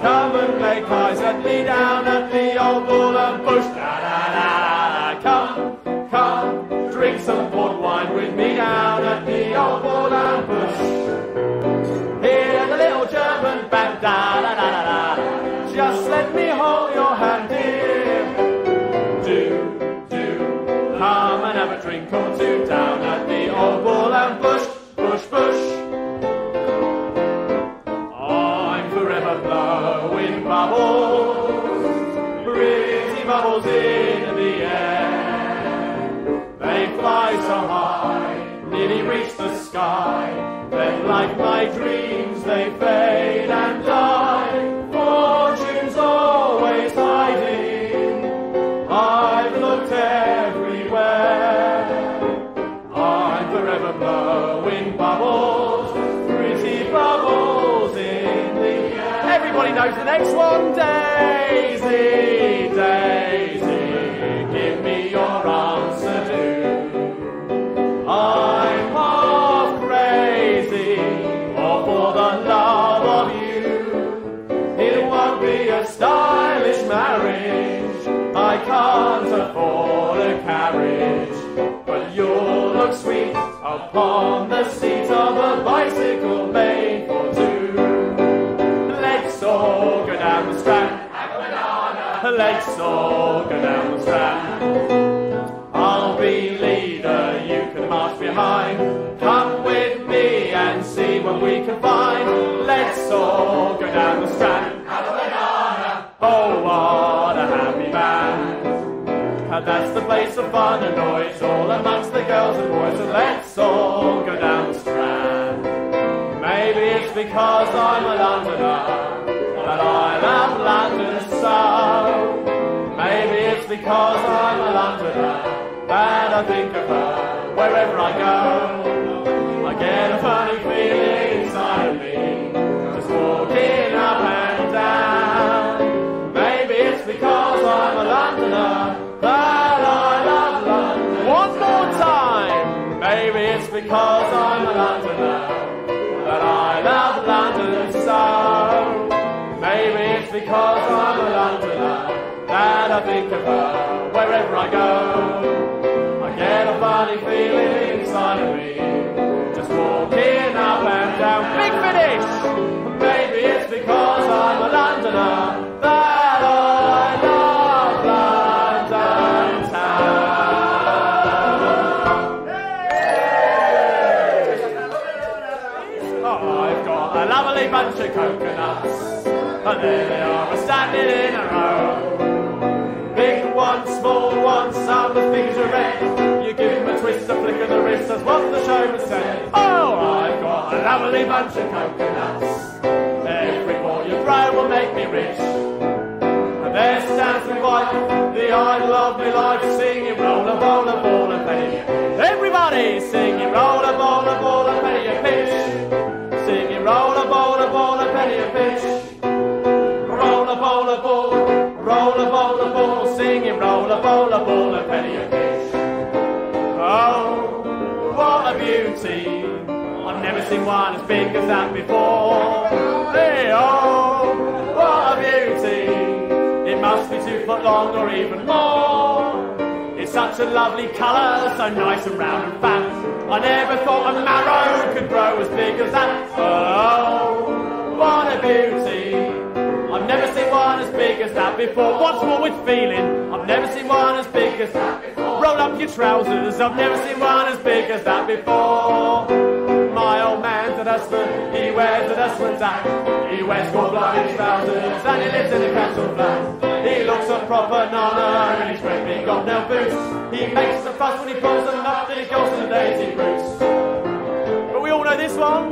come and make eyes at me down at the old bull and bush. Da da da, come, come, drink some port wine with me down at the old bull and bush. Hear the little German band, da da da da da. Just let me hold your hand, dear. Do, come and have a drink or two down at the old bull and bush, bush, bush. I'm forever blowing bubbles, pretty bubbles in the air. They fly so high, nearly reach the sky. Then like my dreams they fade and die. Fortune's always hiding, I've looked everywhere. I'm forever blowing bubbles, pretty bubbles in the air. Everybody knows the next one. Daisy, Daisy, give me your answer too. I'm half crazy, all for the love of you. It won't be a stylish marriage, I can't afford a carriage, but you'll look sweet upon the seat of a bicycle made for two. Let's all go down the Strand, have a banana. Let's all go down the Strand. I'll be leader, you can march behind. Come with me and see what we can find. Let's all go down the Strand, have a banana. Oh, what a happy band. And that's the place of fun and noise, all amongst the girls and boys. And let's all go down the Strand. Maybe it's because I'm a Londoner that I love London so. Maybe it's because I'm a Londoner that I think of her wherever I go. I get a funny feeling inside of me, just walking up and down. Maybe it's because I'm a Londoner that I love London. One more time. Maybe it's because I'm a Londoner that I love London so. Maybe it's because I'm a Londoner that I think of her wherever I go. I get a funny feeling inside of me, just walking up and down. Big finish! Maybe it's because I'm a Londoner that I love London town. Oh, I've got a lovely bunch of coconuts, and there they are standing in a row. Big one, small one, some as big as your head. You give him a twist, a flick of the wrist, that's what the showman said. Oh, I've got a lovely bunch of coconuts, every ball you throw will make me rich. And there stands me white, the idol of my life, singing roll a ball, a ball, a penny. Everybody singing roll a ball, a penny a pitch. Singing roll a ball, a penny a pitch. Roll a ball, roll a ball, singing roll a ball, a penny a pitch. Oh, what a beauty, I've never seen one as big as that before. Hey, oh, what a beauty, it must be 2 foot long or even more. It's such a lovely colour, so nice and round and fat. I never thought a marrow could grow as big as that. Oh, what a beauty, I've never seen one as big as that before. What's more with feeling? I've never seen one as big as that before. Roll up your trousers, I've never seen one as big as that before. My old man's a dustman, he wears a dustman's hat. He wears gold-blooded trousers and he lives in a council flat. He looks a proper nonna in his great big gold-nailed boots. He makes a fuss when he pulls them up, then he goes to the daisy roots. But we all know this one.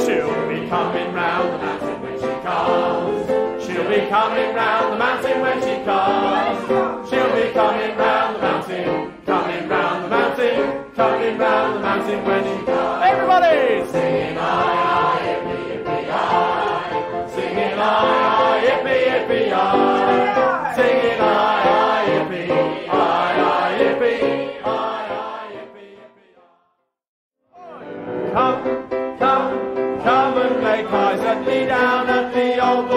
She'll be coming round the mountain when she comes. She'll be coming round the mountain when she comes. She'll be coming round the mountain, coming round the mountain, coming round the mountain when she comes. Everybody! Singing aye, yippee, yippee, aye. Singing aye, yippee, yippee, aye. Singing aye, yippee, aye, yippee, aye, yippee, yippee, aye. Come and make eyes at me down at the old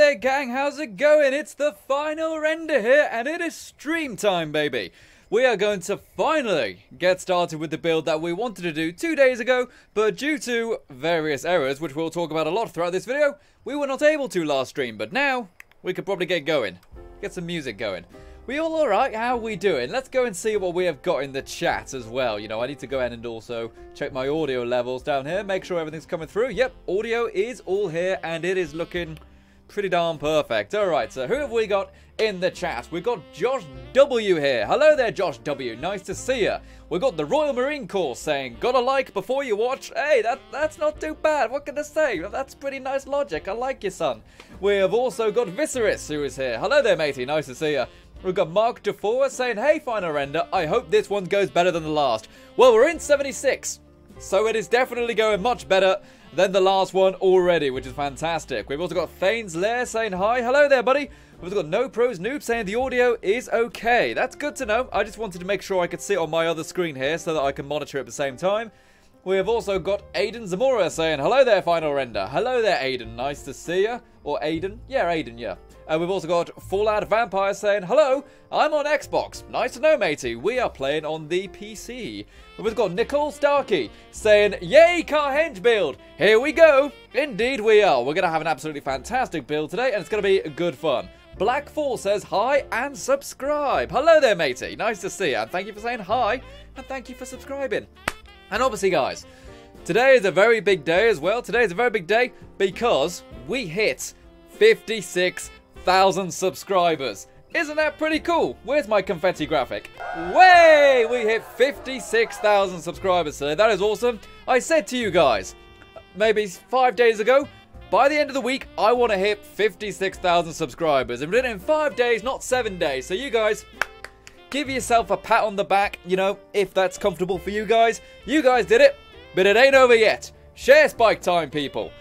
there, gang, how's it going? It's the final render here, and it is stream time, baby. We are going to finally get started with the build that we wanted to do 2 days ago, but due to various errors, which we'll talk about a lot throughout this video, we were not able to last stream, but now we could probably get going. Get some music going. We all alright? How are we doing? Let's go and see what we have got in the chat as well. You know, I need to go ahead and also check my audio levels down here, make sure everything's coming through. Yep, audio is all here, and it is looking pretty darn perfect. Alright, so who have we got in the chat? We've got Josh W here. Hello there, Josh W. Nice to see you. We've got the Royal Marine Corps saying, got a like before you watch. Hey, that's not too bad. What can I say? That's pretty nice logic. I like you, son. We have also got Viserys, who is here. Hello there, matey. Nice to see you. We've got Mark DeFore saying, hey, final render. I hope this one goes better than the last. Well, we're in 76, so it is definitely going much better than the last one already, which is fantastic. We've also got Thane's Lair saying hi. Hello there, buddy. We've got NoProsNoobs saying the audio is okay. That's good to know. I just wanted to make sure I could see it on my other screen here so that I can monitor it at the same time. We have also got Aiden Zamora saying, hello there, final render. Hello there, Aiden. Nice to see you. Or Aiden. Yeah, Aiden, yeah. We've also got Fallout Vampire saying, hello, I'm on Xbox. Nice to know, matey. We are playing on the PC. We've got Nicole Starkey saying, yay, Carhenge build. Here we go. Indeed we are. We're going to have an absolutely fantastic build today, and it's going to be good fun. Blackfall says hi and subscribe. Hello there, matey. Nice to see you. And thank you for saying hi, and thank you for subscribing. And obviously, guys, today is a very big day as well. Today is a very big day because we hit 56,000 subscribers. Isn't that pretty cool? Where's my confetti graphic? Way! We hit 56,000 subscribers today. That is awesome. I said to you guys, maybe 5 days ago, by the end of the week, I want to hit 56,000 subscribers. And we did it in 5 days, not 7 days. So you guys, give yourself a pat on the back, you know, if that's comfortable for you guys. You guys did it, but it ain't over yet. Share spike time, people.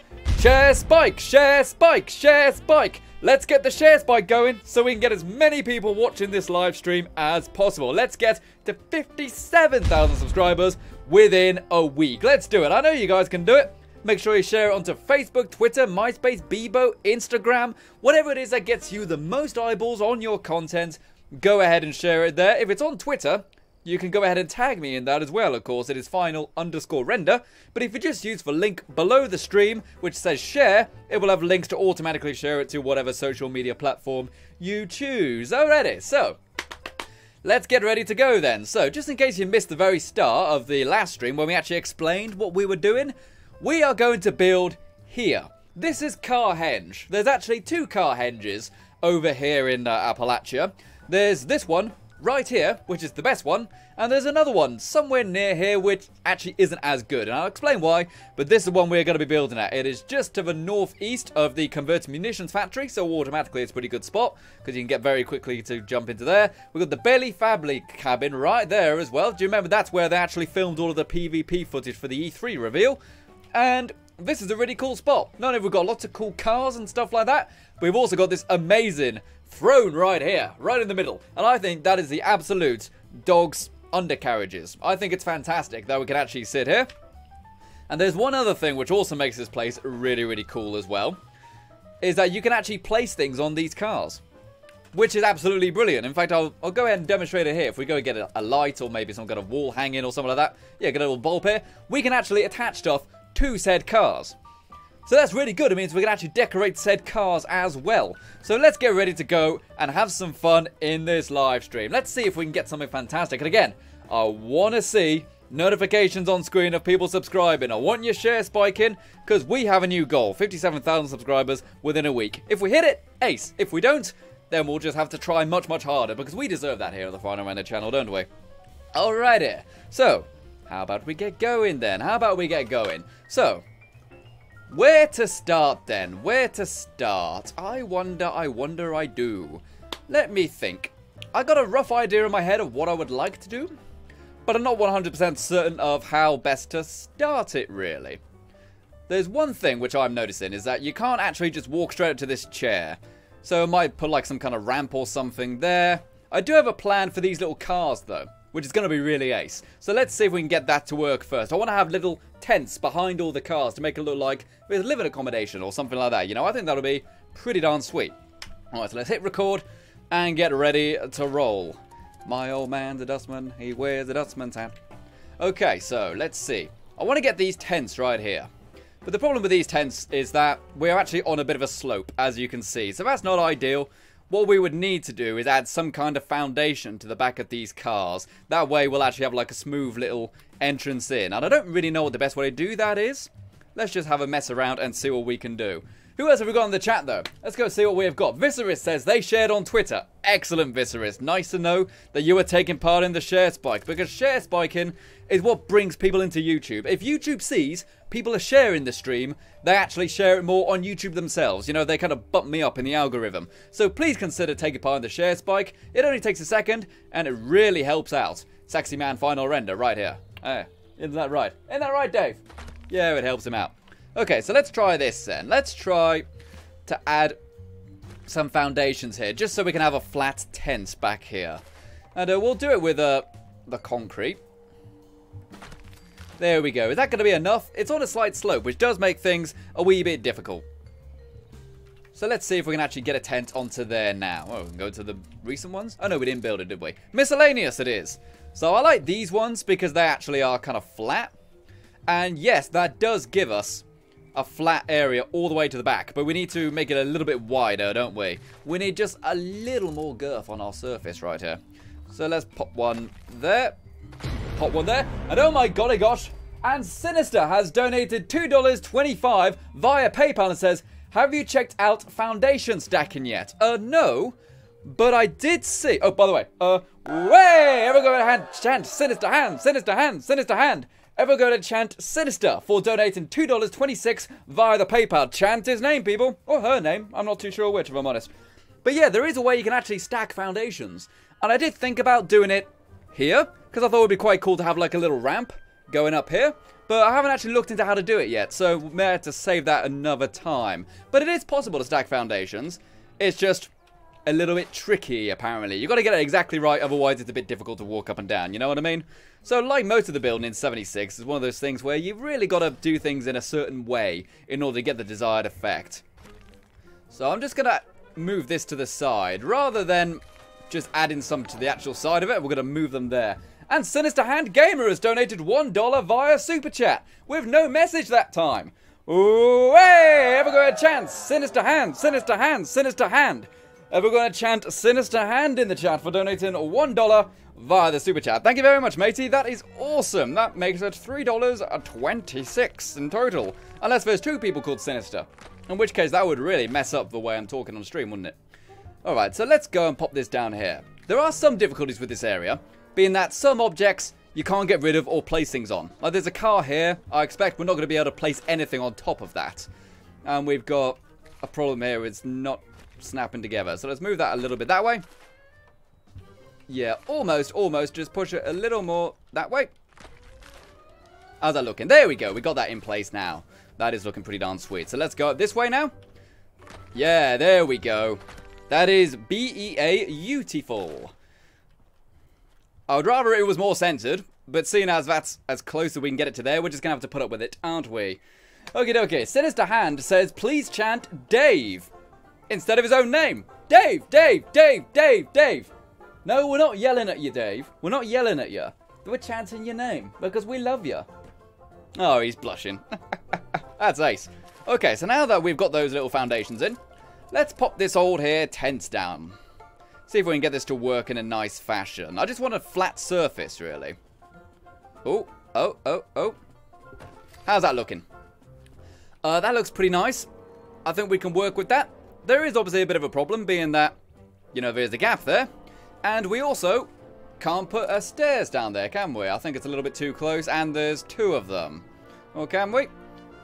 Share spike, share spike, share spike. Let's get the share spike going so we can get as many people watching this live stream as possible. Let's get to 57,000 subscribers within a week. Let's do it. I know you guys can do it. Make sure you share it onto Facebook, Twitter, MySpace, Bebo, Instagram, whatever it is that gets you the most eyeballs on your content. Go ahead and share it there. If it's on Twitter, you can go ahead and tag me in that as well. Of course, it is final_render. But if you just use the link below the stream, which says share, it will have links to automatically share it to whatever social media platform you choose. Alrighty, so let's get ready to go then. So, just in case you missed the very start of the last stream when we actually explained what we were doing, we are going to build here. This is Carhenge. There's actually 2 Carhenges over here in Appalachia. There's this one right here, which is the best one, and there's another one somewhere near here which actually isn't as good, and I'll explain why, but this is the one we're going to be building at. It is just to the northeast of the converted munitions factory, so automatically it's a pretty good spot, because you can get very quickly to jump into there. We've got the Belly Family cabin right there as well. Do you remember that's where they actually filmed all of the PvP footage for the E3 reveal? And this is a really cool spot. Not only have we got lots of cool cars and stuff like that, but we've also got this amazing throne right here, right in the middle. And I think that is the absolute dog's undercarriages. I think it's fantastic that we can actually sit here. And there's one other thing which also makes this place really, really cool as well, is that you can actually place things on these cars, which is absolutely brilliant. In fact, I'll go ahead and demonstrate it here. If we go and get a light or maybe some kind of wall hanging or something like that, yeah, get a little bulb here, we can actually attach stuff to said cars. So that's really good. It means we can actually decorate said cars as well. So let's get ready to go and have some fun in this live stream. Let's see if we can get something fantastic. And again, I want to see notifications on screen of people subscribing. I want your share spiking because we have a new goal. 57,000 subscribers within a week. If we hit it, ace. If we don't, then we'll just have to try much, much harder because we deserve that here on the Final Render channel, don't we? Alrighty. So, how about we get going then? How about we get going? So, where to start then? Where to start? I wonder, I do. Let me think. I got a rough idea in my head of what I would like to do, but I'm not 100% certain of how best to start it, really. There's one thing which I'm noticing is that you can't actually just walk straight up to this chair. So I might put like some kind of ramp or something there. I do have a plan for these little cars though, which is going to be really ace. So let's see if we can get that to work first. I want to have little tents behind all the cars to make it look like there's living accommodation or something like that. You know, I think that'll be pretty darn sweet. Alright, so let's hit record and get ready to roll. My old man's a dustman, he wears a dustman's hat. Okay, so let's see. I want to get these tents right here. But the problem with these tents is that we're actually on a bit of a slope, as you can see. So that's not ideal. What we would need to do is add some kind of foundation to the back of these cars. That way we'll actually have like a smooth little entrance in. And I don't really know what the best way to do that is. Let's just have a mess around and see what we can do. Who else have we got in the chat though? Let's go see what we have got. Viserys says they shared on Twitter. Excellent, Viserys. Nice to know that you are taking part in the share spike, because share spiking is what brings people into YouTube. If YouTube sees people are sharing the stream, they actually share it more on YouTube themselves. You know, they kind of bump me up in the algorithm. So please consider taking part in the share spike. It only takes a second and it really helps out. Sexy man final render right here. Isn't that right? Isn't that right, Dave? Yeah, it helps him out. Okay, so let's try this then. Let's try to add some foundations here, just so we can have a flat tent back here. And we'll do it with the concrete. There we go. Is that going to be enough? It's on a slight slope, which does make things a wee bit difficult. So let's see if we can actually get a tent onto there now. Oh, we can go to the recent ones. Oh no, we didn't build it, did we? Miscellaneous it is. So I like these ones because they actually are kind of flat. And yes, that does give us a flat area all the way to the back, but we need to make it a little bit wider, don't we? We need just a little more girth on our surface right here. So let's pop one there, pop one there, and oh my golly gosh, and Sinister has donated $2.25 via PayPal and says, have you checked out foundation stacking yet? No, but I did see, oh, by the way, way, everyone go to hand, chant, Sinister hand, Sinister hand, Sinister hand. Ever go to chant Sinister for donating $2.26 via the PayPal. Chant his name, people. Or her name. I'm not too sure which, if I'm honest. But yeah, there is a way you can actually stack foundations. And I did think about doing it here, because I thought it would be quite cool to have like a little ramp going up here. But I haven't actually looked into how to do it yet, so we may have to save that another time. But it is possible to stack foundations. It's just a little bit tricky, apparently. You've got to get it exactly right, otherwise it's a bit difficult to walk up and down, you know what I mean? So like most of the building in 76, it's one of those things where you've really got to do things in a certain way in order to get the desired effect. So I'm just going to move this to the side, rather than just adding some to the actual side of it. We're going to move them there. And Sinister Hand Gamer has donated $1 via Super Chat, with no message that time. Ooh, hey! Ever go to chant Sinister Hand, Sinister Hand, Sinister Hand. We're going to chant Sinister Hand in the chat for donating $1 via the Super Chat. Thank you very much, matey. That is awesome. That makes it $3.26 in total. Unless there's two people called Sinister. In which case, that would really mess up the way I'm talking on stream, wouldn't it? Alright, so let's go and pop this down here. There are some difficulties with this area, being that some objects you can't get rid of or place things on. Like there's a car here. I expect we're not going to be able to place anything on top of that. And we've got a problem here. It's not snapping together. So let's move that a little bit that way. Yeah, almost. Just push it a little more that way. How's that looking? There we go. We got that in place now. That is looking pretty darn sweet. So let's go up this way now. Yeah, there we go. That is beautiful. I would rather it was more censored, but seeing as that's as close as we can get it to there, we're just going to have to put up with it, aren't we? Okie dokie. Sinister Hand says, please chant Dave instead of his own name. Dave, Dave, Dave, Dave, Dave. No, we're not yelling at you, Dave. We're not yelling at you. We're chanting your name because we love you. Oh, he's blushing. That's ace. Okay, so now that we've got those little foundations in, let's pop this old here tent down. See if we can get this to work in a nice fashion. I just want a flat surface, really. Oh. How's that looking? That looks pretty nice. I think we can work with that. There is obviously a bit of a problem, being that, you know, there's a gap there. And we also can't put stairs down there, can we? I think it's a little bit too close, and there's two of them. Or can we?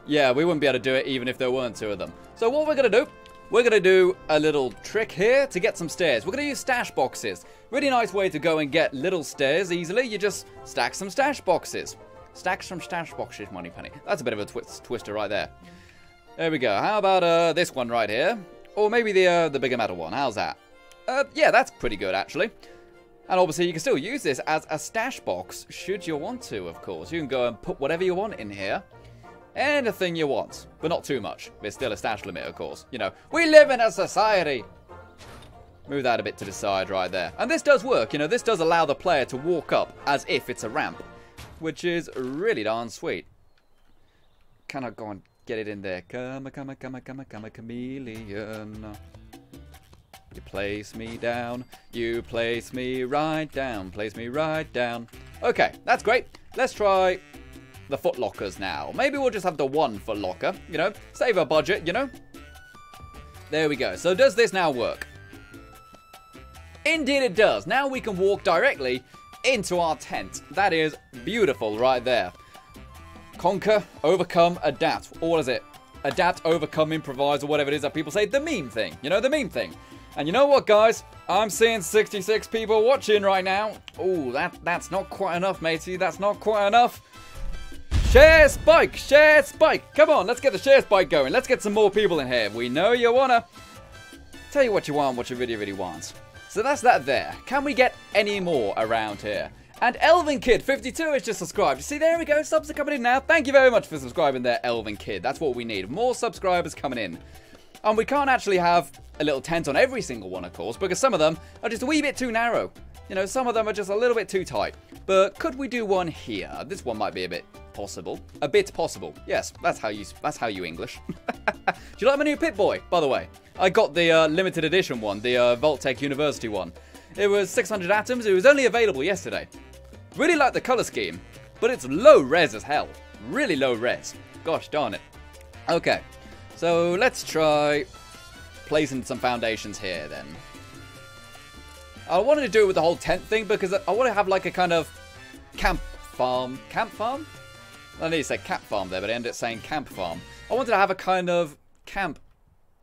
Yeah, we wouldn't be able to do it even if there weren't two of them. So what we're going to do, we're going to do a little trick here to get some stairs. We're going to use stash boxes. Really nice way to go and get little stairs easily. You just stack some stash boxes. Stack some stash boxes, money penny. That's a bit of a twister right there. There we go. How about this one right here? Or maybe the bigger metal one. How's that? Yeah, that's pretty good, actually. And obviously, you can still use this as a stash box, should you want to, of course. You can go and put whatever you want in here. Anything you want, but not too much. There's still a stash limit, of course. You know, we live in a society. Move that a bit to the side right there. And this does work, you know, this does allow the player to walk up as if it's a ramp, which is really darn sweet. Can I go and get it in there? Come, chameleon. You place me down, you place me right down, place me right down. Okay, that's great. Let's try the foot lockers now. Maybe we'll just have the 1 foot locker, you know, save a budget, you know. There we go. So does this now work? Indeed it does. Now we can walk directly into our tent. That is beautiful right there. Conquer, overcome, adapt. Or what is it? Adapt, overcome, improvise, or whatever it is that people say. The meme thing. You know, the meme thing. And you know what, guys? I'm seeing 66 people watching right now. Oh, that's not quite enough, matey. That's not quite enough. Share spike, share spike. Come on, let's get the share spike going. Let's get some more people in here. We know you wanna. Tell you what you want, what you really, really want. So that's that there. Can we get any more around here? And Elvin Kid 52 is just subscribed. You see, there we go. Subs are coming in now. Thank you very much for subscribing there, Elvin Kid. That's what we need. More subscribers coming in. And we can't actually have a little tent on every single one, of course, because some of them are just a wee bit too narrow. You know, some of them are just a little bit too tight. But could we do one here? This one might be a bit possible. A bit possible. Yes, that's how you English. Do you like my new Pip-Boy, by the way? I got the limited edition one, the Vault-Tec University one. It was 600 atoms. It was only available yesterday. Really like the color scheme, but it's low res as hell. Really low res. Gosh darn it. Okay, so let's try placing some foundations here then. I wanted to do it with the whole tent thing because I want to have like a kind of camp farm. Camp farm? I nearly said camp farm there, but I ended up saying camp farm. I wanted to have a kind of camp,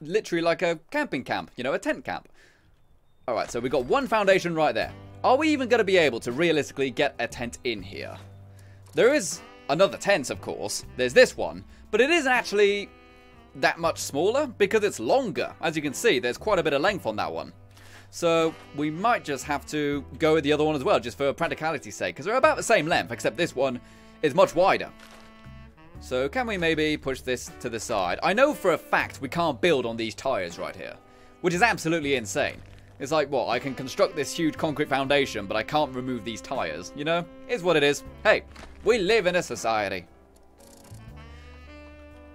literally like a camping camp, you know, a tent camp. Alright, so we've got one foundation right there. Are we even going to be able to realistically get a tent in here? There is another tent, of course. There's this one, but it isn't actually that much smaller because it's longer. As you can see, there's quite a bit of length on that one. So we might just have to go with the other one as well, just for practicality's sake, because they're about the same length, except this one is much wider. So can we maybe push this to the side? I know for a fact we can't build on these tires right here, which is absolutely insane. It's like, what, I can construct this huge concrete foundation, but I can't remove these tires, you know? It's what it is. Hey, we live in a society.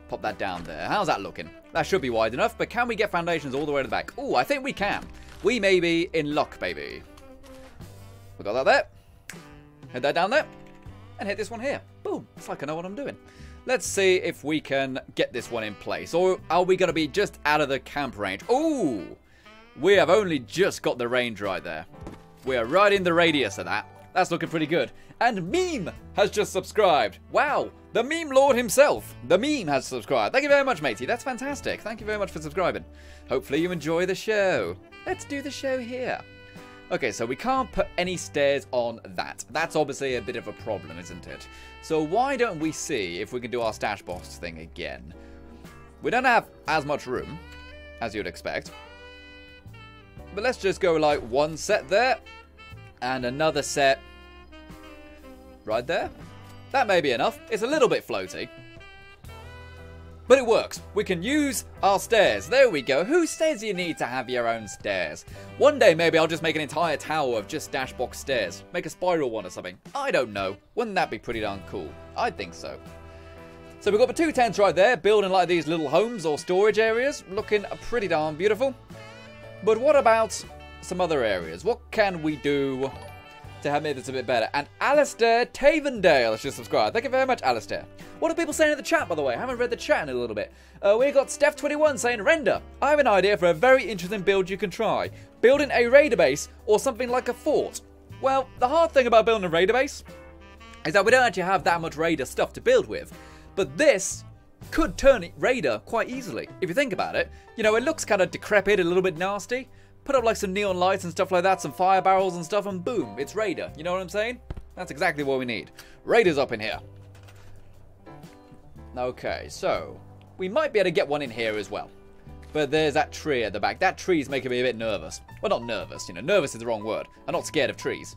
Pop that down there. How's that looking? That should be wide enough, but can we get foundations all the way to the back? Ooh, I think we can. We may be in luck, baby. We got that there. Head that down there. And hit this one here. Boom. It's like I know what I'm doing. Let's see if we can get this one in place. Or are we going to be just out of the camp range? Ooh. We have only just got the range right there. We are right in the radius of that. That's looking pretty good. And Meme has just subscribed. Wow. The Meme Lord himself. The Meme has subscribed. Thank you very much, matey. That's fantastic. Thank you very much for subscribing. Hopefully you enjoy the show. Let's do the show here. Okay, so we can't put any stairs on that. That's obviously a bit of a problem, isn't it? So why don't we see if we can do our stash box thing again? We don't have as much room as you'd expect. But let's just go like one set there. And another set right there. That may be enough. It's a little bit floaty. But it works. We can use our stairs. There we go. Who says you need to have your own stairs? One day maybe I'll just make an entire tower of just dash box stairs. Make a spiral one or something. I don't know. Wouldn't that be pretty darn cool? I think so. So we've got the two tents right there, building like these little homes or storage areas. Looking pretty darn beautiful. But what about some other areas? What can we do to have made this a bit better? And Alistair Tavendale has just subscribed. Thank you very much, Alistair. What are people saying in the chat, by the way? I haven't read the chat in a little bit. We got Steph21 saying, Render, I have an idea for a very interesting build you can try. Building a raider base or something like a fort. Well, the hard thing about building a raider base is that we don't actually have that much raider stuff to build with. But this could turn raider quite easily, if you think about it. You know, it looks kind of decrepit, a little bit nasty. Put up like some neon lights and stuff like that, some fire barrels and stuff, and boom, it's Raider. You know what I'm saying? That's exactly what we need. Raiders up in here. Okay, so we might be able to get one in here as well. But there's that tree at the back. That tree's making me a bit nervous. Well, not nervous, you know, nervous is the wrong word. I'm not scared of trees.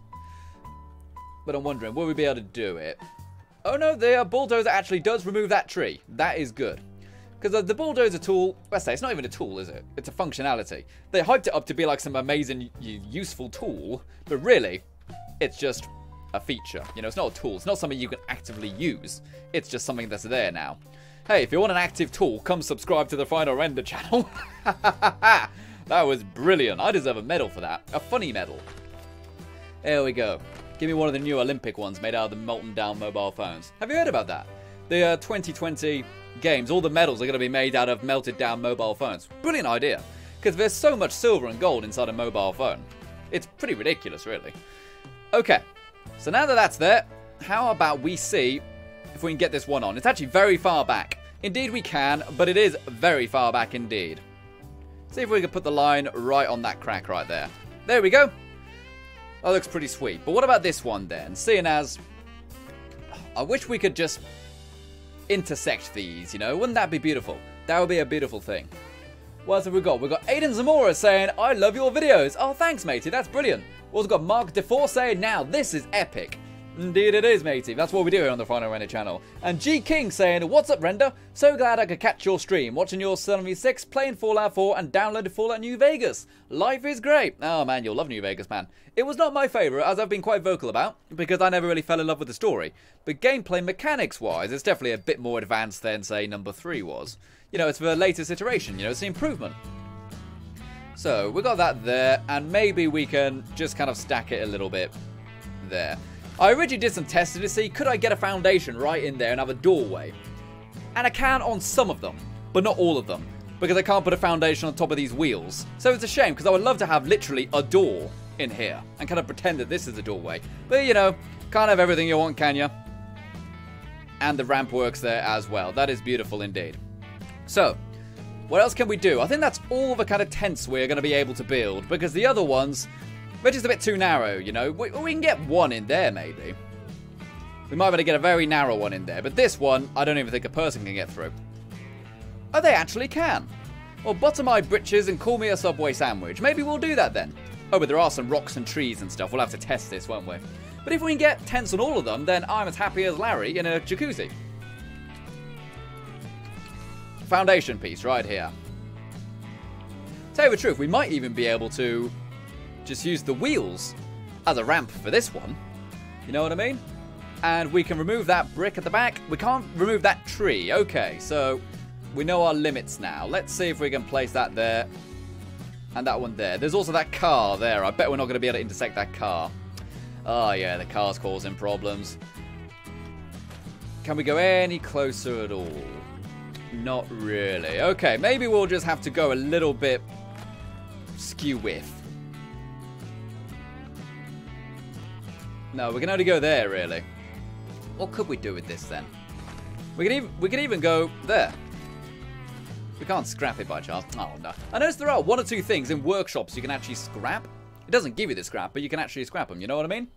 But I'm wondering, will we be able to do it? Oh no, the bulldozer actually does remove that tree. That is good. Because the bulldozer tool, let's say, it's not even a tool, is it? It's a functionality. They hyped it up to be like some amazing, useful tool, but really, it's just a feature. You know, it's not a tool. It's not something you can actively use. It's just something that's there now. Hey, if you want an active tool, come subscribe to the Final Render channel. That was brilliant. I deserve a medal for that. A funny medal. There we go. Give me one of the new Olympic ones made out of the molten down mobile phones. Have you heard about that? The 2020 games, all the medals are going to be made out of melted down mobile phones. Brilliant idea. Because there's so much silver and gold inside a mobile phone. It's pretty ridiculous, really. Okay. So now that that's there, how about we see if we can get this one on? It's actually very far back. Indeed we can, but it is very far back indeed. See if we can put the line right on that crack right there. There we go. That looks pretty sweet. But what about this one then? Seeing as I wish we could just intersect these, you know? Wouldn't that be beautiful? That would be a beautiful thing. What else have we got? We've got Aiden Zamora saying, I love your videos. Oh, thanks, matey. That's brilliant. We've also got Mark DeFore saying, now this is epic. Indeed it is, matey. That's what we do here on the Final Render channel. And G King saying, what's up, Render? So glad I could catch your stream. Watching your Son of V6, playing Fallout 4, and downloaded Fallout New Vegas. Life is great. Oh, man, you'll love New Vegas, man. It was not my favourite, as I've been quite vocal about, because I never really fell in love with the story. But gameplay mechanics-wise, it's definitely a bit more advanced than, say, number 3 was. You know, it's the latest iteration. You know, it's an improvement. So, we got that there, and maybe we can just kind of stack it a little bit there. I originally did some testing to see, could I get a foundation right in there and have a doorway? And I can on some of them, but not all of them, because I can't put a foundation on top of these wheels. So it's a shame, because I would love to have literally a door in here, and kind of pretend that this is a doorway. But, you know, can't have everything you want, can you? And the ramp works there as well. That is beautiful indeed. So, what else can we do? I think that's all the kind of tents we're going to be able to build, because the other ones, they're just a bit too narrow, you know. We can get one in there, maybe. We might be able to get a very narrow one in there, but this one, I don't even think a person can get through. Oh, they actually can. Well, butter my britches and call me a Subway sandwich. Maybe we'll do that then. Oh, but there are some rocks and trees and stuff. We'll have to test this, won't we? But if we can get tents on all of them, then I'm as happy as Larry in a jacuzzi. Foundation piece right here. Tell you the truth, we might even be able to just use the wheels as a ramp for this one. You know what I mean? And we can remove that brick at the back. We can't remove that tree. Okay, so we know our limits now. Let's see if we can place that there. And that one there. There's also that car there. I bet we're not going to be able to intersect that car. Oh, yeah, the car's causing problems. Can we go any closer at all? Not really. Okay, maybe we'll just have to go a little bit skew width. No, we can only go there, really. What could we do with this, then? We can even go there. We can't scrap it by chance. Oh, no. I noticed there are one or two things in workshops you can actually scrap. It doesn't give you the scrap, but you can actually scrap them. You know what I mean?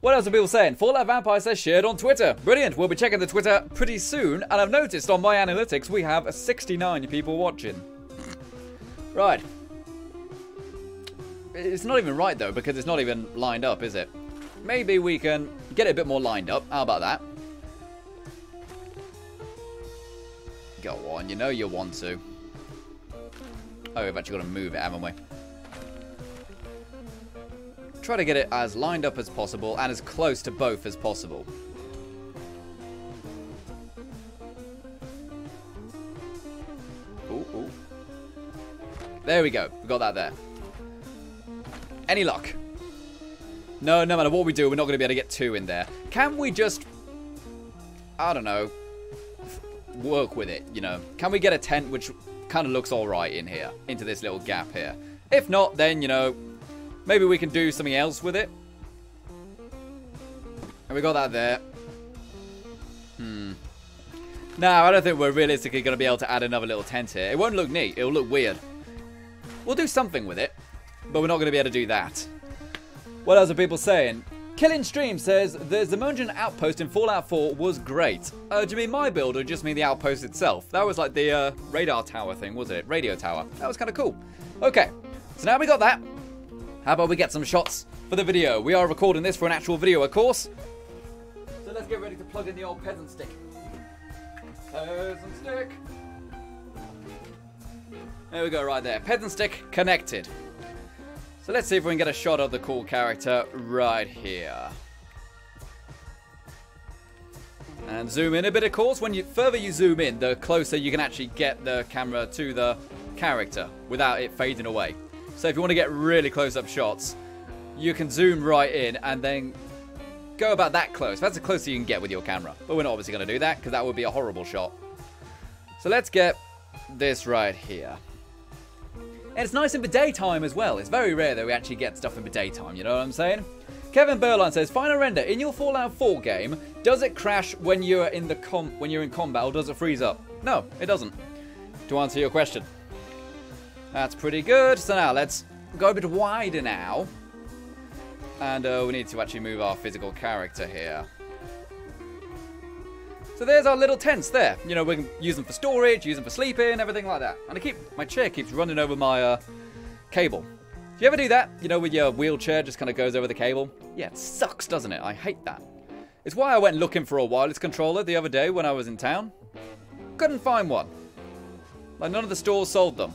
What else are people saying? Fallout Vampire says shared on Twitter. Brilliant. We'll be checking the Twitter pretty soon. And I've noticed on my analytics we have 69 people watching. Right. It's not even right, though, because it's not even lined up, is it? Maybe we can get it a bit more lined up. How about that? Go on, you know you want to. Oh, we've actually got to move it, haven't we? Try to get it as lined up as possible and as close to both as possible. Ooh, ooh. There we go. We got that there. Any luck? No, no matter what we do, we're not going to be able to get two in there. Can we just, I don't know, work with it, you know? Can we get a tent which kind of looks alright in here, into this little gap here? If not, then, you know, maybe we can do something else with it. And we got that there. No, I don't think we're realistically going to be able to add another little tent here. It won't look neat. It'll look weird. We'll do something with it, but we're not going to be able to do that. What else are people saying? Killing Stream says, the Zemunjan outpost in Fallout 4 was great. Do you mean my build or just mean the outpost itself? That was like the radar tower thing, wasn't it? Radio tower. That was kind of cool. Okay, so now we got that. How about we get some shots for the video? We are recording this for an actual video, of course. So let's let's get ready to plug in the old peasant stick. Peasant stick. There we go, right there. Peasant stick connected. So let's see if we can get a shot of the cool character right here. And zoom in a bit, of course. When you further you zoom in, the closer you can actually get the camera to the character without it fading away. So if you want to get really close-up shots, you can zoom right in and then go about that close. That's the closer you can get with your camera. But we're not obviously going to do that because that would be a horrible shot. So let's get this right here. And it's nice in the daytime as well. It's very rare that we actually get stuff in the daytime, you know what I'm saying? Kevin Berline says, Final Render, in your Fallout 4 game, does it crash when you're in combat or does it freeze up? No, it doesn't. To answer your question. That's pretty good. So now let's go a bit wider now. And we need to actually move our physical character here. So there's our little tents there. You know, we can use them for storage, use them for sleeping, everything like that. And my chair keeps running over my cable. Do you ever do that? You know, with your wheelchair just kind of goes over the cable? Yeah, it sucks, doesn't it? I hate that. It's why I went looking for a wireless controller the other day when I was in town. Couldn't find one. Like, none of the stores sold them.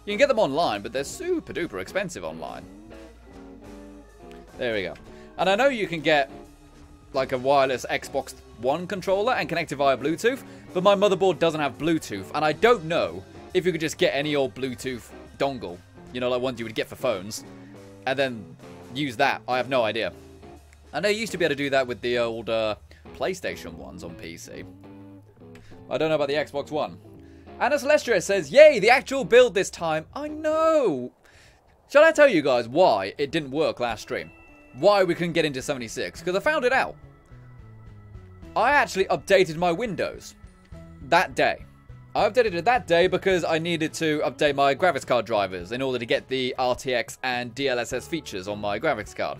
You can get them online, but they're super duper expensive online. There we go. And I know you can get like a wireless Xbox One controller and connect it via Bluetooth, but my motherboard doesn't have Bluetooth, and I don't know if you could just get any old Bluetooth dongle, you know, like ones you would get for phones, and then use that. I have no idea. I know you used to be able to do that with the old PlayStation ones on PC. I don't know about the Xbox One. Anna Celestia says, yay, the actual build this time. I know. Shall I tell you guys why it didn't work last stream? Why we couldn't get into 76? Because I found it out. I actually updated my Windows that day. I updated it that day because I needed to update my graphics card drivers in order to get the RTX and DLSS features on my graphics card.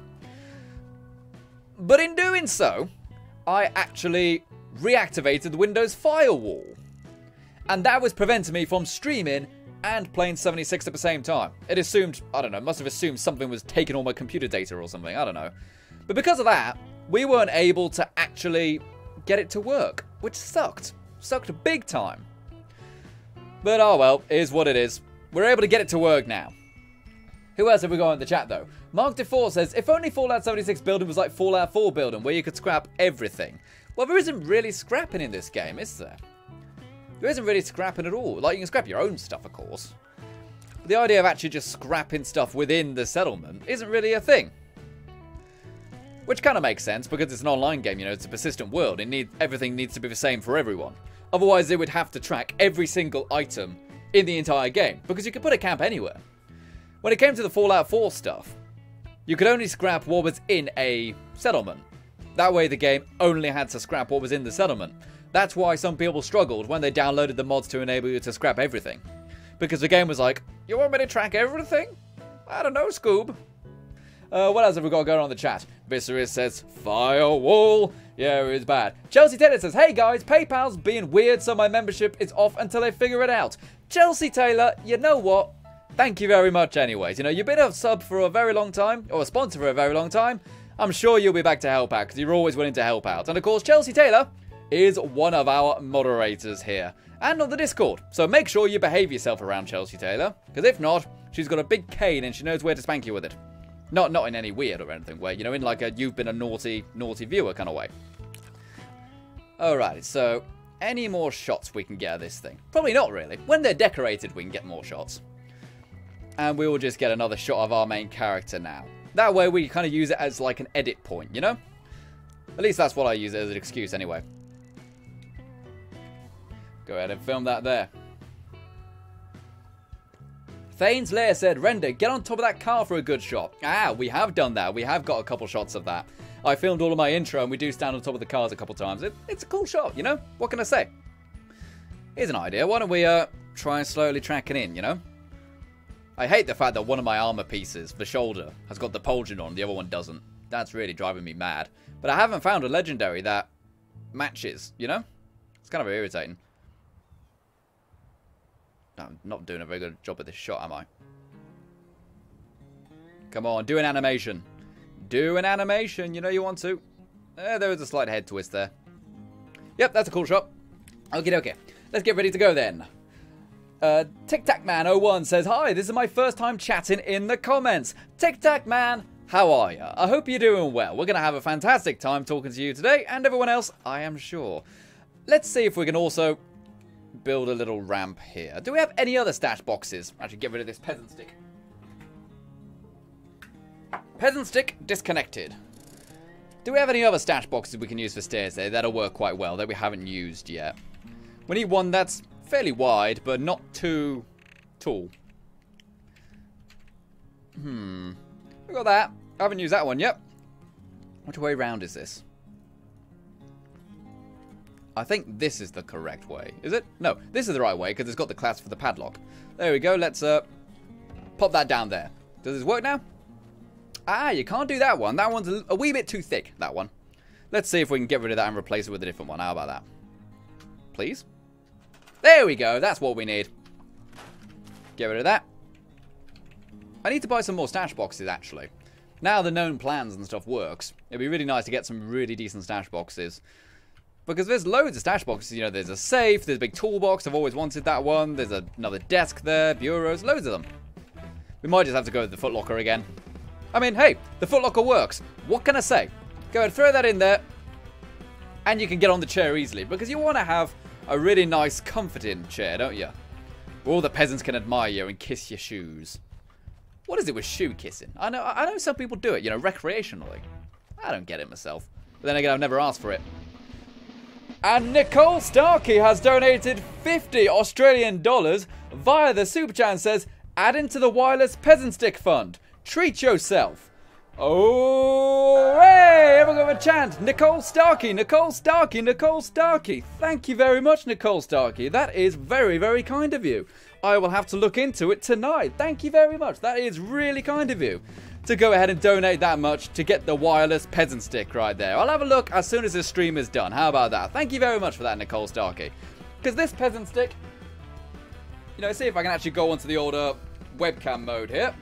But in doing so, I actually reactivated the Windows firewall. And that was preventing me from streaming and playing 76 at the same time. It assumed, I don't know, must have assumed something was taking all my computer data or something, I don't know. But because of that, we weren't able to actually get it to work, which sucked. Sucked big time. But oh well, it is what it is. We're able to get it to work now. Who else have we got in the chat though? Mark DeFore says, if only Fallout 76 building was like Fallout 4 building, where you could scrap everything. Well, there isn't really scrapping in this game, is there? There isn't really scrapping at all. Like, you can scrap your own stuff, of course. But the idea of actually just scrapping stuff within the settlement isn't really a thing. Which kind of makes sense, because it's an online game, you know, it's a persistent world. Everything needs to be the same for everyone. Otherwise, they would have to track every single item in the entire game, because you could put a camp anywhere. When it came to the Fallout 4 stuff, you could only scrap what was in a settlement. That way, the game only had to scrap what was in the settlement. That's why some people struggled when they downloaded the mods to enable you to scrap everything. Because the game was like, you want me to track everything? I don't know, Scoob. What else have we got going on in the chat? Viserys says, firewall. Yeah, it's bad. Chelsea Taylor says, hey guys, PayPal's being weird, so my membership is off until they figure it out. Chelsea Taylor, you know what? Thank you very much anyways. You know, you've been a sub for a very long time, or a sponsor for a very long time. I'm sure you'll be back to help out, because you're always willing to help out. And of course, Chelsea Taylor is one of our moderators here and on the Discord. So make sure you behave yourself around Chelsea Taylor, because if not, she's got a big cane and she knows where to spank you with it. Not in any weird or anything way, you know, in like a you've been a naughty viewer kind of way. Alright, so any more shots we can get of this thing? Probably not really. When they're decorated, we can get more shots. And we will just get another shot of our main character now. That way we kind of use it as like an edit point, you know? At least that's what I use it as an excuse anyway. Go ahead and film that there. Thane's Lair said, Render, get on top of that car for a good shot. Ah, we have done that. We have got a couple shots of that. I filmed all of my intro and we do stand on top of the cars a couple times. It's a cool shot, you know? What can I say? Here's an idea. Why don't we try and slowly track it in, you know? I hate the fact that one of my armor pieces, the shoulder, has got the pauldron on, the other one doesn't. That's really driving me mad. But I haven't found a legendary that matches, you know? It's kind of irritating. I'm not doing a very good job of this shot, am I? Come on, do an animation. Do an animation, you know you want to. There was a slight head twist there. Yep, that's a cool shot. Okay. Let's get ready to go then. TicTacMan01 says, hi, this is my first time chatting in the comments. TicTacMan, how are you? I hope you're doing well. We're going to have a fantastic time talking to you today, and everyone else, I am sure. Let's see if we can also build a little ramp here. Do we have any other stash boxes? Actually, get rid of this peasant stick. Peasant stick disconnected. Do we have any other stash boxes we can use for stairs there? That'll work quite well, that we haven't used yet. We need one that's fairly wide, but not too tall. We got that. I haven't used that one yet. Which way round is this? I think this is the correct way. Is it? No, this is the right way because it's got the clasp for the padlock. There we go. Let's pop that down there. Does this work now? Ah, you can't do that one. That one's a wee bit too thick, that one. Let's see if we can get rid of that and replace it with a different one. How about that? Please? There we go. That's what we need. Get rid of that. I need to buy some more stash boxes, actually. Now the known plans and stuff works, it'd be really nice to get some really decent stash boxes. Because there's loads of stash boxes. You know, there's a safe, there's a big toolbox. I've always wanted that one. There's another desk there, bureaus, loads of them. We might just have to go with the footlocker again. I mean, hey, the footlocker works. What can I say? Go ahead, throw that in there. And you can get on the chair easily. Because you want to have a really nice, comforting chair, don't you? Where all the peasants can admire you and kiss your shoes. What is it with shoe kissing? I know some people do it, you know, recreationally. I don't get it myself. But then again, I've never asked for it. And Nicole Starkey has donated 50 Australian dollars via the Super Chat and says, add into the wireless peasant stick fund. Treat yourself. Oh, hey, everyone got a chant. Nicole Starkey, Nicole Starkey, Nicole Starkey. Thank you very much, Nicole Starkey. That is very, very kind of you. I will have to look into it tonight. Thank you very much. That is really kind of you to go ahead and donate that much to get the wireless peasant stick right there. I'll have a look as soon as this stream is done. How about that? Thank you very much for that, Nicole Starkey. Because this peasant stick, you know, see if I can actually go onto the older webcam mode here.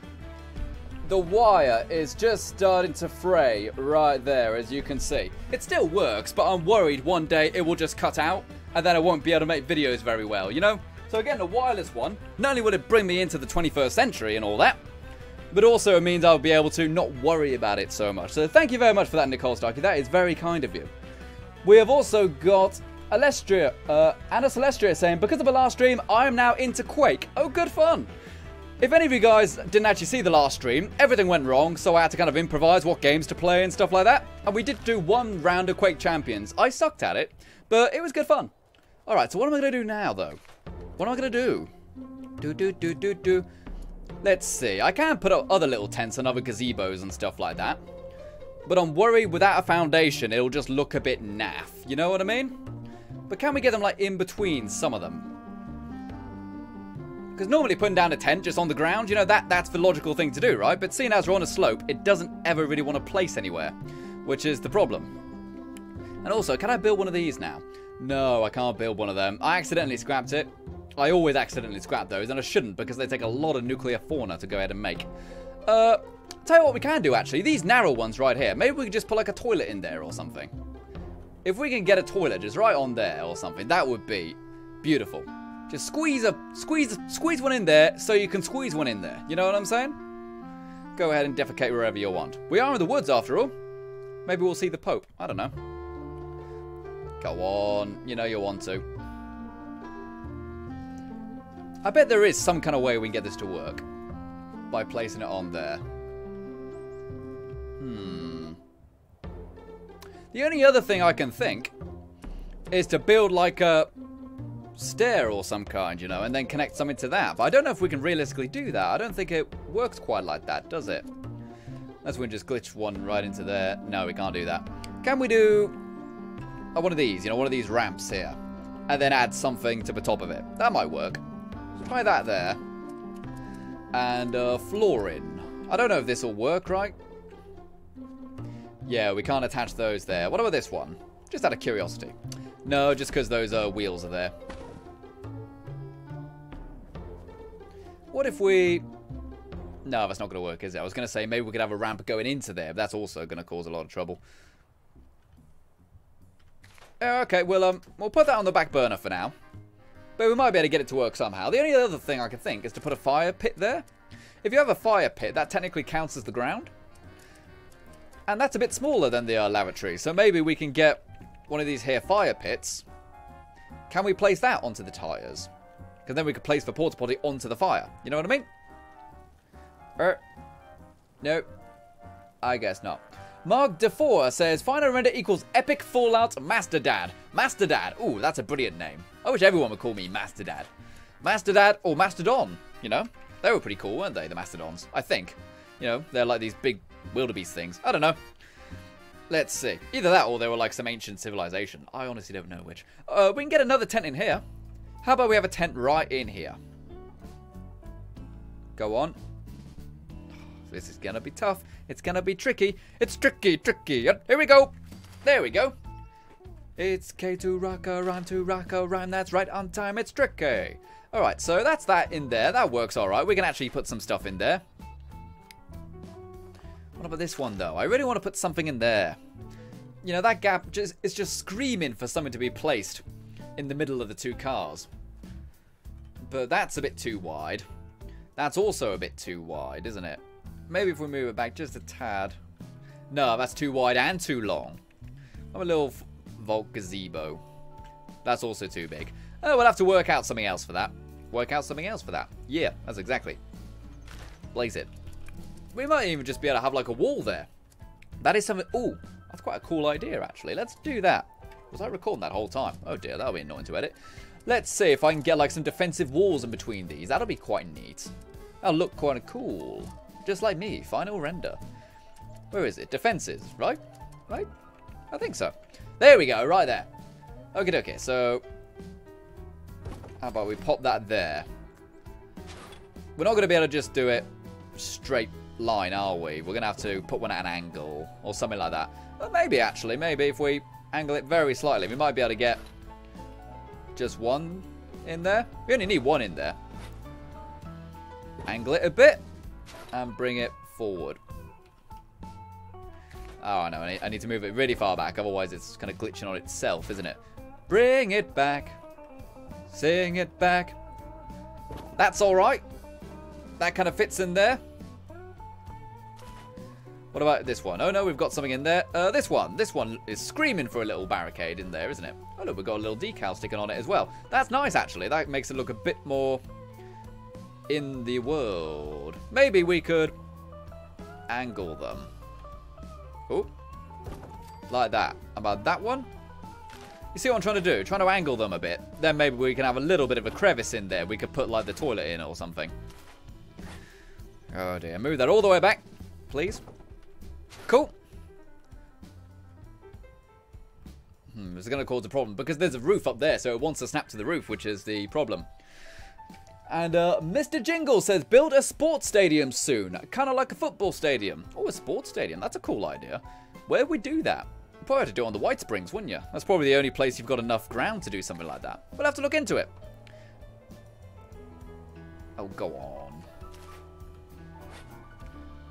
The wire is just starting to fray right there, as you can see. It still works, but I'm worried one day it will just cut out, and then I won't be able to make videos very well, you know? So again, a wireless one, not only will it bring me into the 21st century and all that, but also it means I'll be able to not worry about it so much. So thank you very much for that, Nicole Starkey. That is very kind of you. We have also got Alestria, Anna Celestria saying, because of the last stream, I am now into Quake. Oh, good fun. If any of you guys didn't actually see the last stream, everything went wrong, so I had to kind of improvise what games to play and stuff like that. And we did do one round of Quake Champions. I sucked at it, but it was good fun. Alright, so what am I going to do now, though? What am I going to do? Let's see. I can put up other little tents and other gazebos and stuff like that. But I'm worried without a foundation, it'll just look a bit naff. You know what I mean? But can we get them, like, in between some of them? Because normally putting down a tent just on the ground, you know, that's the logical thing to do, right? But seeing as we're on a slope, it doesn't ever really want to place anywhere, which is the problem. And also, can I build one of these now? No, I can't build one of them. I accidentally scrapped it. I always accidentally scrap those, and I shouldn't because they take a lot of nuclear fauna to go ahead and make. Tell you what we can do, actually. These narrow ones right here. Maybe we could just put like a toilet in there or something. If we can get a toilet just right on there or something, that would be beautiful. Just squeeze one in there so you can squeeze one in there. You know what I'm saying? Go ahead and defecate wherever you want. We are in the woods after all. Maybe we'll see the Pope. I don't know. Go on. You know you want to. I bet there is some kind of way we can get this to work. By placing it on there. The only other thing I can think is to build like a stair or some kind, you know, and then connect something to that. But I don't know if we can realistically do that. I don't think it works quite like that, does it? Unless we can just glitch one right into there. No, we can't do that. Can we do one of these, you know, one of these ramps here, and then add something to the top of it? That might work. Let's try that there. And flooring. I don't know if this will work, right? Yeah, we can't attach those there. What about this one? Just out of curiosity. No, just because those wheels are there. What if we... No, that's not going to work, is it? I was going to say maybe we could have a ramp going into there, but that's also going to cause a lot of trouble. Okay, we'll put that on the back burner for now. But we might be able to get it to work somehow. The only other thing I can think is to put a fire pit there. If you have a fire pit, that technically counts as the ground. And that's a bit smaller than the lavatory. So maybe we can get one of these here fire pits. Can we place that onto the tyres? Because then we could place the porta potty onto the fire. You know what I mean? No. I guess not. Mark DeFore says, Final Render equals Epic Fallout Master Dad. Master Dad. Ooh, that's a brilliant name. I wish everyone would call me Master Dad. Master Dad or Mastodon, you know? They were pretty cool, weren't they, the Mastodons? I think. You know, they're like these big wildebeest things. I don't know. Let's see. Either that or they were like some ancient civilization. I honestly don't know which. We can get another tent in here. How about we have a tent right in here? Go on. This is going to be tough. It's going to be tricky. It's tricky. Here we go. There we go. It's K to rock a rhyme. That's right on time. It's tricky. Alright, so that's that in there. That works alright. We can actually put some stuff in there. What about this one, though? I really want to put something in there. You know, that gap is just screaming for something to be placed in the middle of the two cars. But that's a bit too wide. That's also a bit too wide, isn't it? Maybe if we move it back just a tad. No, that's too wide and too long. I'm a little Vault gazebo. That's also too big. Oh, we'll have to work out something else for that. Yeah, that's exactly. Place it. We might even just be able to have like a wall there. That is something... Ooh, that's quite a cool idea, actually. Let's do that. Was I recording that whole time? Oh dear, that'll be annoying to edit. Let's see if I can get like some defensive walls in between these. That'll be quite neat. That'll look quite cool. Just like me, final render. Where is it? Defenses, right? Right? I think so. There we go, right there. Okay, so... How about we pop that there? We're not going to be able to just do it straight line, are we? We're going to have to put one at an angle or something like that. But maybe, actually, maybe if we angle it very slightly, we might be able to get just one in there. We only need one in there. Angle it a bit and bring it forward. Oh, no, I need to move it really far back, otherwise it's kind of glitching on itself, isn't it? Bring it back. Sing it back. That's alright. That kind of fits in there. What about this one? Oh no, we've got something in there. This one is screaming for a little barricade in there, isn't it? Oh look, we've got a little decal sticking on it as well. That's nice, actually. That makes it look a bit more in the world. Maybe we could angle them. Oh, like that. About that one? You see what I'm trying to do? Trying to angle them a bit. Then maybe we can have a little bit of a crevice in there. We could put like the toilet in or something. Oh dear. Move that all the way back, please. Cool. This is going to cause a problem because there's a roof up there, so it wants to snap to the roof, which is the problem. And Mr. Jingle says, build a sports stadium soon. Kind of like a football stadium. Oh, a sports stadium. That's a cool idea. Where would we do that? You'd probably have to do it on the White Springs, wouldn't you? That's probably the only place you've got enough ground to do something like that. We'll have to look into it. Oh, go on.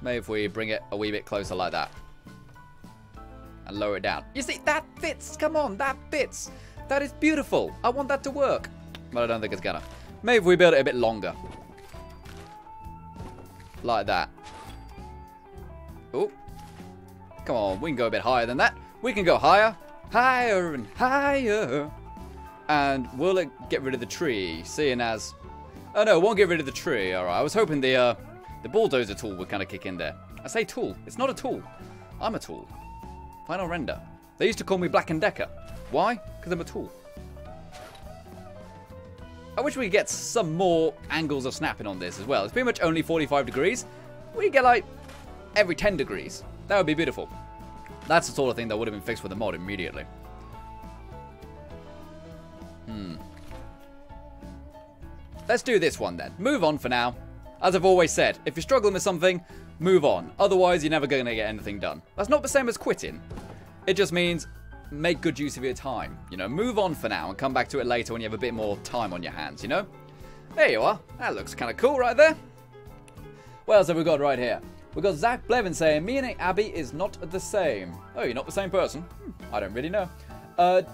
Maybe if we bring it a wee bit closer like that. And lower it down. You see, that fits. Come on, that fits. That is beautiful. I want that to work. But I don't think it's gonna. Maybe if we build it a bit longer. Like that. Oh. Come on, we can go a bit higher than that. We can go higher. Higher and higher. And will it get rid of the tree? Seeing as... Oh no, it won't get rid of the tree. Alright, I was hoping the bulldozer tool would kind of kick in there. I say tool. It's not a tool. I'm a tool. Final render. They used to call me Black & Decker. Why? Because I'm a tool. I wish we could get some more angles of snapping on this as well. It's pretty much only 45 degrees. We get like every 10 degrees. That would be beautiful. That's the sort of thing that would have been fixed with the mod immediately. Let's do this one then. Move on for now. As I've always said, if you're struggling with something, move on. Otherwise, you're never going to get anything done. That's not the same as quitting. It just means make good use of your time. You know, move on for now and come back to it later when you have a bit more time on your hands, you know? There you are. That looks kind of cool right there. What else have we got right here? We've got Zach Blevin saying, me and Abby is not the same. Oh, you're not the same person? I don't really know.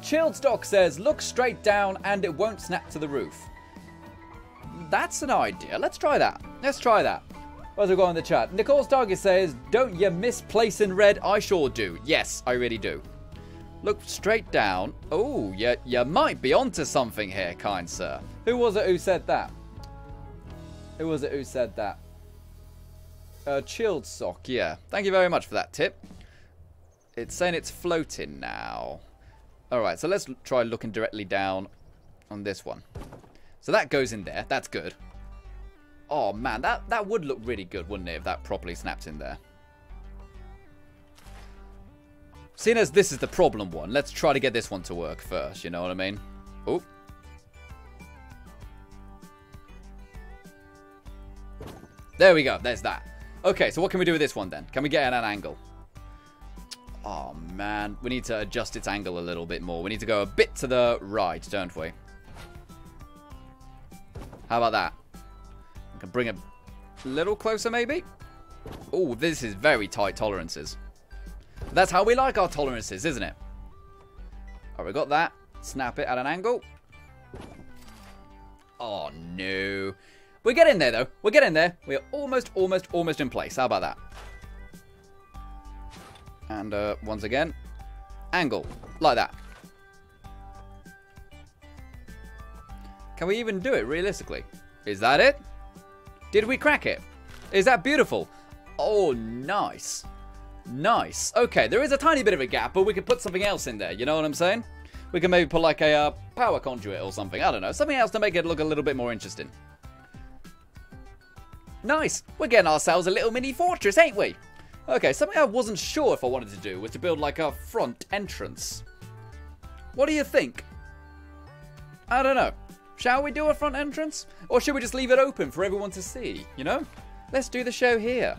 Chilled Stock says, look straight down and it won't snap to the roof. That's an idea. Let's try that. Let's try that. What's it got in the chat? Nicole Starkey says, don't you misplace in red? I sure do. Yes, I really do. Look straight down. Oh, you might be onto something here, kind sir. Who was it who said that? Who was it who said that? Chilled Sock, yeah. Thank you very much for that tip. It's saying it's floating now. Alright, so let's try looking directly down on this one. So that goes in there. That's good. Oh, man, that would look really good, wouldn't it, if that properly snapped in there. Seeing as this is the problem one, let's try to get this one to work first, you know what I mean? Oh. There we go, there's that. Okay, so what can we do with this one then? Can we get it at an angle? Oh, man, we need to adjust its angle a little bit more. We need to go a bit to the right, don't we? How about that? We can bring it a little closer, maybe? Oh, this is very tight tolerances. That's how we like our tolerances, isn't it? Alright, we got that. Snap it at an angle. Oh, no. We're getting there, though. We're getting there. We're almost in place. How about that? And once again, angle. Like that. Can we even do it realistically? Is that it? Did we crack it? Is that beautiful? Oh, nice. Nice. Okay, there is a tiny bit of a gap, but we could put something else in there. You know what I'm saying? We can maybe put like a power conduit or something. I don't know. Something else to make it look a little bit more interesting. Nice. We're getting ourselves a little mini fortress, ain't we? Okay, something I wasn't sure if I wanted to do was to build like a front entrance. What do you think? I don't know. Shall we do a front entrance? Or should we just leave it open for everyone to see? You know? Let's do the show here.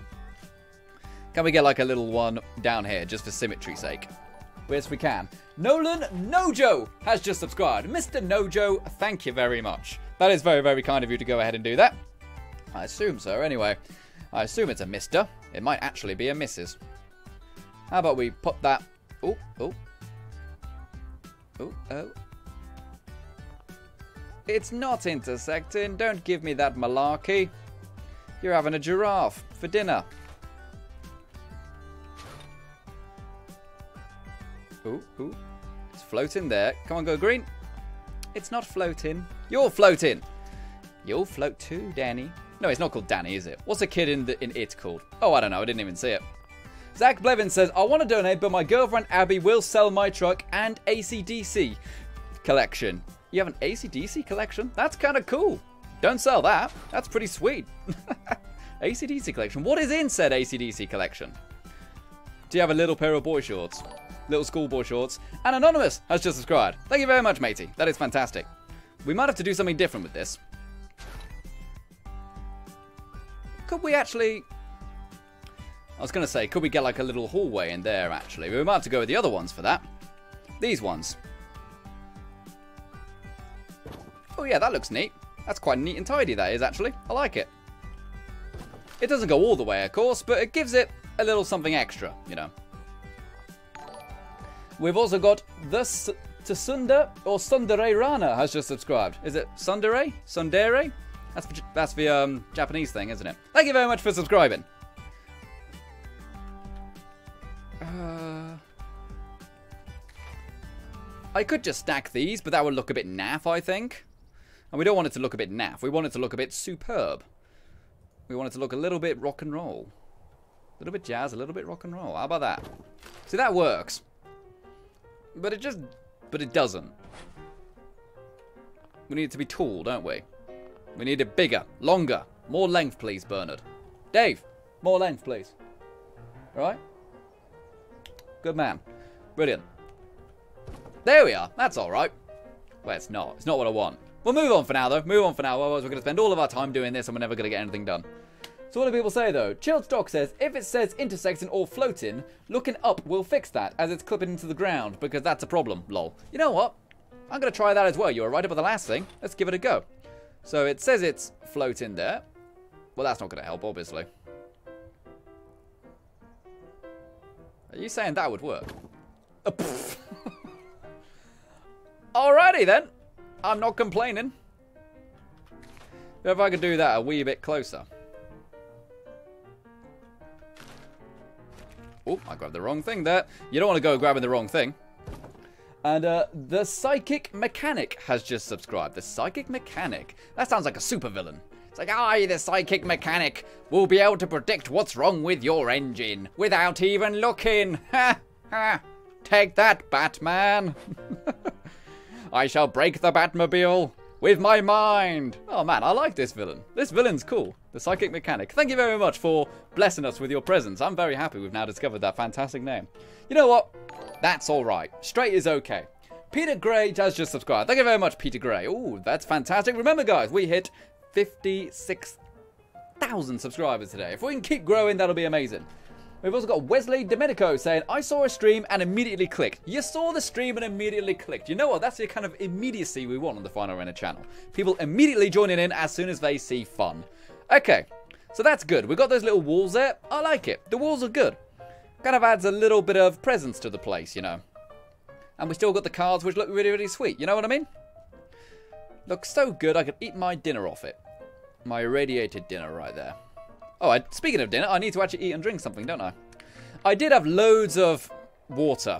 Can we get like a little one down here just for symmetry's sake? Yes, we can. Nolan Nojo has just subscribed. Mr. Nojo, thank you very much. That is very, very kind of you to go ahead and do that. I assume so, anyway. I assume it's a Mr. It might actually be a Mrs. How about we put that... Oh, oh. Oh, oh. It's not intersecting. Don't give me that malarkey. You're having a giraffe for dinner. Ooh, ooh. It's floating there. Come on, go green. It's not floating. You're floating. You'll float too, Danny. No, it's not called Danny, is it? What's the kid in It called? Oh, I don't know. I didn't even see it. Zach Blevin says, I want to donate, but my girlfriend Abby will sell my truck and AC/DC collection. You have an AC/DC collection? That's kind of cool. Don't sell that. That's pretty sweet. AC/DC collection. What is in said AC/DC collection? Do you have a little pair of boy shorts? Little schoolboy shorts? And Anonymous has just subscribed. Thank you very much, matey. That is fantastic. We might have to do something different with this. Could we actually... I was going to say, could we get like a little hallway in there, actually? We might have to go with the other ones for that. These ones. Oh, yeah, that looks neat. That's quite neat and tidy, that is, actually. I like it. It doesn't go all the way, of course, but it gives it a little something extra, you know. We've also got the Tsunda or Sundere Rana has just subscribed. Is it Sundere? Sundere? That's the Japanese thing, isn't it? Thank you very much for subscribing. I could just stack these, but that would look a bit naff, I think. And we don't want it to look a bit naff. We want it to look a bit superb. We want it to look a little bit rock and roll. A little bit jazz, a little bit rock and roll. How about that? See, that works. But it doesn't. We need it to be tall, don't we? We need it bigger, longer. More length, please, Bernard. Dave, more length, please. All right? Good man. Brilliant. There we are. That's all right. Well, it's not. It's not what I want. We'll move on for now, though. Move on for now. Otherwise, we're going to spend all of our time doing this and we're never going to get anything done. So what do people say, though? Chilled Stock says, if it says intersecting or floating, looking up will fix that as it's clipping into the ground because that's a problem, lol. You know what? I'm going to try that as well. You were right about the last thing. Let's give it a go. So it says it's floating there. Well, that's not going to help, obviously. Are you saying that would work? pretty then. I'm not complaining. If I could do that a wee bit closer. Oh, I grabbed the wrong thing there. You don't want to go grabbing the wrong thing. And the Psychic Mechanic has just subscribed. The Psychic Mechanic. That sounds like a supervillain. It's like, I, the Psychic Mechanic, will be able to predict what's wrong with your engine without even looking. Ha ha. Take that, Batman. I shall break the Batmobile with my mind. Oh man, I like this villain. This villain's cool. The Psychic Mechanic. Thank you very much for blessing us with your presence. I'm very happy we've now discovered that fantastic name. You know what? That's alright. Straight is okay. Peter Gray has just subscribed. Thank you very much, Peter Gray. Oh, that's fantastic. Remember, guys, we hit 56,000 subscribers today. If we can keep growing, that'll be amazing. We've also got Wesley Domenico saying, I saw a stream and immediately clicked. You saw the stream and immediately clicked. You know what? That's the kind of immediacy we want on the Final Arena channel. People immediately joining in as soon as they see fun. Okay, so that's good. We've got those little walls there. I like it. The walls are good. Kind of adds a little bit of presence to the place, you know. And we still got the cards, which look really, really sweet. You know what I mean? Looks so good, I could eat my dinner off it. My irradiated dinner right there. Oh, speaking of dinner, I need to actually eat and drink something, don't I? I did have loads of water,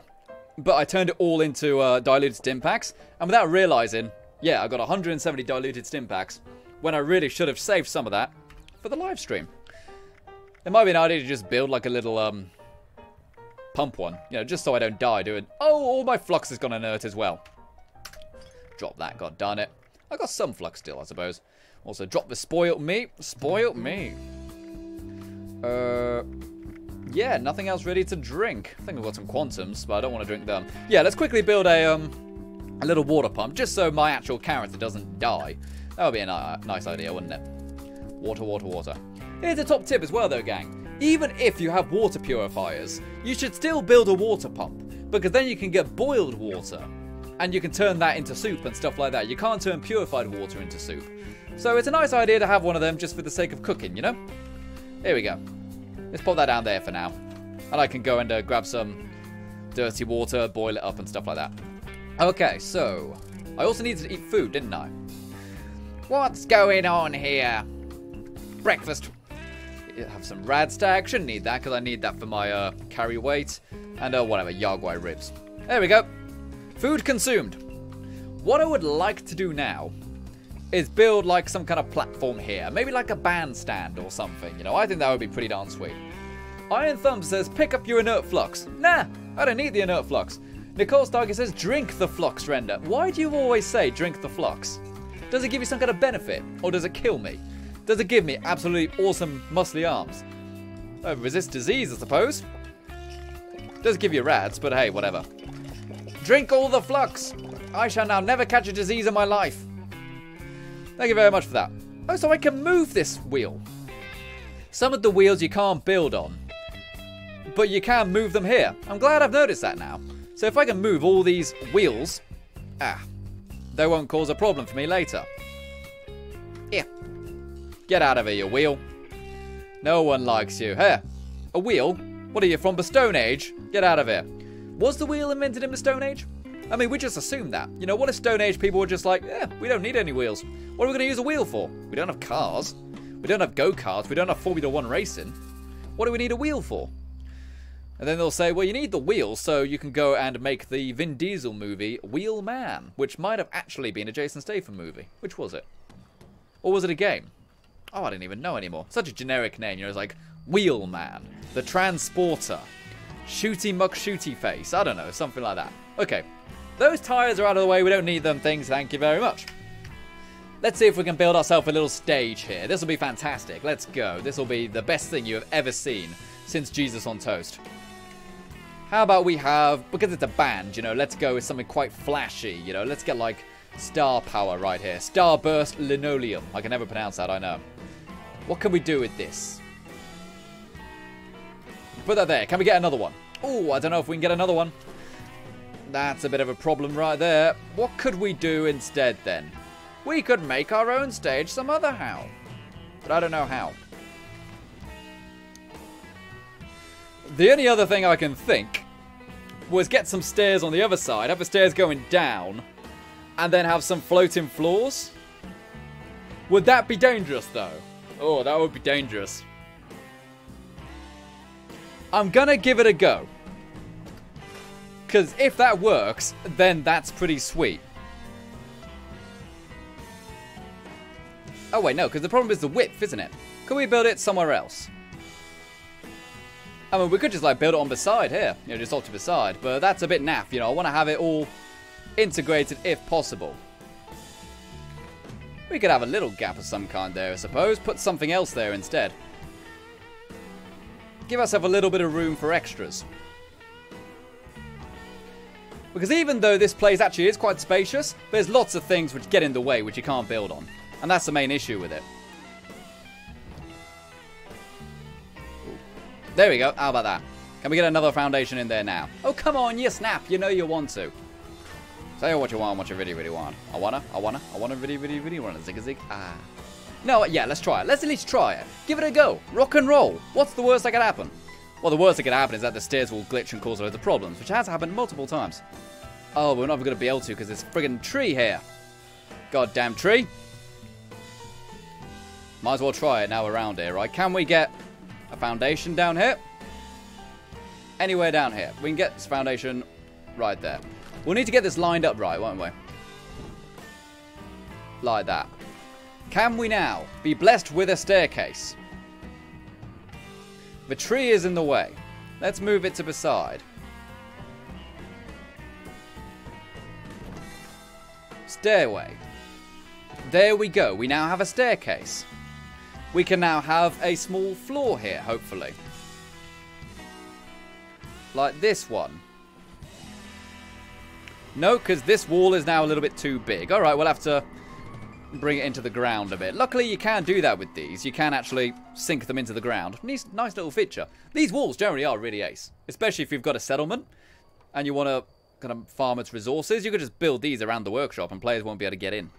but I turned it all into diluted stim packs. And without realising, yeah, I got 170 diluted stim packs when I really should have saved some of that for the live stream. It might be an idea to just build like a little pump one, you know, just so I don't die doing... Oh, all my flux has gone inert as well. Drop that, god darn it. I got some flux still, I suppose. Also, drop the spoiled meat. Spoiled meat. Yeah, nothing else ready to drink. I think I've got some quantums, but I don't want to drink them. Yeah, let's quickly build a little water pump, just so my actual character doesn't die. That would be a nice idea, wouldn't it? Water, water, water. Here's a top tip as well, though, gang. Even if you have water purifiers, you should still build a water pump, because then you can get boiled water, and you can turn that into soup and stuff like that. You can't turn purified water into soup. So it's a nice idea to have one of them just for the sake of cooking, you know? Here we go. Let's pop that down there for now. And I can go and grab some dirty water, boil it up and stuff like that. Okay, so I also needed to eat food, didn't I? What's going on here? Breakfast. Have some rad stack. Shouldn't need that because I need that for my carry weight. And whatever, Yagwai ribs. There we go. Food consumed. What I would like to do now is build like some kind of platform here. Maybe like a bandstand or something. You know, I think that would be pretty darn sweet. Iron Thumb says, pick up your inert flux. Nah, I don't need the inert flux. Nicole Starkey says, drink the flux render. Why do you always say drink the flux? Does it give you some kind of benefit? Or does it kill me? Does it give me absolutely awesome muscly arms? Resist disease, I suppose. Does give you rads, but hey, whatever. Drink all the flux. I shall now never catch a disease in my life. Thank you very much for that. Oh, so I can move this wheel. Some of the wheels you can't build on, but you can move them here. I'm glad I've noticed that now. So if I can move all these wheels, they won't cause a problem for me later. Yeah. Get out of here, you wheel. No one likes you. Here, a wheel? What are you, from the Stone Age? Get out of here. Was the wheel invented in the Stone Age? I mean, we just assumed that. You know, what if Stone Age people were just like, yeah, we don't need any wheels. What are we going to use a wheel for? We don't have cars. We don't have go-karts. We don't have Formula 1 racing. What do we need a wheel for? And then they'll say, well, you need the wheel so you can go and make the Vin Diesel movie Wheel Man, which might have actually been a Jason Statham movie. Which was it? Or was it a game? Oh, I didn't even know anymore. Such a generic name. You know, it's like Wheel Man, The Transporter, Shooty Muck Shooty Face. I don't know, something like that. Okay. Those tyres are out of the way. We don't need them things. Thank you very much. Let's see if we can build ourselves a little stage here. This will be fantastic. Let's go. This will be the best thing you have ever seen since Jesus on Toast. How about we have, because it's a band, you know, let's go with something quite flashy. You know, let's get like star power right here. Starburst Linoleum. I can never pronounce that, I know. What can we do with this? Put that there. Can we get another one? Oh, I don't know if we can get another one. That's a bit of a problem right there. What could we do instead then? We could make our own stage some other how. But I don't know how. The only other thing I can think was get some stairs on the other side, have the stairs going down, and then have some floating floors? Would that be dangerous, though? Oh, that would be dangerous. I'm gonna give it a go. Because if that works, then that's pretty sweet. Oh, wait, no, because the problem is the width, isn't it? Can we build it somewhere else? I mean, we could just, like, build it on the side here. You know, just off to the side. But that's a bit naff, you know. I want to have it all integrated if possible. We could have a little gap of some kind there, I suppose. Put something else there instead. Give ourselves a little bit of room for extras. Because even though this place actually is quite spacious, there's lots of things which get in the way which you can't build on. And that's the main issue with it. There we go. How about that? Can we get another foundation in there now? Oh, come on, you snap. You know you want to. Say what you want, what you really, really want. I wanna really, really, really wanna zig-a-zig. Ah. No, yeah, let's try it. Let's at least try it. Give it a go. Rock and roll. What's the worst that could happen? Well, the worst that could happen is that the stairs will glitch and cause loads of problems, which has happened multiple times. Oh, we're not even going to be able to because there's a friggin' tree here. Goddamn tree. Might as well try it now around here, right? Can we get a foundation down here? Anywhere down here. We can get this foundation right there. We'll need to get this lined up right, won't we? Like that. Can we now be blessed with a staircase? The tree is in the way. Let's move it to the side. Stairway. There we go. We now have a staircase. We can now have a small floor here, hopefully. Like this one. No, because this wall is now a little bit too big. Alright, we'll have to bring it into the ground a bit. Luckily, you can do that with these. You can actually sink them into the ground. Nice little feature. These walls generally are really ace. Especially if you've got a settlement and you want to kind of farm its resources. You could just build these around the workshop and players won't be able to get in.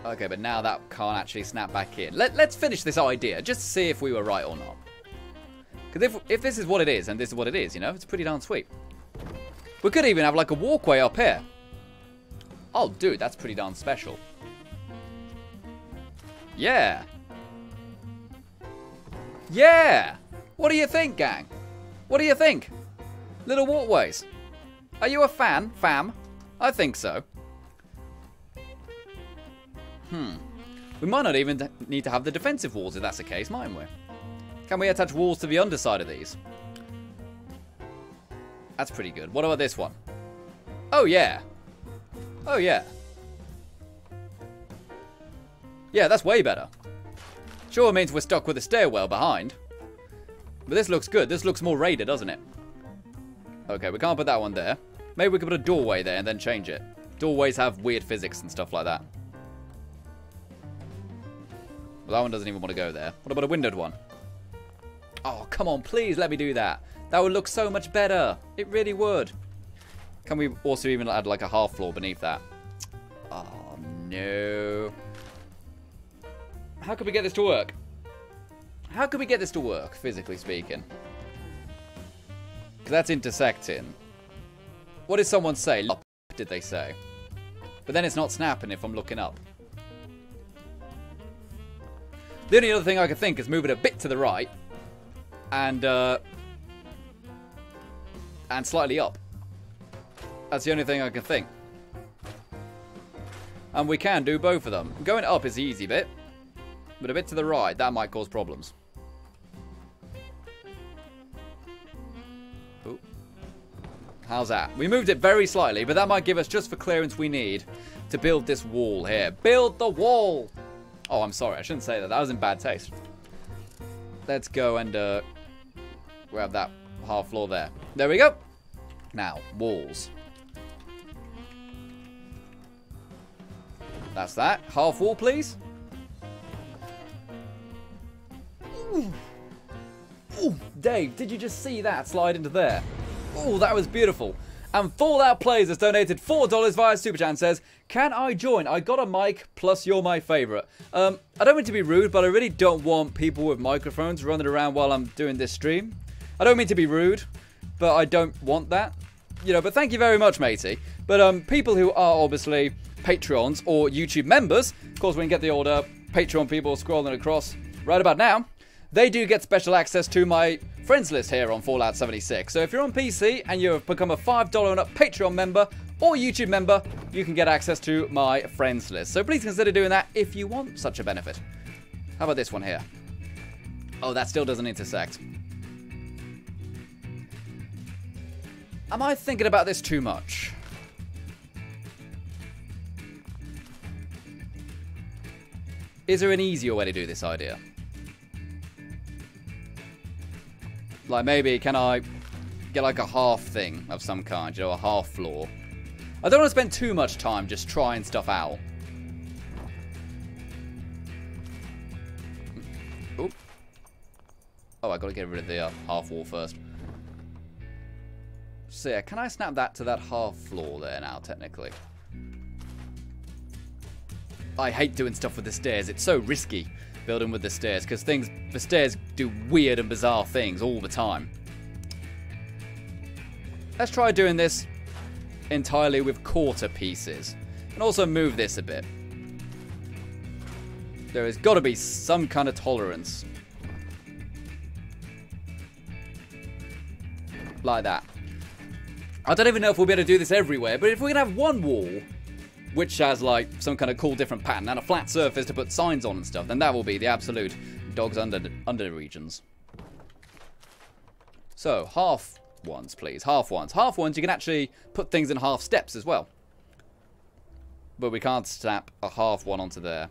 Okay, but now that can't actually snap back in. Let's finish this idea just to see if we were right or not. Because if this is what it is, and this is what it is, you know, it's pretty darn sweet. We could even have like a walkway up here. Oh, dude, that's pretty darn special. Yeah. Yeah. What do you think, gang? What do you think? Little walkways. Are you a fan, fam? I think so. We might not even need to have the defensive walls if that's the case, mightn't we? Can we attach walls to the underside of these? That's pretty good. What about this one? Oh, yeah. Oh, yeah. Yeah, that's way better. Sure, it means we're stuck with a stairwell behind. But this looks good. This looks more raided, doesn't it? Okay, we can't put that one there. Maybe we could put a doorway there and then change it. Doorways have weird physics and stuff like that. Well, that one doesn't even want to go there. What about a windowed one? Oh, come on, please let me do that. That would look so much better. It really would. Can we also even add like a half floor beneath that? Oh, no. How could we get this to work? How could we get this to work, physically speaking? Because that's intersecting. What did someone say? Up, did they say? But then it's not snapping if I'm looking up. The only other thing I could think is move it a bit to the right. And slightly up. That's the only thing I can think. And we can do both of them. Going up is the easy bit. But a bit to the right, that might cause problems. Ooh. How's that? We moved it very slightly, but that might give us just the clearance we need to build this wall here. Build the wall! Oh, I'm sorry. I shouldn't say that. That was in bad taste. Let's go and grab that half floor there. There we go. Now, walls. That's that. Half wall, please. Ooh. Ooh, Dave, did you just see that slide into there? Oh, that was beautiful. And Fallout Plays has donated $4 via Super Chat and says, can I join? I got a mic, plus you're my favourite. I don't mean to be rude, but I really don't want people with microphones running around while I'm doing this stream. I don't mean to be rude, but I don't want that. You know, but thank you very much, matey. But people who are obviously Patreons or YouTube members, of course we can get the older Patreon people scrolling across right about now, they do get special access to my friends list here on Fallout 76. So if you're on PC and you have become a $5 and up Patreon member or YouTube member, you can get access to my friends list. So please consider doing that if you want such a benefit. How about this one here? Oh, that still doesn't intersect. Am I thinking about this too much? Is there an easier way to do this idea? Like maybe, can I get like a half thing of some kind, you know, a half floor? I don't want to spend too much time just trying stuff out. Oop. Oh, I gotta get rid of the half wall first. So yeah, can I snap that to that half floor there now, technically? I hate doing stuff with the stairs. It's so risky building with the stairs, because the stairs do weird and bizarre things all the time. Let's try doing this entirely with quarter pieces. And also move this a bit. There has got to be some kind of tolerance. Like that. I don't even know if we'll be able to do this everywhere, but if we can have one wall which has like some kind of cool different pattern and a flat surface to put signs on and stuff, then that will be the absolute dogs under regions. So, half ones, please. Half ones. Half ones, you can actually put things in half steps as well. But we can't snap a half one onto there.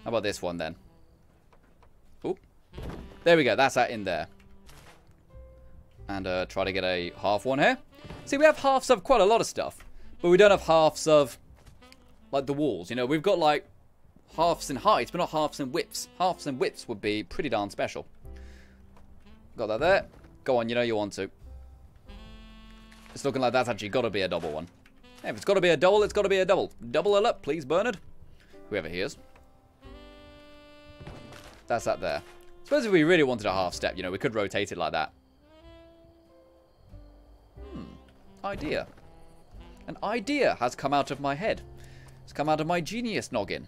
How about this one then? Oop. There we go. That's that in there. And try to get a half one here. See, we have halves of quite a lot of stuff, but we don't have halves of, like, the walls. You know, we've got, like, halves in height, but not halves in widths. Halves in widths would be pretty darn special. Got that there. Go on, you know you want to. It's looking like that's actually got to be a double one. Yeah, if it's got to be a double, it's got to be a double. Double it up, please, Bernard. Whoever he is. That's that there. I suppose if we really wanted a half step, you know, we could rotate it like that. Idea. An idea has come out of my head. It's come out of my genius noggin.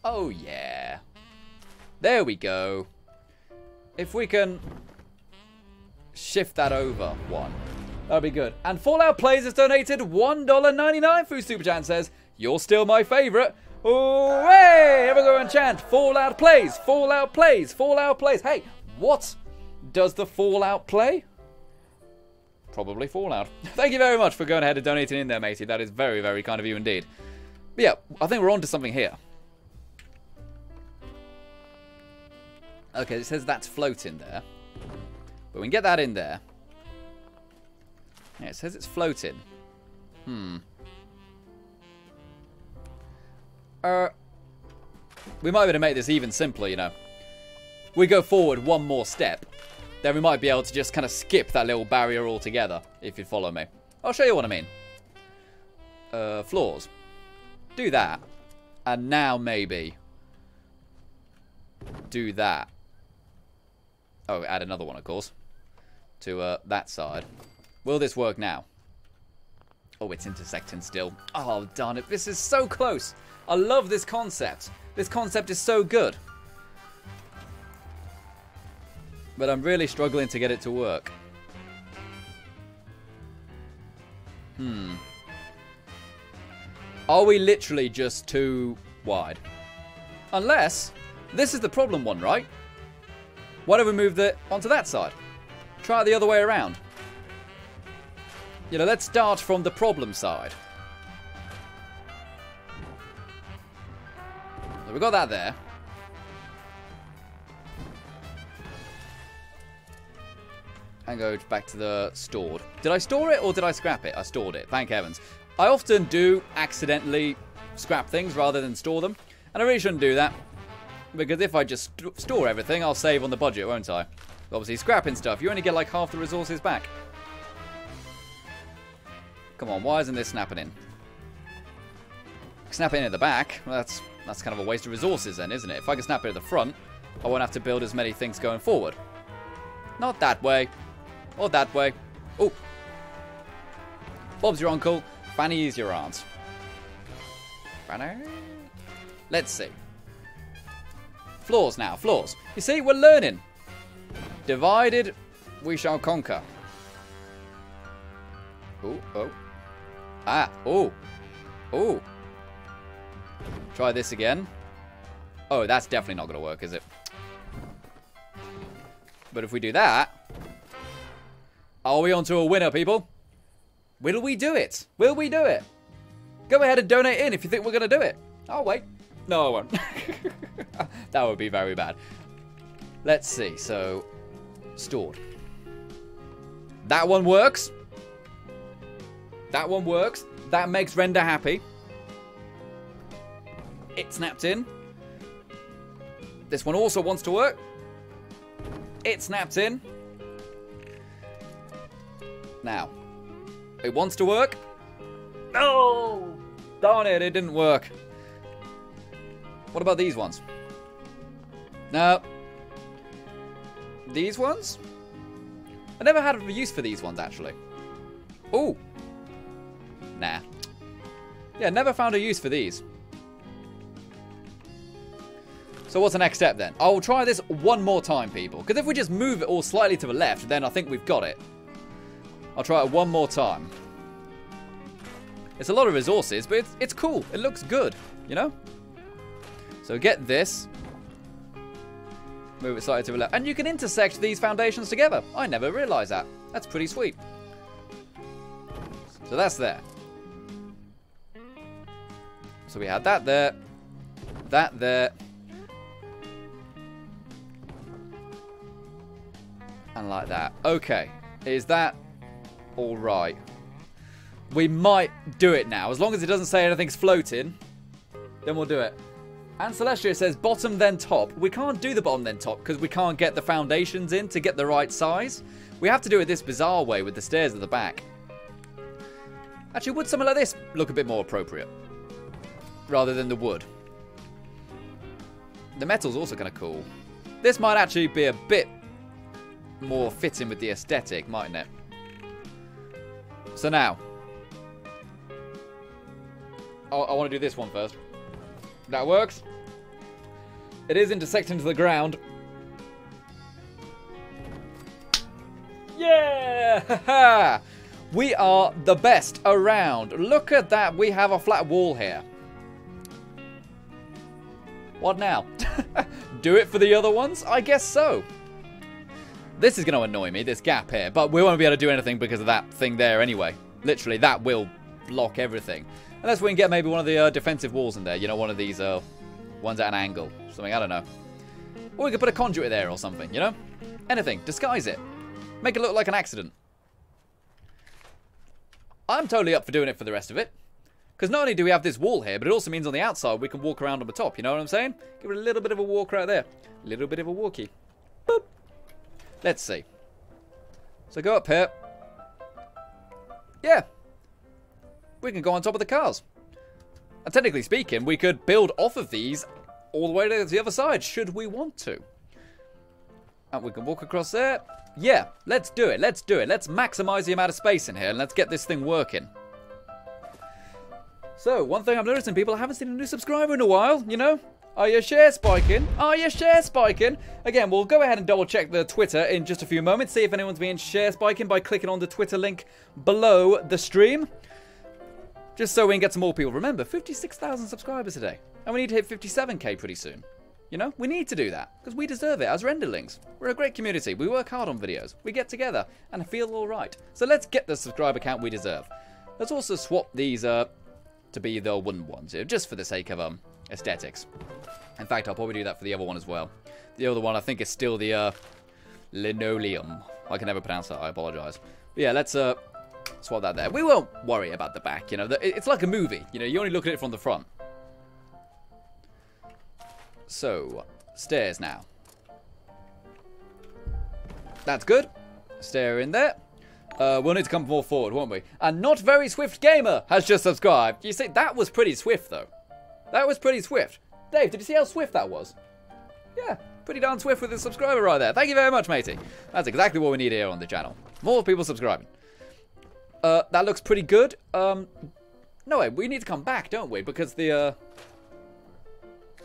Oh, yeah. There we go. If we can shift that over one, that'll be good. And Fallout Plays has donated $1.99 through Super Chat and says, "You're still my favourite." Oh, hey! Everyone chant, Fallout Plays, Fallout Plays, Fallout Plays. Hey, what does the Fallout play? Probably Fallout. Thank you very much for going ahead and donating in there, matey. That is very, very kind of you indeed. But yeah, I think we're on to something here. Okay, it says that's floating there. But we can get that in there. Yeah, it says it's floating. We might be able to make this even simpler, you know. We go forward one more step. Then we might be able to just kind of skip that little barrier altogether, if you follow me. I'll show you what I mean. Floors. Do that. And now maybe do that. Oh, add another one, of course. To that side. Will this work now? Oh, it's intersecting still. Oh, darn it. This is so close. I love this concept. This concept is so good. But I'm really struggling to get it to work. Are we literally just too wide? Unless, this is the problem one, right? Why don't we move it onto that side? Try it the other way around. You know, let's start from the problem side. So we've got that there. And go back to the stored. Did I store it or did I scrap it? I stored it, thank heavens. I often do accidentally scrap things rather than store them. And I really shouldn't do that. Because if I just store everything, I'll save on the budget, won't I? Obviously, scrapping stuff, you only get like half the resources back. Come on, why isn't this snapping in? Snap it in at the back, well, that's kind of a waste of resources then, isn't it? If I can snap it at the front, I won't have to build as many things going forward. Not that way. Or that way. Oh. Bob's your uncle. Fanny is your aunt. Fanny? Let's see. Floors now. Floors. You see, we're learning. Divided, we shall conquer. Oh, oh. Ah, oh. Oh. Try this again. Oh, that's definitely not going to work, is it? But if we do that... Are we on to a winner, people? Will we do it? Will we do it? Go ahead and donate in if you think we're going to do it. I'll wait. No, I won't. That would be very bad. Let's see. So, stored. That one works. That one works. That makes render happy. It snapped in. This one also wants to work. It snapped in. Now, it wants to work. No! Darn it, it didn't work. What about these ones? No. These ones? I never had a use for these ones, actually. Ooh. Nah. Yeah, never found a use for these. So what's the next step then? I'll try this one more time, people. Because if we just move it all slightly to the left, then I think we've got it. I'll try it one more time. It's a lot of resources, but it's cool. It looks good, you know? So get this. Move it slightly to the left. And you can intersect these foundations together. I never realised that. That's pretty sweet. So that's there. So we had that there. That there. And like that. Okay. Is that all right? We might do it now. As long as it doesn't say anything's floating, then we'll do it. And Celestia says bottom then top. We can't do the bottom then top because we can't get the foundations in to get the right size. We have to do it this bizarre way with the stairs at the back. Actually, would something like this look a bit more appropriate? Rather than the wood. The metal's also kind of cool. This might actually be a bit more fitting with the aesthetic, mightn't it? So now, I want to do this one first. That works. It is intersecting to the ground. Yeah! We are the best around. Look at that. We have a flat wall here. What now? Do it for the other ones? I guess so. This is going to annoy me, this gap here. But we won't be able to do anything because of that thing there anyway. Literally, that will block everything. Unless we can get maybe one of the defensive walls in there. You know, one of these ones at an angle. Something, I don't know. Or we could put a conduit there or something, you know? Anything. Disguise it. Make it look like an accident. I'm totally up for doing it for the rest of it. Because not only do we have this wall here, but it also means on the outside we can walk around on the top. You know what I'm saying? Give it a little bit of a walk right there. A little bit of a walkie. Boop. Let's see. So go up here. Yeah. We can go on top of the cars. And technically speaking, we could build off of these all the way to the other side, should we want to. And we can walk across there. Yeah, let's do it. Let's do it. Let's maximize the amount of space in here and let's get this thing working. So, one thing I'm noticing, people, I haven't seen a new subscriber in a while, you know? Are you share spiking? Are you share spiking? Again, we'll go ahead and double check the Twitter in just a few moments. See if anyone's being share spiking by clicking on the Twitter link below the stream. Just so we can get some more people. Remember, 56,000 subscribers today. And we need to hit 57k pretty soon. You know, we need to do that. Because we deserve it as renderlings. We're a great community. We work hard on videos. We get together and feel alright. So let's get the subscriber count we deserve. Let's also swap these to be the wooden ones. Just for the sake of aesthetics. In fact, I'll probably do that for the other one as well. The other one I think is still the linoleum. I can never pronounce that. I apologise. But yeah, let's swap that there. We won't worry about the back, you know. It's like a movie, you know. You only look at it from the front. So, stairs now. That's good. Stair in there. We'll need to come more forward, won't we? And Not Very Swift Gamer has just subscribed. You see, that was pretty swift, though. That was pretty swift. Dave, did you see how swift that was? Yeah, pretty darn swift with the subscriber right there. Thank you very much, matey. That's exactly what we need here on the channel. More people subscribing. that looks pretty good. No, wait, we need to come back, don't we? Because the,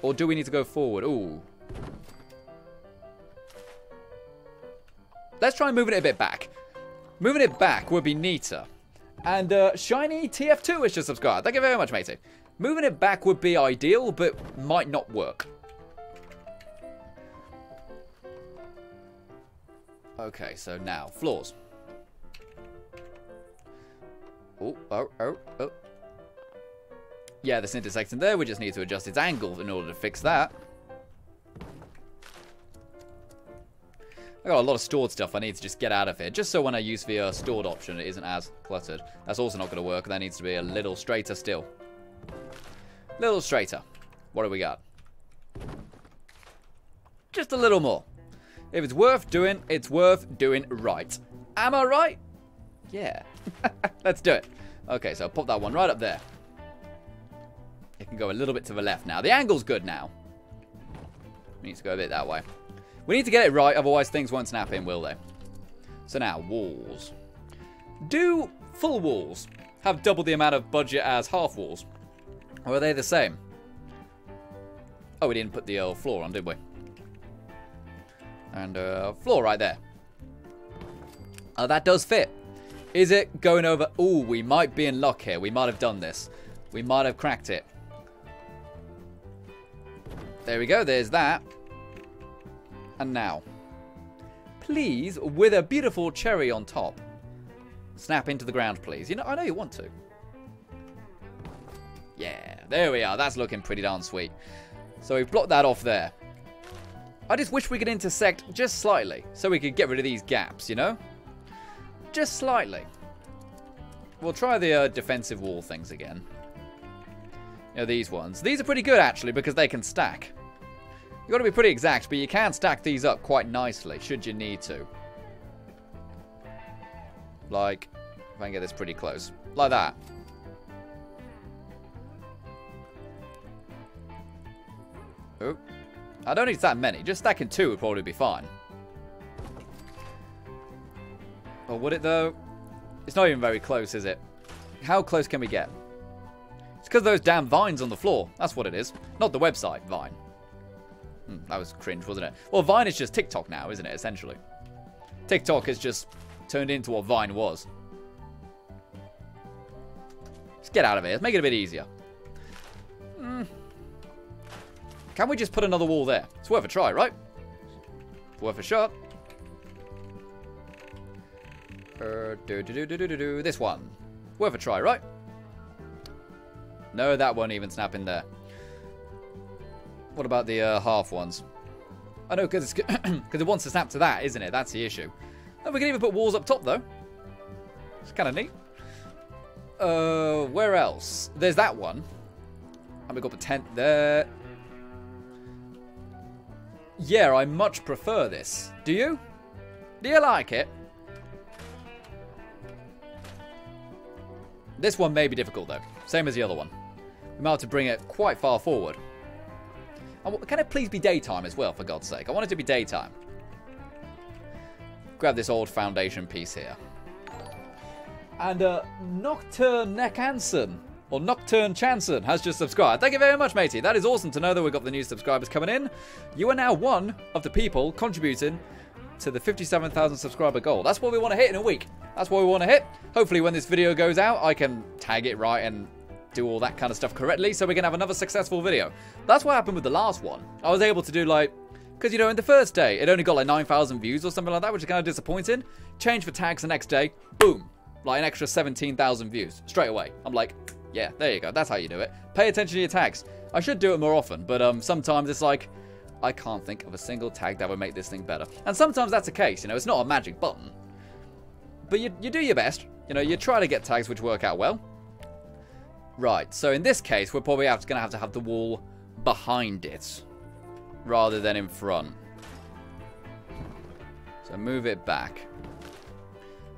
or do we need to go forward? Ooh. Let's try moving it a bit back. Moving it back would be neater. And Shiny TF2 is just subscribed. Thank you very much, matey. Moving it back would be ideal, but might not work. Okay, so now, floors. Oh. Yeah, this intersecting there, we just need to adjust its angle in order to fix that. I got a lot of stored stuff I need to just get out of here, just so when I use the stored option, it isn't as cluttered. That's also not going to work. That needs to be a little straighter still. Little straighter. What do we got? Just a little more. If it's worth doing, it's worth doing right. Am I right? Yeah. Let's do it. Okay, so I'll pop that one right up there. It can go a little bit to the left now. The angle's good now. We need to go a bit that way. We need to get it right, otherwise things won't snap in, will they? So now, walls. Do full walls have double the amount of budget as half walls? Or are they the same? Oh, we didn't put the floor on, did we? And floor right there. Oh, that does fit. Is it going over? Ooh, we might be in luck here. We might have done this. We might have cracked it. There we go. There's that. And now, please, with a beautiful cherry on top, snap into the ground, please. You know, I know you want to. Yeah, there we are. That's looking pretty darn sweet. So we've blocked that off there. I just wish we could intersect just slightly, so we could get rid of these gaps, you know? Just slightly. We'll try the defensive wall things again. You know, these ones. These are pretty good, actually, because they can stack. You've got to be pretty exact, but you can stack these up quite nicely, should you need to. Like, if I can get this pretty close. Like that. Oh. I don't need that many. Just stacking 2 would probably be fine. Or would it, though? It's not even very close, is it? How close can we get? It's because of those damn vines on the floor. That's what it is. Not the website, Vine. That was cringe, wasn't it? Well, Vine is just TikTok now, isn't it, essentially? TikTok has just turned into what Vine was. Let's get out of here. Let's make it a bit easier. Can we just put another wall there? It's worth a try, right? It's worth a shot. This one. Worth a try, right? No, that won't even snap in there. What about the half ones? I know, because it wants to snap to that, isn't it? That's the issue. Oh, we can even put walls up top, though. It's kind of neat. Where else? There's that one. And we've got the tent there. Yeah, I much prefer this. Do you? Do you like it? This one may be difficult, though. Same as the other one. We might have to bring it quite far forward. Can it please be daytime as well, for God's sake? I want it to be daytime. Grab this old foundation piece here. And Nocturne Neckanson, or Nocturne Chanson, has just subscribed. Thank you very much, matey. That is awesome to know that we've got the new subscribers coming in. You are now one of the people contributing to the 57,000 subscriber goal. That's what we want to hit in a week. That's what we want to hit. Hopefully when this video goes out, I can tag it right and do all that kind of stuff correctly so we can have another successful video. That's what happened with the last one. I was able to do like, because you know in the first day it only got like 9,000 views or something like that, which is kind of disappointing. Change for tags the next day, boom, like an extra 17,000 views straight away. I'm like, yeah, there you go, that's how you do it. Pay attention to your tags. I should do it more often, but sometimes it's like I can't think of a single tag that would make this thing better. And sometimes that's the case, you know, it's not a magic button, but you do your best. You know, you try to get tags which work out well. Right, so in this case, we're probably going to have the wall behind it, rather than in front. So move it back.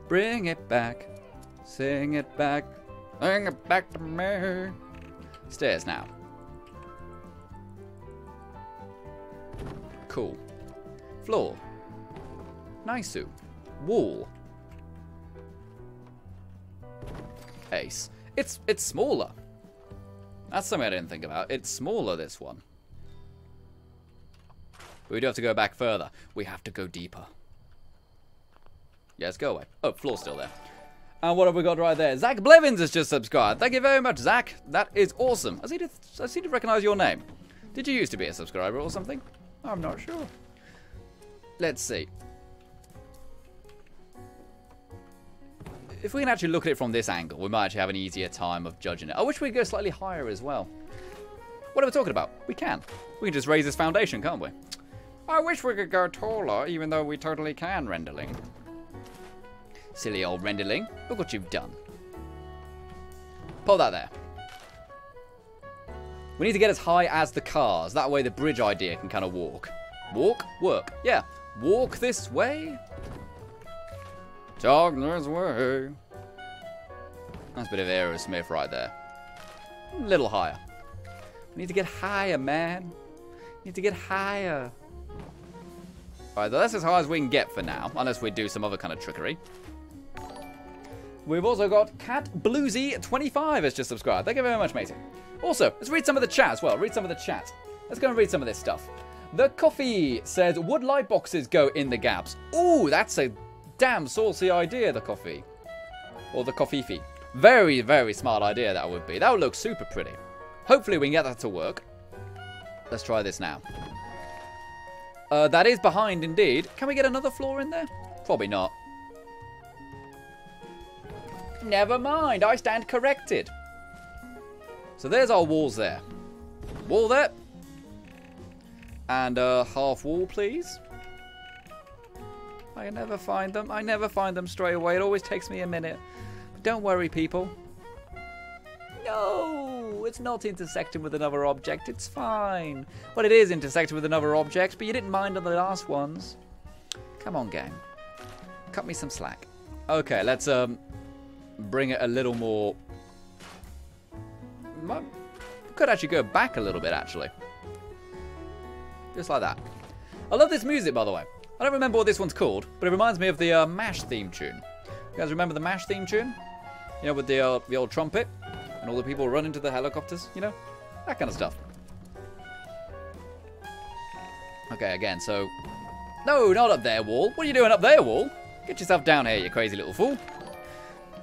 Bring it back. Sing it back. Bring it back to me. Stairs now. Cool. Floor. Nice. Wall. Ace. It's smaller. That's something I didn't think about. It's smaller, this one. But we do have to go back further. We have to go deeper. Yes, go away. Oh, floor's still there. And what have we got right there? Zach Blevins has just subscribed. Thank you very much, Zach. That is awesome. I seem to recognize your name. Did you used to be a subscriber or something? I'm not sure. Let's see. If we can actually look at it from this angle, we might actually have an easier time of judging it. I wish we could go slightly higher as well. What are we talking about? We can. We can just raise this foundation, can't we? I wish we could go taller, even though we totally can, Renderling. Silly old Renderling. Look what you've done. Pull that there. We need to get as high as the cars. That way the bridge idea can kind of walk. Walk? Work. Yeah. Walk this way. Talk this way. That's a bit of Aerosmith right there. A little higher. We need to get higher, man. We need to get higher. Alright, that's as high as we can get for now. Unless we do some other kind of trickery. We've also got Cat Bluesy25 has just subscribed. Thank you very much, matey. Also, let's read some of the chat as well. Read some of the chat. Let's go and read some of this stuff. The Coffee says, would light boxes go in the gaps? Ooh, that's a damn saucy idea, the Coffee. Or the Coffee-fee. Very, very smart idea that would be. That would look super pretty. Hopefully we can get that to work. Let's try this now. That is behind indeed. Can we get another floor in there? Probably not. Never mind, I stand corrected. So there's our walls there. Wall there. And half wall, please. I never find them. I never find them straight away. It always takes me a minute. But don't worry, people. No, it's not intersecting with another object. It's fine. Well, it is intersecting with another object, but you didn't mind on the last ones. Come on, gang. Cut me some slack. Okay, let's bring it a little more. Could actually go back a little bit, actually. Just like that. I love this music, by the way. I don't remember what this one's called, but it reminds me of the MASH theme tune. You guys remember the MASH theme tune? You know, with the old trumpet and all the people run into the helicopters, you know? That kind of stuff. Okay, again, so... No, not up there, wall. What are you doing up there, wall? Get yourself down here, you crazy little fool.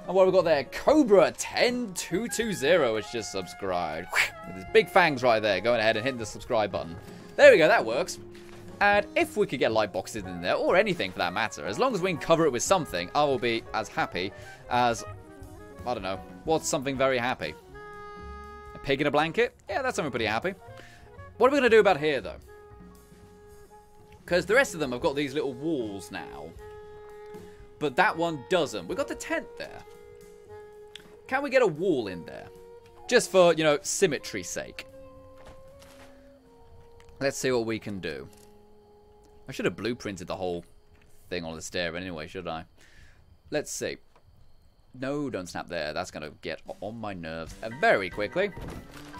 And what have we got there? Cobra10220 has just subscribed. With his big fangs right there, going ahead and hitting the subscribe button. There we go, that works. And if we could get light boxes in there, or anything for that matter, as long as we can cover it with something, I will be as happy as, I don't know, what's something very happy? A pig in a blanket? Yeah, that's something pretty happy. What are we going to do about here, though? Because the rest of them have got these little walls now. But that one doesn't. We've got the tent there. Can we get a wall in there? Just for, you know, symmetry's sake. Let's see what we can do. I should have blueprinted the whole thing on the stair anyway, shouldn't I? Let's see. No, don't snap there. That's going to get on my nerves very quickly.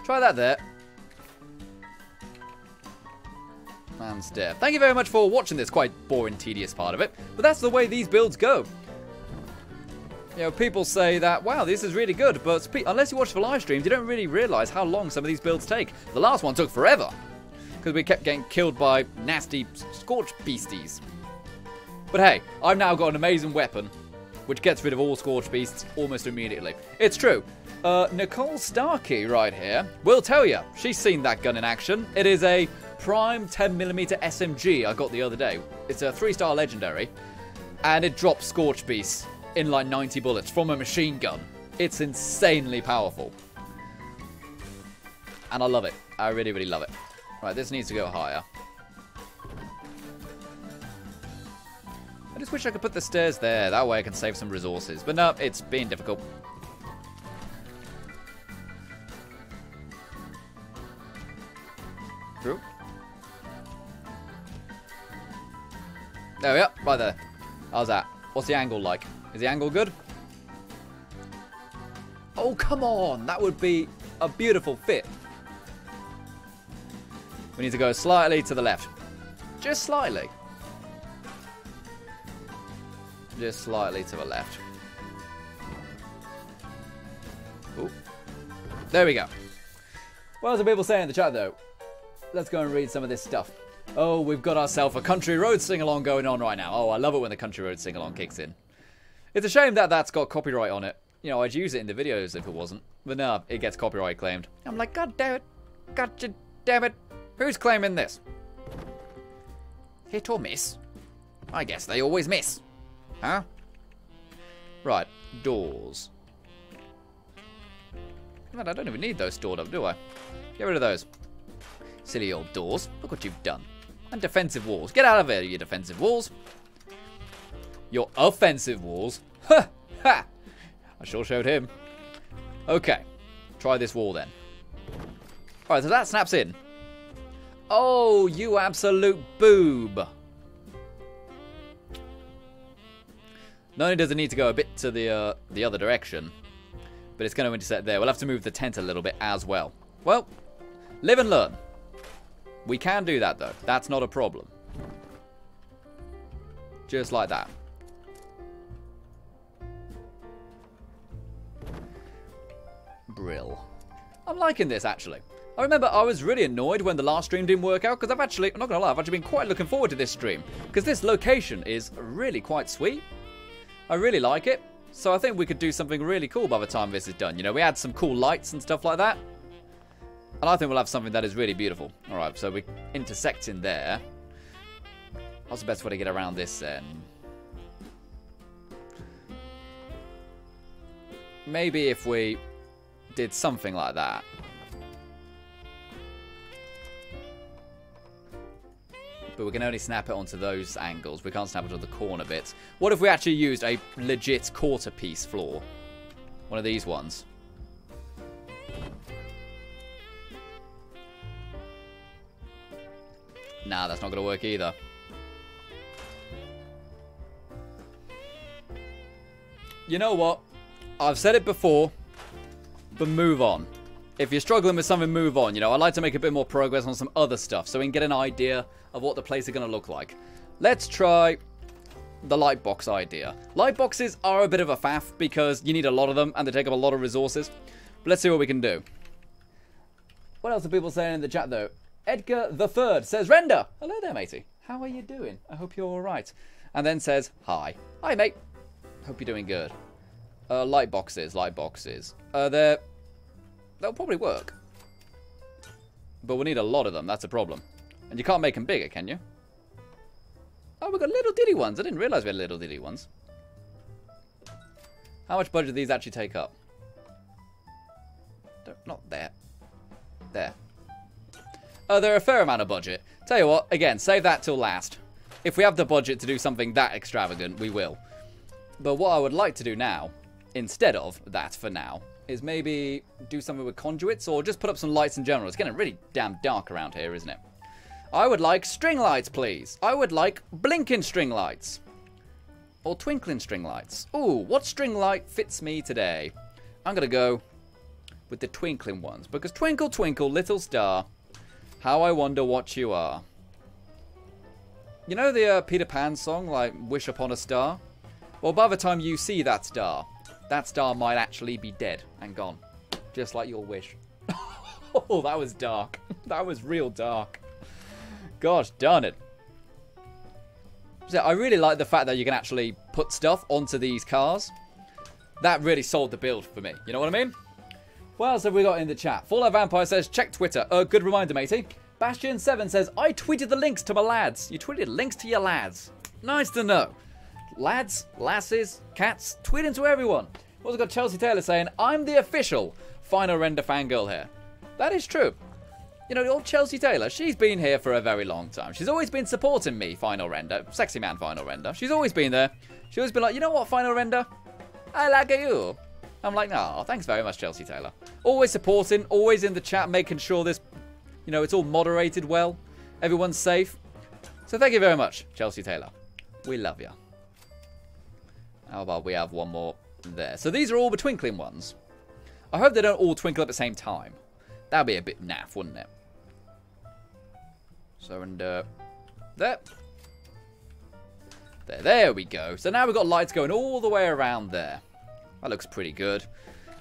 Try that there. And stair. Thank you very much for watching this quite boring, tedious part of it. But that's the way these builds go. You know, people say that, wow, this is really good. But unless you watch the live streams, you don't really realise how long some of these builds take. The last one took forever. Because we kept getting killed by nasty scorch beasties. But hey, I've now got an amazing weapon, which gets rid of all scorch beasts almost immediately. It's true. Nicole Starkey right here will tell you. She's seen that gun in action. It is a prime 10mm SMG I got the other day. It's a 3-star legendary. And it drops scorch beasts in like 90 bullets from a machine gun. It's insanely powerful. And I love it. I really, really love it. Right, this needs to go higher. I just wish I could put the stairs there. That way I can save some resources. But no, it's being difficult. True. There we are. Right there. How's that? What's the angle like? Is the angle good? Oh, come on. That would be a beautiful fit. We need to go slightly to the left. Just slightly. Just slightly to the left. Ooh. There we go. What else are people saying in the chat, though? Let's go and read some of this stuff. Oh, we've got ourselves a Country Road sing-along going on right now. Oh, I love it when the Country Road sing-along kicks in. It's a shame that that's got copyright on it. You know, I'd use it in the videos if it wasn't. But no, it gets copyright claimed. I'm like, God damn it. Gotcha, damn it. Who's claiming this? Hit or miss? I guess they always miss. Huh? Right, doors. Man, I don't even need those stored up, do I? Get rid of those. Silly old doors. Look what you've done. And defensive walls. Get out of here, you defensive walls. Your offensive walls. Ha! Ha! I sure showed him. Okay. Try this wall then. Alright, so that snaps in. Oh, you absolute boob. Not only does it need to go a bit to the other direction, but it's going to intersect there. We'll have to move the tent a little bit as well. Well, live and learn. We can do that, though. That's not a problem. Just like that. Brill. I'm liking this, actually. I remember I was really annoyed when the last stream didn't work out, because I'm not going to lie, I've actually been quite looking forward to this stream. Because this location is really quite sweet. I really like it. So I think we could do something really cool by the time this is done. You know, we had some cool lights and stuff like that. And I think we'll have something that is really beautiful. Alright, so we intersect in there. What's the best way to get around this then? Maybe if we did something like that. But we can only snap it onto those angles. We can't snap it to the corner bits. What if we actually used a legit quarter piece floor? One of these ones. Nah, that's not going to work either. You know what? I've said it before, but move on. If you're struggling with something, move on. You know, I'd like to make a bit more progress on some other stuff so we can get an idea of what the place is going to look like. Let's try the light box idea. Light boxes are a bit of a faff because you need a lot of them and they take up a lot of resources. But let's see what we can do. What else are people saying in the chat, though? Edgar the Third says, Render! Hello there, matey. How are you doing? I hope you're alright. And then says, hi. Hi, mate. Hope you're doing good. Light boxes, light boxes. They'll probably work. But we'll need a lot of them, that's a problem. And you can't make them bigger, can you? Oh, we've got little ditty ones. I didn't realise we had little ditty ones. How much budget do these actually take up? Not there. There. They're a fair amount of budget. Tell you what, again, save that till last. If we have the budget to do something that extravagant, we will. But what I would like to do now, instead of that for now, is maybe do something with conduits or just put up some lights in general. It's getting really damn dark around here, isn't it? I would like string lights, please. I would like blinking string lights. Or twinkling string lights. Ooh, what string light fits me today? I'm going to go with the twinkling ones. Because twinkle, twinkle, little star, how I wonder what you are. You know the Peter Pan song, like, Wish Upon a Star? Well, by the time you see that star might actually be dead and gone. Just like your wish. Oh, that was dark. That was real dark. Gosh darn it. So I really like the fact that you can actually put stuff onto these cars. That really sold the build for me. You know what I mean? What else have we got in the chat? Fallout Vampire says, check Twitter. Good reminder, matey. Bastion7 says, I tweeted the links to my lads. You tweeted links to your lads. Nice to know. Lads, lasses, cats, tweeting to everyone. We've also got Chelsea Taylor saying, I'm the official Final Render fangirl here. That is true. You know, the old Chelsea Taylor, she's been here for a very long time. She's always been supporting me, Final Render. Sexy man, Final Render. She's always been there. She's always been like, you know what, Final Render? I like you. I'm like, no, thanks very much, Chelsea Taylor. Always supporting, always in the chat, making sure this, you know, it's all moderated well. Everyone's safe. So thank you very much, Chelsea Taylor. We love you. How about we have one more there? So these are all the twinkling ones. I hope they don't all twinkle at the same time. That'd be a bit naff, wouldn't it? So, and there. There we go. So now we've got lights going all the way around there. That looks pretty good.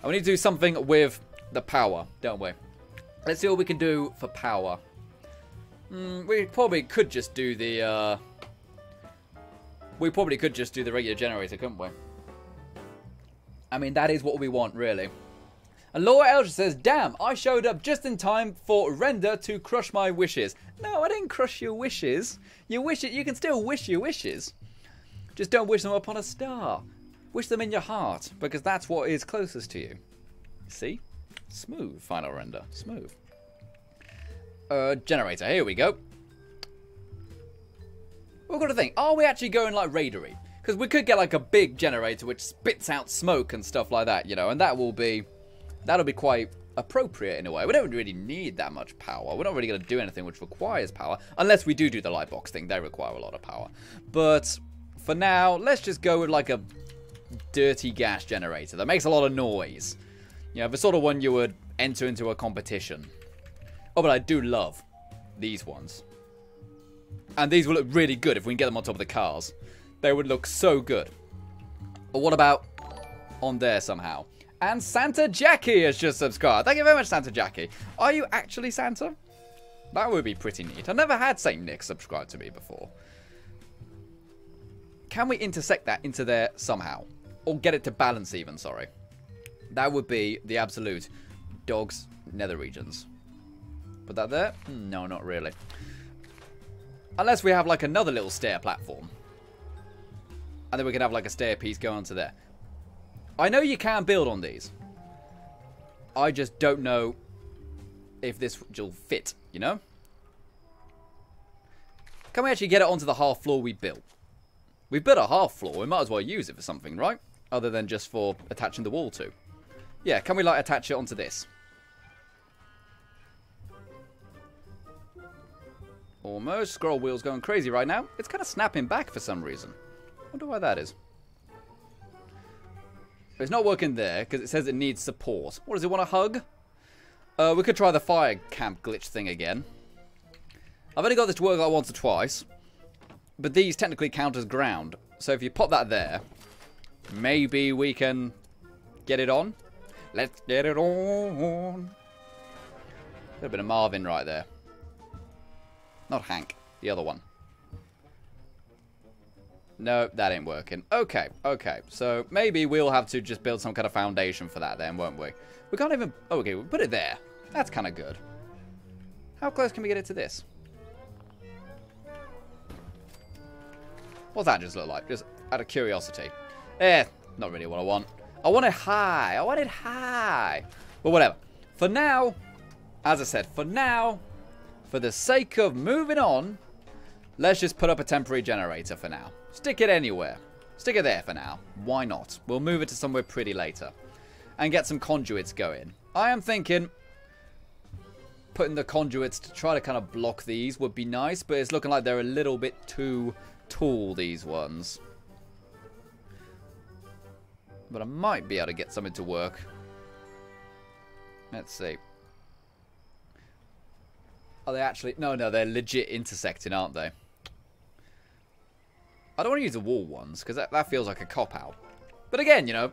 And we need to do something with the power, don't we? Let's see what we can do for power. We probably could just do the... we probably could just do the regular generator, couldn't we? I mean, that is what we want, really. And Laura Elger says, damn, I showed up just in time for Render to crush my wishes. No, I didn't crush your wishes. You can still wish your wishes. Just don't wish them upon a star. Wish them in your heart, because that's what is closest to you. See? Smooth, final render. Smooth. Generator, here we go. We've got to think, are we actually going like raidery? Because we could get like a big generator which spits out smoke and stuff like that, you know, and that'll be quite appropriate in a way. We don't really need that much power. We're not really going to do anything which requires power, unless we do the light box thing. They require a lot of power. But for now, let's just go with like a dirty gas generator that makes a lot of noise. You know, the sort of one you would enter into a competition. Oh, but I do love these ones. And these will look really good if we can get them on top of the cars. They would look so good. But what about on there somehow? And Santa Jackie has just subscribed. Thank you very much, Santa Jackie. Are you actually Santa? That would be pretty neat. I've never had Saint Nick subscribe to me before. Can we intersect that into there somehow? Or get it to balance even, sorry. That would be the absolute dog's nether regions. Put that there? No, not really. Unless we have like another little stair platform. And then we can have like a stair piece going onto there. I know you can build on these. I just don't know if this will fit, you know? Can we actually get it onto the half floor we built? We've built a half floor. We might as well use it for something, right? Other than just for attaching the wall to. Yeah, can we like attach it onto this? Almost. Scroll wheel's going crazy right now. It's kind of snapping back for some reason. Wonder why that is. It's not working there because it says it needs support. What does it want, a hug? We could try the fire camp glitch thing again. I've only got this to work like once or twice. But these technically count as ground. So if you pop that there, maybe we can get it on. Let's get it on. A little bit of Marvin right there. Not Hank, the other one. No, that ain't working. Okay, okay. So maybe we'll have to just build some kind of foundation for that then, won't we? We can't even... Oh, okay, we'll put it there. That's kind of good. How close can we get it to this? What's that just look like? Just out of curiosity. Not really what I want. I want it high. I want it high. But whatever. For now, as I said, for now, for the sake of moving on, let's just put up a temporary generator for now. Stick it anywhere. Stick it there for now. Why not? We'll move it to somewhere pretty later. And get some conduits going. I am thinking putting the conduits to try to kind of block these would be nice, but it's looking like they're a little bit too tall, these ones. But I might be able to get something to work. Let's see. Are they actually... No, they're legit intersecting, aren't they? I don't want to use the wall ones, because that feels like a cop-out. But again, you know,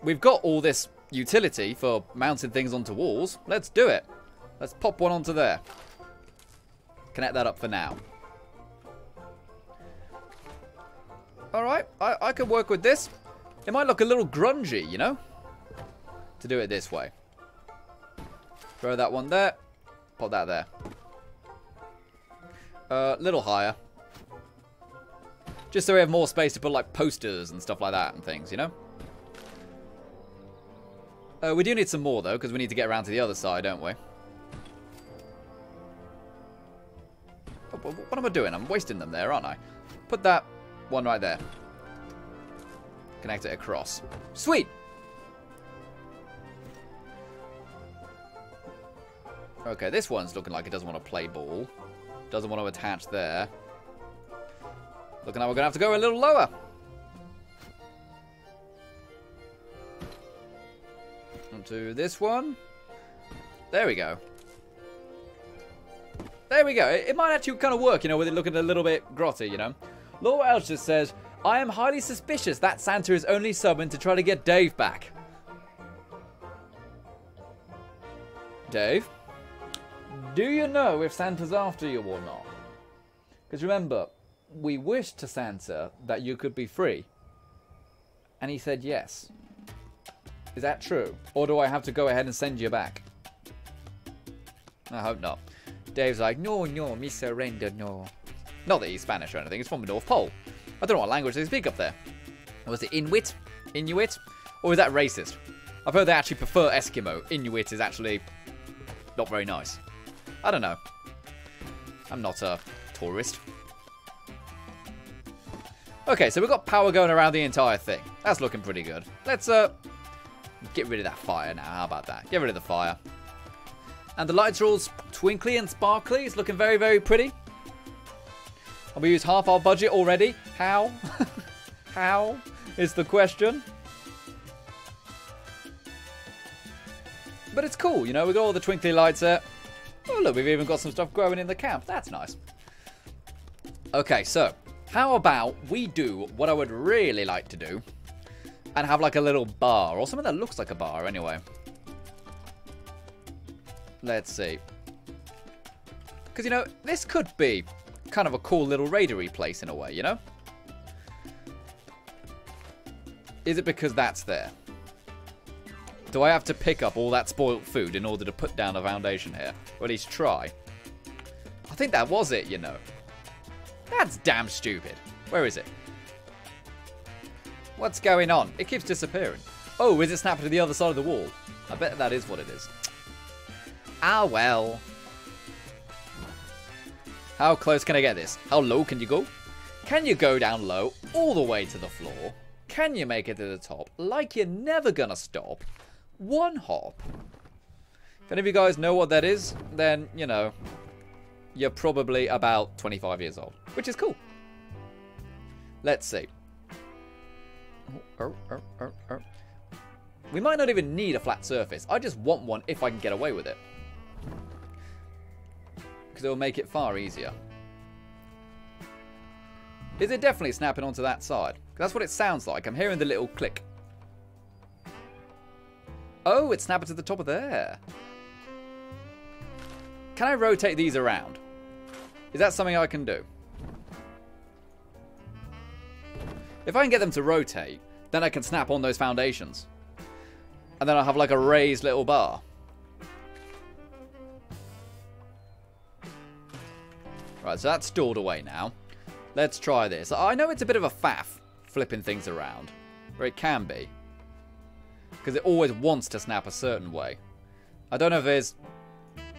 we've got all this utility for mounting things onto walls. Let's do it. Let's pop one onto there. Connect that up for now. Alright, I could work with this. It might look a little grungy, you know? To do it this way. Throw that one there. Put that there. Little higher. Just so we have more space to put like posters and stuff like that and things, you know? We do need some more though, because we need to get around to the other side, don't we? Oh, what am I doing? I'm wasting them there, aren't I? Put that one right there. Connect it across. Sweet! Okay, this one's looking like it doesn't want to play ball. Doesn't want to attach there. Looking like we're going to have to go a little lower. Onto this one. There we go. There we go. It might actually kind of work, you know, with it looking a little bit grotty, you know. Laura Elcher says, I am highly suspicious that Santa is only summoned to try to get Dave back. Dave, do you know if Santa's after you or not? Because remember, we wished to Santa that you could be free. And he said yes. Is that true? Or do I have to go ahead and send you back? I hope not. Dave's like, no, me surrender, no. Not that he's Spanish or anything, it's from the North Pole. I don't know what language they speak up there. Was it Inuit? Inuit? Or is that racist? I've heard they actually prefer Eskimo. Inuit is actually not very nice. I don't know. I'm not a tourist. Okay, so we've got power going around the entire thing. That's looking pretty good. Let's get rid of that fire now. How about that? Get rid of the fire. And the lights are all twinkly and sparkly. It's looking very, very pretty. And we used half our budget already. How? How is the question. But it's cool, you know. We've got all the twinkly lights there. Oh, look, we've even got some stuff growing in the camp. That's nice. Okay, so how about we do what I would really like to do and have like a little bar or something that looks like a bar anyway. Let's see. Because, you know, this could be kind of a cool little raidery place in a way, you know? Is it because that's there? Do I have to pick up all that spoiled food in order to put down a foundation here? Or at least try? I think that was it, you know. That's damn stupid. Where is it? What's going on? It keeps disappearing. Oh, is it snapping to the other side of the wall? I bet that is what it is. Ah, well. How close can I get this? How low can you go? Can you go down low all the way to the floor? Can you make it to the top like you're never gonna stop? One hop. If any of you guys know what that is, then, you know, you're probably about 25 years old, which is cool. Let's see. We might not even need a flat surface. I just want one if I can get away with it. Because it will make it far easier. Is it definitely snapping onto that side? That's what it sounds like. I'm hearing the little click. Oh, it's snapping to the top of there. Can I rotate these around? Is that something I can do? If I can get them to rotate, then I can snap on those foundations. And then I'll have like a raised little bar. Right, so that's stored away now. Let's try this. I know it's a bit of a faff flipping things around. Or it can be. Because it always wants to snap a certain way. I don't know if there's...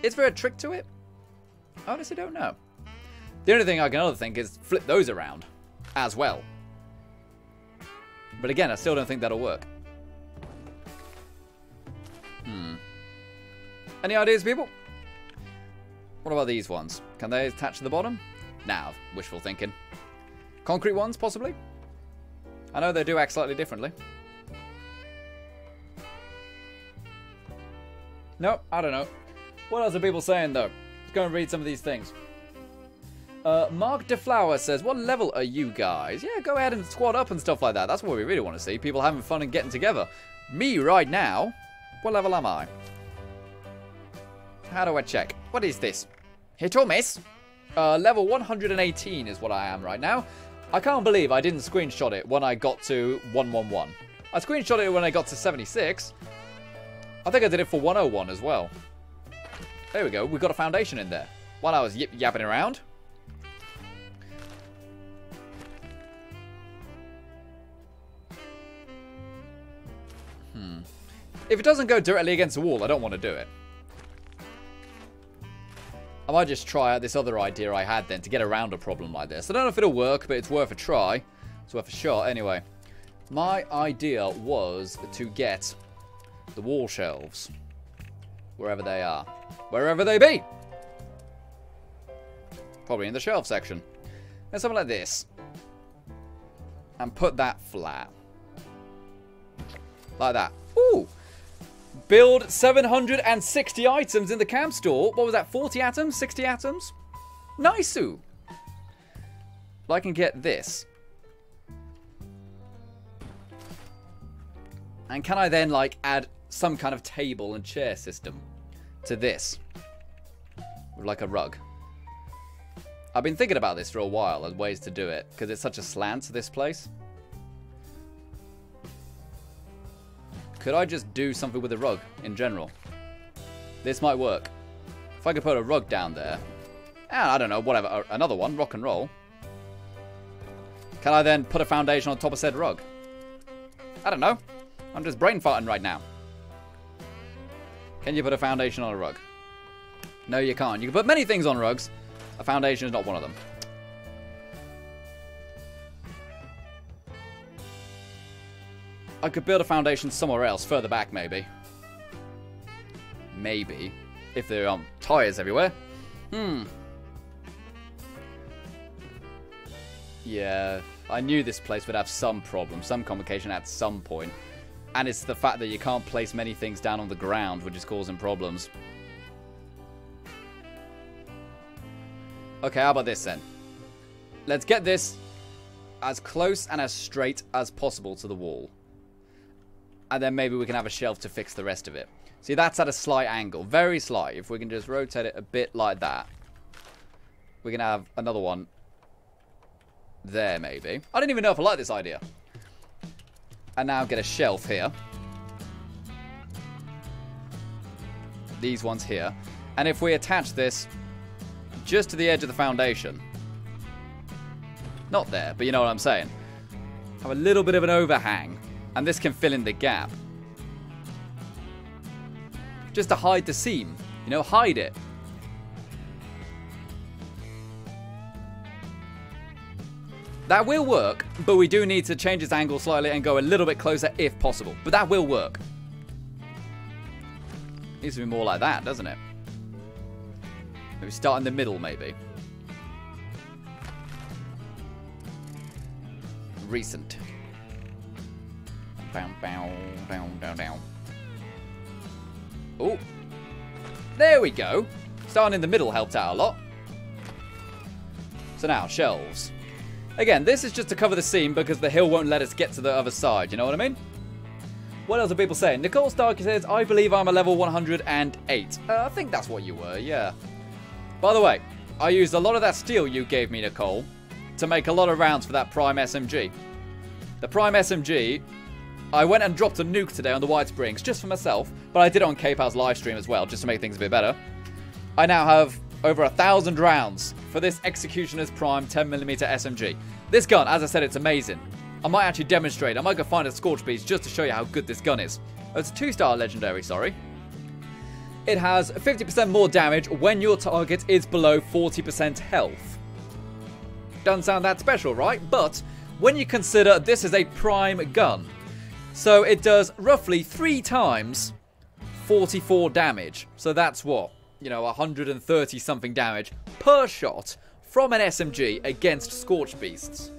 Is there a trick to it? I honestly don't know. The only thing I can think is flip those around as well. But again, I still don't think that'll work. Any ideas, people? What about these ones? Can they attach to the bottom? Nah, wishful thinking. Concrete ones, possibly? I know they do act slightly differently. Nope, I don't know. What else are people saying, though? Let's go and read some of these things. Mark DeFlower says, what level are you guys? Yeah, go ahead and squad up and stuff like that. That's what we really want to see. People having fun and getting together. Me right now. What level am I? How do I check? What is this? Hit or miss? Level 118 is what I am right now. I can't believe I didn't screenshot it when I got to 111. I screenshot it when I got to 76. I think I did it for 101 as well. There we go. We got a foundation in there. While I was yapping around. If it doesn't go directly against the wall, I don't want to do it. I might just try out this other idea I had then to get around a problem like this. I don't know if it'll work, but it's worth a try. It's worth a shot. Anyway, my idea was to get the wall shelves. Wherever they are. Wherever they be. Probably in the shelf section. And something like this. And put that flat. Like that. Ooh! Build 760 items in the camp store. What was that? 40 atoms? 60 atoms? Nice-oo. I can get this. And can I then, like, add some kind of table and chair system? to this. With like a rug. I've been thinking about this for a while as ways to do it. Because it's such a slant to this place. Could I just do something with a rug in general? This might work. If I could put a rug down there. And I don't know, whatever. Another one, rock and roll. Can I then put a foundation on top of said rug? I don't know. I'm just brain farting right now. Can you put a foundation on a rug? No, you can't. You can put many things on rugs. A foundation is not one of them. I could build a foundation somewhere else, further back maybe. Maybe. If there are tyres everywhere. Yeah, I knew this place would have some problem, some complication at some point. And it's the fact that you can't place many things down on the ground, which is causing problems. Okay, how about this then? Let's get this as close and as straight as possible to the wall. And then maybe we can have a shelf to fix the rest of it. See, that's at a slight angle. Very slight. If we can just rotate it a bit like that. We can have another one there, maybe. I don't even know if I like this idea. And now get a shelf here. These ones here. And if we attach this just to the edge of the foundation. Not there, but you know what I'm saying. Have a little bit of an overhang. And this can fill in the gap. Just to hide the seam. You know, hide it. That will work, but we do need to change its angle slightly and go a little bit closer if possible. But that will work. Needs to be more like that, doesn't it? Maybe start in the middle, maybe. Recent. Bow, bow, down, down, down. Oh. There we go. Starting in the middle helped out a lot. So now, shelves. Again, this is just to cover the seam because the hill won't let us get to the other side. You know what I mean? What else are people saying? Nicole Starkey says, I believe I'm a level 108. I think that's what you were, yeah. By the way, I used a lot of that steel you gave me, Nicole, to make a lot of rounds for that Prime SMG. The Prime SMG, I went and dropped a nuke today on the White Springs, just for myself, but I did it on c.a.m.p's live stream as well, just to make things a bit better. I now have over 1,000 rounds for this Executioner's Prime 10mm SMG. This gun, as I said, it's amazing. I might actually demonstrate. I might go find a Scorch Beast just to show you how good this gun is. Oh, it's a 2-star legendary, sorry. It has 50% more damage when your target is below 40% health. Doesn't sound that special, right? But when you consider this is a prime gun, so it does roughly 3 times 44 damage. So that's what? You know, 130 something damage per shot from an SMG against Scorch Beasts.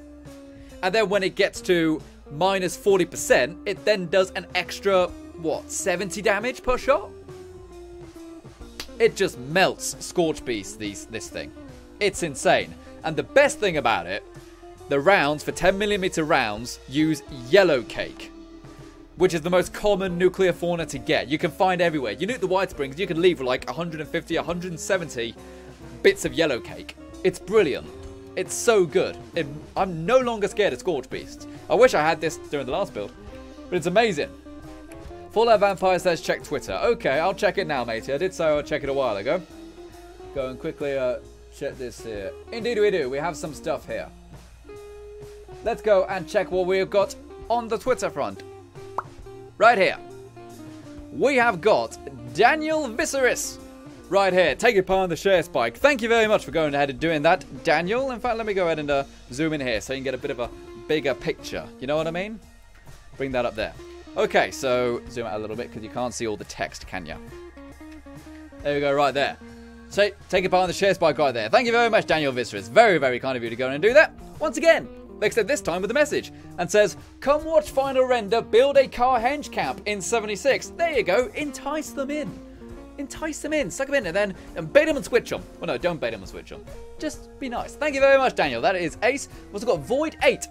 And then when it gets to minus 40%, it then does an extra, what, 70 damage per shot? It just melts Scorch Beasts, this thing. It's insane. And the best thing about it, the rounds, for 10mm rounds, use yellow cake, which is the most common nuclear fauna to get. You can find everywhere. You nuke the White Springs, you can leave with like 150, 170 bits of yellow cake. It's brilliant. It's so good. I'm no longer scared of Scorch Beasts. I wish I had this during the last build, but it's amazing. Fallout Vampire says check Twitter. Okay, I'll check it now, matey. I did say I'll check it a while ago. Go and quickly check this here. Indeed we do. We have some stuff here. Let's go and check what we've got on the Twitter front. Right here. We have got Daniel Viserys. Right here. Take it part on the share spike. Thank you very much for going ahead and doing that, Daniel. In fact, let me go ahead and zoom in here so you can get a bit of a bigger picture. You know what I mean? Bring that up there. Okay, so zoom out a little bit because you can't see all the text, can you? There we go, right there. So, take it part on the share spike right there. Thank you very much, Daniel Viserys. Very, very kind of you to go and do that. Once again, except this time with a message. And says, come watch Final Render build a Carhenge camp in 76. There you go. Entice them in. Entice them in. Suck them in and then bait them and switch them. Well, no, don't bait them and switch them. Just be nice. Thank you very much, Daniel. That is Ace. We've also got Void 8,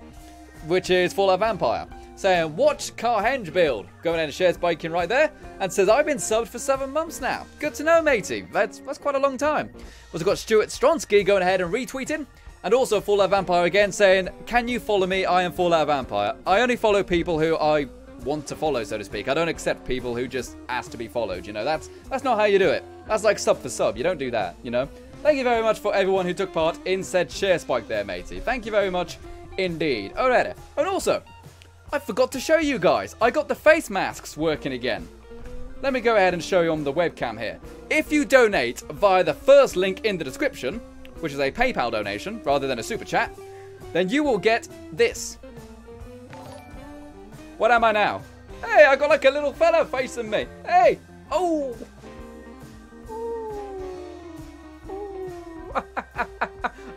which is Fallout Vampire. saying, watch Carhenge build. Going ahead and shares biking right there. And says, I've been subbed for 7 months now. Good to know, matey. That's quite a long time. Also got Stuart Stronsky going ahead and retweeting. And also Fallout Vampire again saying, can you follow me? I am Fallout Vampire. I only follow people who I want to follow, so to speak. I don't accept people who just ask to be followed, you know. That's not how you do it. That's like sub for sub. You don't do that, you know. Thank you very much for everyone who took part in said share spike there, matey. Thank you very much indeed. Alright. And also, I forgot to show you guys. I got the face masks working again. Let me go ahead and show you on the webcam here. If you donate via the first link in the description, which is a PayPal donation rather than a super chat, then you will get this. What am I now? Hey, I got like a little fella facing me. Hey! Oh!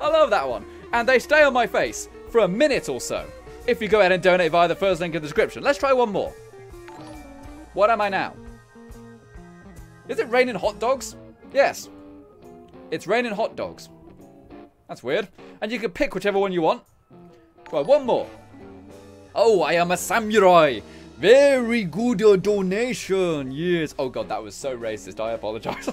I love that one. And they stay on my face for a minute or so. If you go ahead and donate via the first link in the description. Let's try one more. What am I now? Is it raining hot dogs? Yes. It's raining hot dogs. That's weird. And you can pick whichever one you want. Right, one more. Oh, I am a samurai. Very good donation. Yes. Oh, God, that was so racist. I apologize.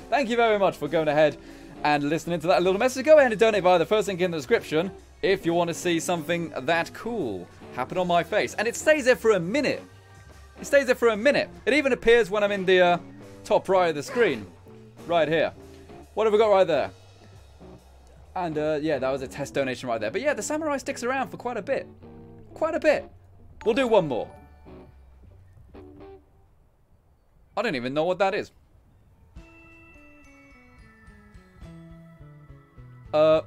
Thank you very much for going ahead and listening to that little message. Go ahead and donate via the first link in the description if you want to see something that cool happen on my face. And it stays there for a minute. It stays there for a minute. It even appears when I'm in the top right of the screen. Right here. What have we got right there? And yeah, that was a test donation right there. But yeah, the samurai sticks around for quite a bit. Quite a bit. We'll do one more. I don't even know what that is. Oh,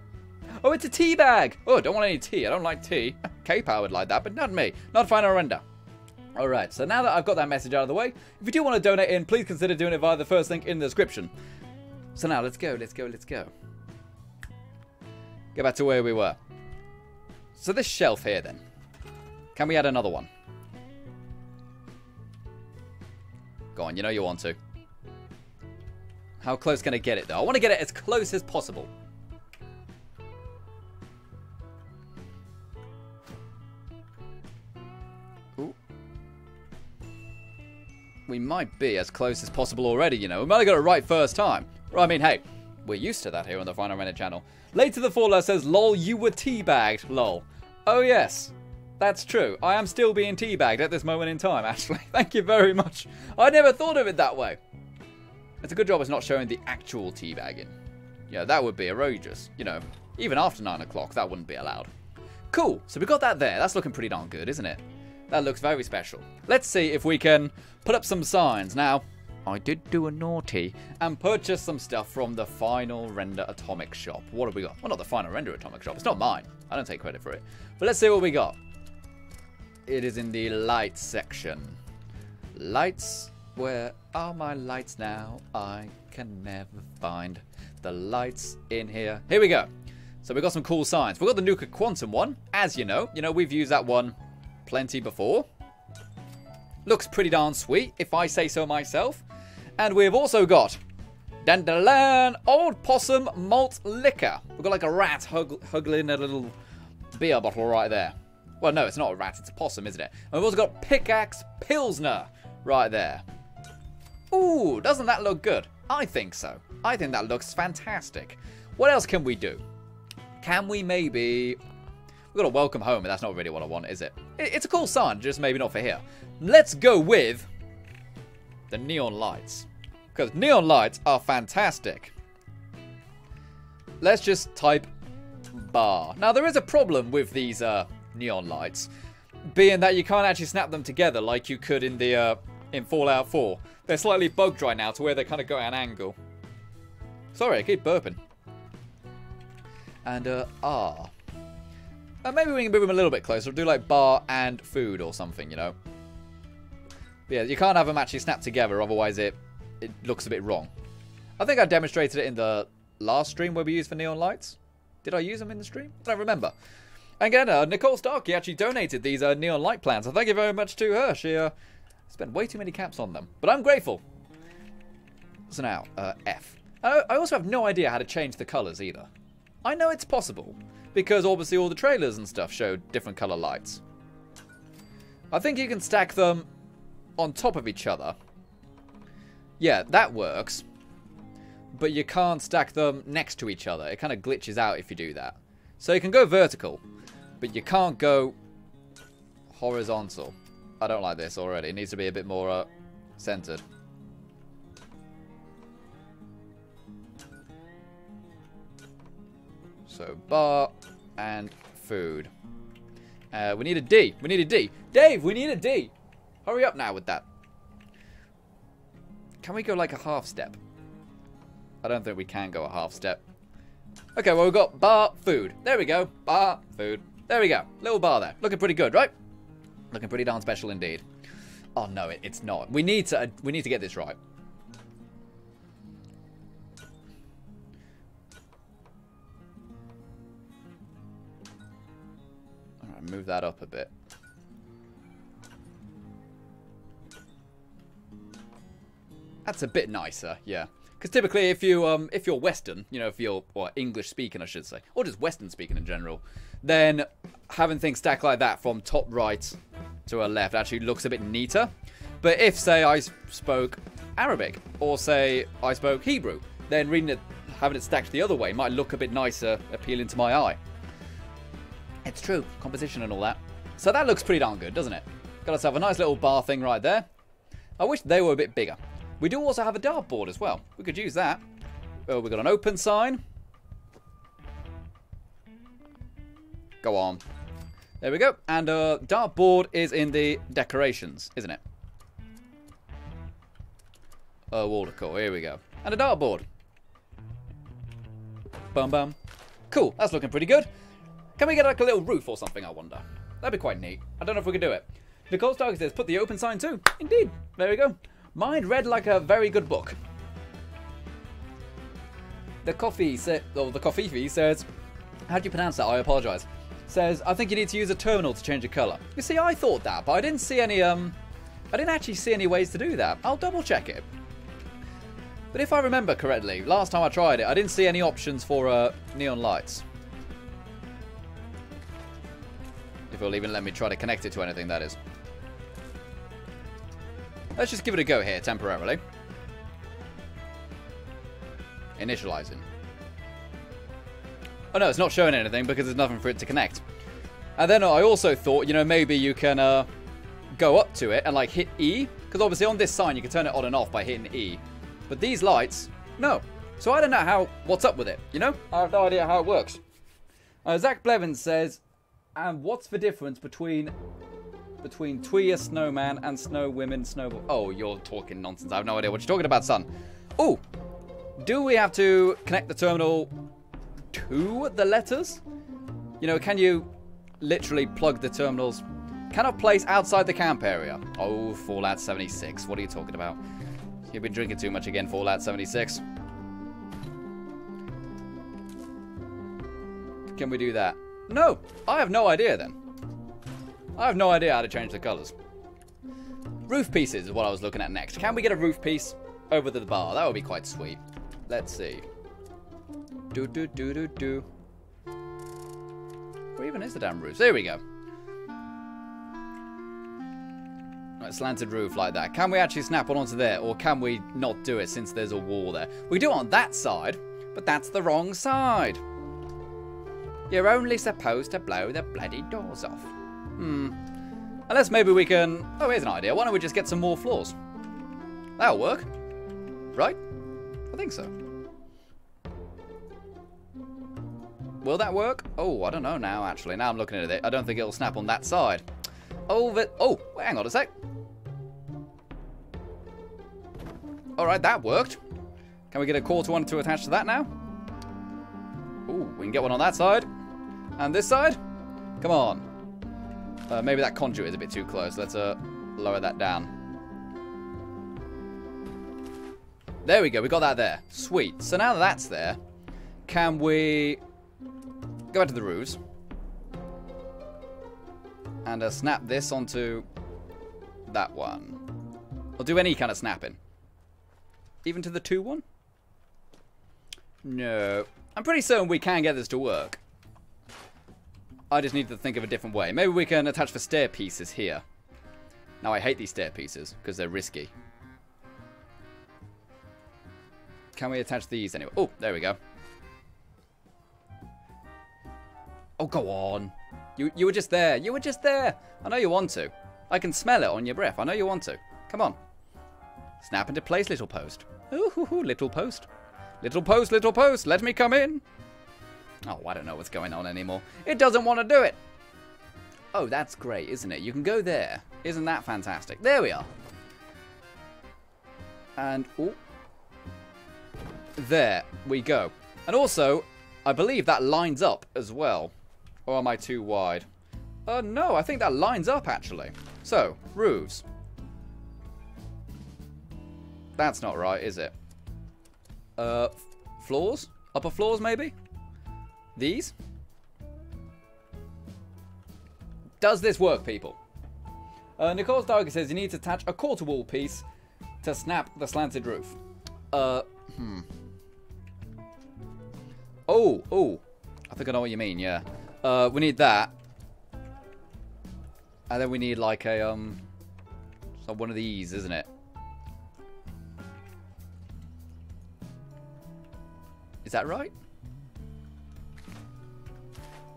it's a tea bag. Oh, I don't want any tea. I don't like tea. K-Power would like that, but not me. Not Final Render. Alright, so now that I've got that message out of the way, if you do want to donate in, please consider doing it via the first link in the description. So now, let's go. Go back to where we were. So this shelf here, then. Can we add another one? Go on, you know you want to. How close can I get it, though? I want to get it as close as possible. Ooh. We might be as close as possible already, you know. We might have got it right first time. I mean, hey, we're used to that here on the Final Render channel. Later the Fallout says, lol, you were teabagged, lol. Oh, yes. That's true. I am still being teabagged at this moment in time, actually. Thank you very much. I never thought of it that way. It's a good job it's not showing the actual teabagging. Yeah, that would be outrageous. You know, even after 9 o'clock, that wouldn't be allowed. Cool. So we got that there. That's looking pretty darn good, isn't it? That looks very special. Let's see if we can put up some signs. Now, I did do a naughty and purchase some stuff from the Final Render Atomic Shop. What have we got? Well, not the Final Render Atomic Shop. It's not mine. I don't take credit for it. But let's see what we got. It is in the lights section. Lights. Where are my lights now? I can never find the lights in here. Here we go. So we got some cool signs. We've got the Nuka Quantum one, as you know. You know, we've used that one plenty before. Looks pretty darn sweet, if I say so myself. And we've also got Dandelion Old Possum Malt Liquor. We've got like a rat huggling a little beer bottle right there. Well, no, it's not a rat, it's a possum, isn't it? And we've also got Pickaxe Pilsner right there. Ooh, doesn't that look good? I think so. I think that looks fantastic. What else can we do? Can we maybe... We've got a welcome home, but that's not really what I want, is it? It's a cool sign, just maybe not for here. Let's go with the neon lights. Because neon lights are fantastic. Let's just type bar. Now, there is a problem with these neon lights, being that you can't actually snap them together like you could in the in Fallout 4. They're slightly bugged right now to where they kind of go at an angle. Sorry, I keep burping. And R. Maybe we can move them a little bit closer. We'll do like bar and food or something, you know. But yeah, you can't have them actually snapped together, otherwise it looks a bit wrong. I think I demonstrated it in the last stream where we used for neon lights. Did I use them in the stream? I don't remember. And again, Nicole Starkey actually donated these neon light plans, so thank you very much to her. She spent way too many caps on them, but I'm grateful. So now, F. I also have no idea how to change the colours either. I know it's possible, because obviously all the trailers and stuff show different colour lights. I think you can stack them on top of each other. Yeah, that works. But you can't stack them next to each other. It kind of glitches out if you do that. So you can go vertical, but you can't go horizontal. I don't like this already. It needs to be a bit more centered. So bar and food. We need a D. We need a D. Dave, we need a D. Hurry up now with that. Can we go like a half step? I don't think we can go a half step. Okay, well, we've got bar, food. There we go. Bar, food. There we go. Little bar there. Looking pretty good, right? Looking pretty darn special indeed. Oh, no, it's not. We need to get this right. All right, move that up a bit. That's a bit nicer, yeah. Because typically, if you're Western, you know, if you're English speaking, I should say, or just Western speaking in general, then having things stacked like that from top right to a left actually looks a bit neater. But if, say, I spoke Arabic or say I spoke Hebrew, then having it stacked the other way might look a bit nicer, appealing to my eye. It's true, composition and all that. So that looks pretty darn good, doesn't it? Got ourselves a nice little bar thing right there. I wish they were a bit bigger. We do also have a dartboard as well. We could use that. Oh, we've got an open sign. Go on. There we go. And dartboard is in the decorations, isn't it? Oh, wall decor. Here we go. And a dartboard. Bum bum. Cool. That's looking pretty good. Can we get like a little roof or something, I wonder? That'd be quite neat. I don't know if we can do it. Nicole Starkey says, put the open sign too. Indeed. There we go. Mine read like a very good book. The coffee said, or the coffee says, how do you pronounce that? I apologise. Says, I think you need to use a terminal to change the colour. You see, I thought that, but I didn't see any, I didn't actually see any ways to do that. I'll double check it. But if I remember correctly, last time I tried it, I didn't see any options for neon lights. If it'll even let me try to connect it to anything, that is. Let's just give it a go here, temporarily. Initializing. Oh no, it's not showing anything because there's nothing for it to connect. And then I also thought, you know, maybe you can go up to it and like hit E. Because obviously on this sign you can turn it on and off by hitting E. But these lights, no. So I don't know what's up with it, you know? I have no idea how it works. Zach Blevins says, and what's the difference between Tweeter Snowman and Snow Women Snowball? Oh, you're talking nonsense. I have no idea what you're talking about, son. Oh, do we have to connect the terminal to the letters? You know, can you literally plug the terminals? Cannot place outside the camp area. Oh, Fallout 76. What are you talking about? You've been drinking too much again, Fallout 76. Can we do that? No, I have no idea then. I have no idea how to change the colours. Roof pieces is what I was looking at next. Can we get a roof piece over the bar? That would be quite sweet. Let's see. Do. Where even is the damn roof? There we go. Right, slanted roof like that. Can we actually snap one onto there? Or can we not do it since there's a wall there? We do it on that side, but that's the wrong side. You're only supposed to blow the bloody doors off. Unless maybe we can... Oh, here's an idea. Why don't we just get some more floors? That'll work. Right? I think so. Will that work? Oh, I don't know now, actually. Now I'm looking at it. I don't think it'll snap on that side. Oh, hang on a sec. Alright, that worked. Can we get a quarter one to attach to that now? Oh, we can get one on that side. And this side? Come on. Maybe that conduit is a bit too close. Let's lower that down. There we go. We got that there. Sweet. So now that that's there, can we go back to the roofs and snap this onto that one? Or do any kind of snapping? Even to the 2 one? No. I'm pretty certain we can get this to work. I just need to think of a different way. Maybe we can attach the stair pieces here. Now I hate these stair pieces because they're risky. Can we attach these anyway? Oh, there we go. Oh, go on. You were just there. You were just there. I know you want to. I can smell it on your breath. I know you want to. Come on. Snap into place, little post. Ooh, little post. Little post, little post. Let me come in. Oh, I don't know what's going on anymore. It doesn't want to do it. Oh, that's great, isn't it? You can go there. Isn't that fantastic? There we are. And, ooh. There we go. And also, I believe that lines up as well. Or am I too wide? No, I think that lines up, actually. So, roofs. That's not right, is it? Floors? Upper floors, maybe? These? Does this work, people? Nicole Starkey says you need to attach a quarter wall piece to snap the slanted roof. Oh. I think I know what you mean, yeah. We need that. And then we need like a, so one of these, isn't it? Is that right?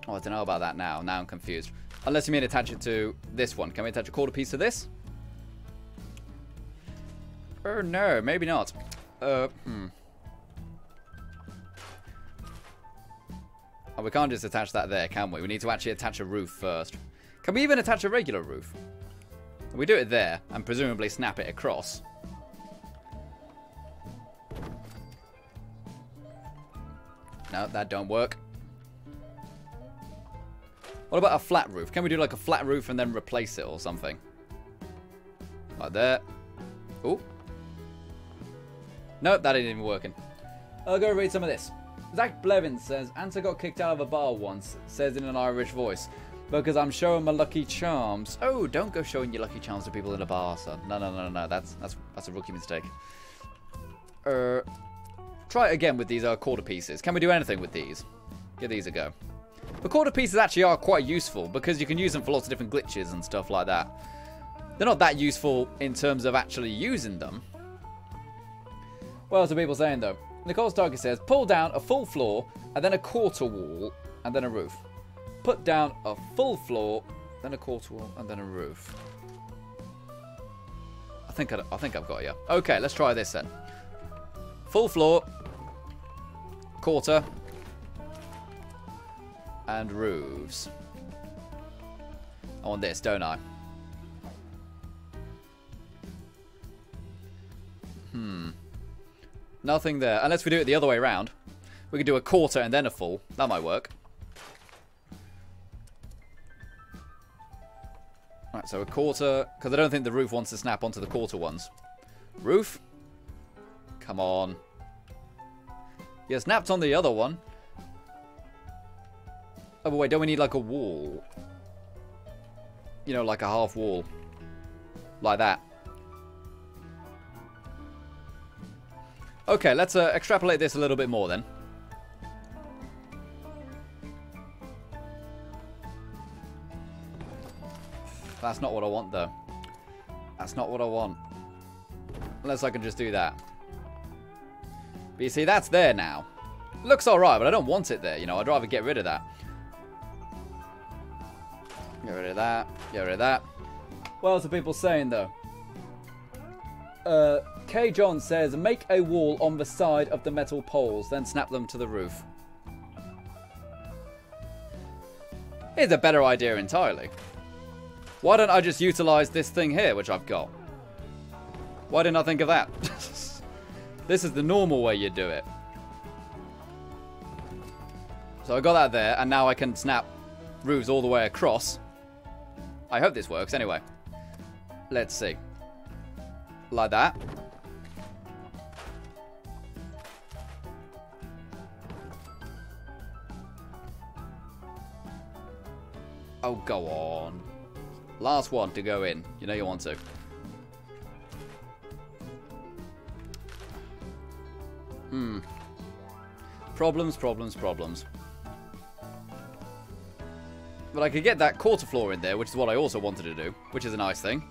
Oh, I don't know about that now. Now I'm confused. Unless you mean attach it to this one. Can we attach a quarter piece to this? No, maybe not. Oh, we can't just attach that there, can we? We need to actually attach a roof first. Can we even attach a regular roof? We do it there, and presumably snap it across. No, that don't work. What about a flat roof? Can we do like a flat roof and then replace it or something? Like there. Oh. Nope, that ain't even working. I'll go read some of this. Zach Blevins says, Anta got kicked out of a bar once, says in an Irish voice, because I'm showing my lucky charms. Oh, don't go showing your lucky charms to people in a bar, son. No. That's a rookie mistake. Try it again with these quarter pieces. Can we do anything with these? Give these a go. The quarter pieces actually are quite useful because you can use them for lots of different glitches and stuff like that. They're not that useful in terms of actually using them. What else are people saying though? Nicole Starkey says, pull down a full floor and then a quarter wall and then a roof. Put down a full floor, then a quarter wall and then a roof. I think I've got you. Okay, let's try this then. Full floor, quarter, and roofs. I want this, don't I? Nothing there. Unless we do it the other way around. We could do a quarter and then a full. That might work. Right, so a quarter. Because I don't think the roof wants to snap onto the quarter ones. Roof? Come on. Yeah, snapped on the other one. Oh, but wait, don't we need like a wall? You know, like a half wall. Like that. Okay, let's extrapolate this a little bit more then. That's not what I want, though. That's not what I want. Unless I can just do that. But you see, that's there now. Looks alright, but I don't want it there, you know. I'd rather get rid of that. Get rid of that. Get rid of that. What else are people saying, though? K. John says, make a wall on the side of the metal poles, then snap them to the roof. Here's a better idea entirely. Why don't I just utilize this thing here, which I've got? Why didn't I think of that? This is the normal way you do it. So I got that there, and now I can snap roofs all the way across. I hope this works anyway. Let's see. Like that. Oh, go on. Last one to go in. You know you want to. Problems. But I could get that quarter floor in there, which is what I also wanted to do, which is a nice thing.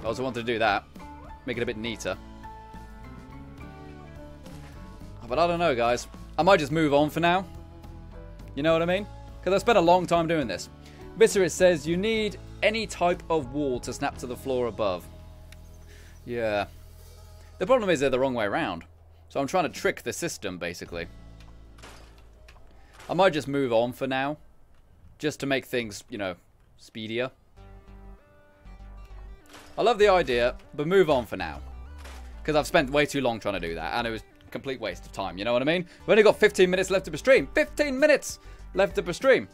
I also wanted to do that. Make it a bit neater. But I don't know, guys. I might just move on for now. You know what I mean? Because I spent a long time doing this. Visceris says you need any type of wall to snap to the floor above. Yeah. The problem is they're the wrong way around. So I'm trying to trick the system, basically. I might just move on for now. Just to make things, you know, speedier. I love the idea, but move on for now. Because I've spent way too long trying to do that. And it was a complete waste of time, you know what I mean? We've only got 15 minutes left of the stream. 15 minutes left of the stream.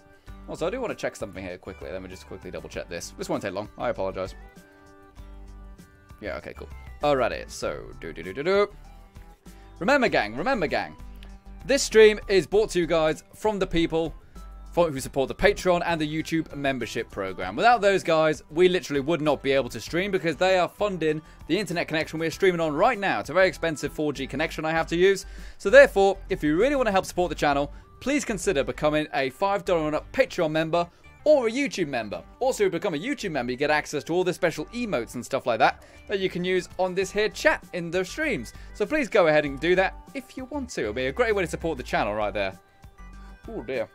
Also, I do want to check something here quickly. Let me just quickly double check this. This won't take long. I apologize. Yeah, okay, cool. Alrighty, so, Remember, gang. This stream is brought to you guys from the people who support the Patreon and the YouTube membership program. Without those guys, we literally would not be able to stream because they are funding the internet connection we're streaming on right now. It's a very expensive 4G connection I have to use. So therefore, if you really want to help support the channel, please consider becoming a $5 and up Patreon member or a YouTube member. Also, if you become a YouTube member, you get access to all the special emotes and stuff like that you can use on this here chat in the streams. So please go ahead and do that if you want to. It'll be a great way to support the channel right there. Oh dear.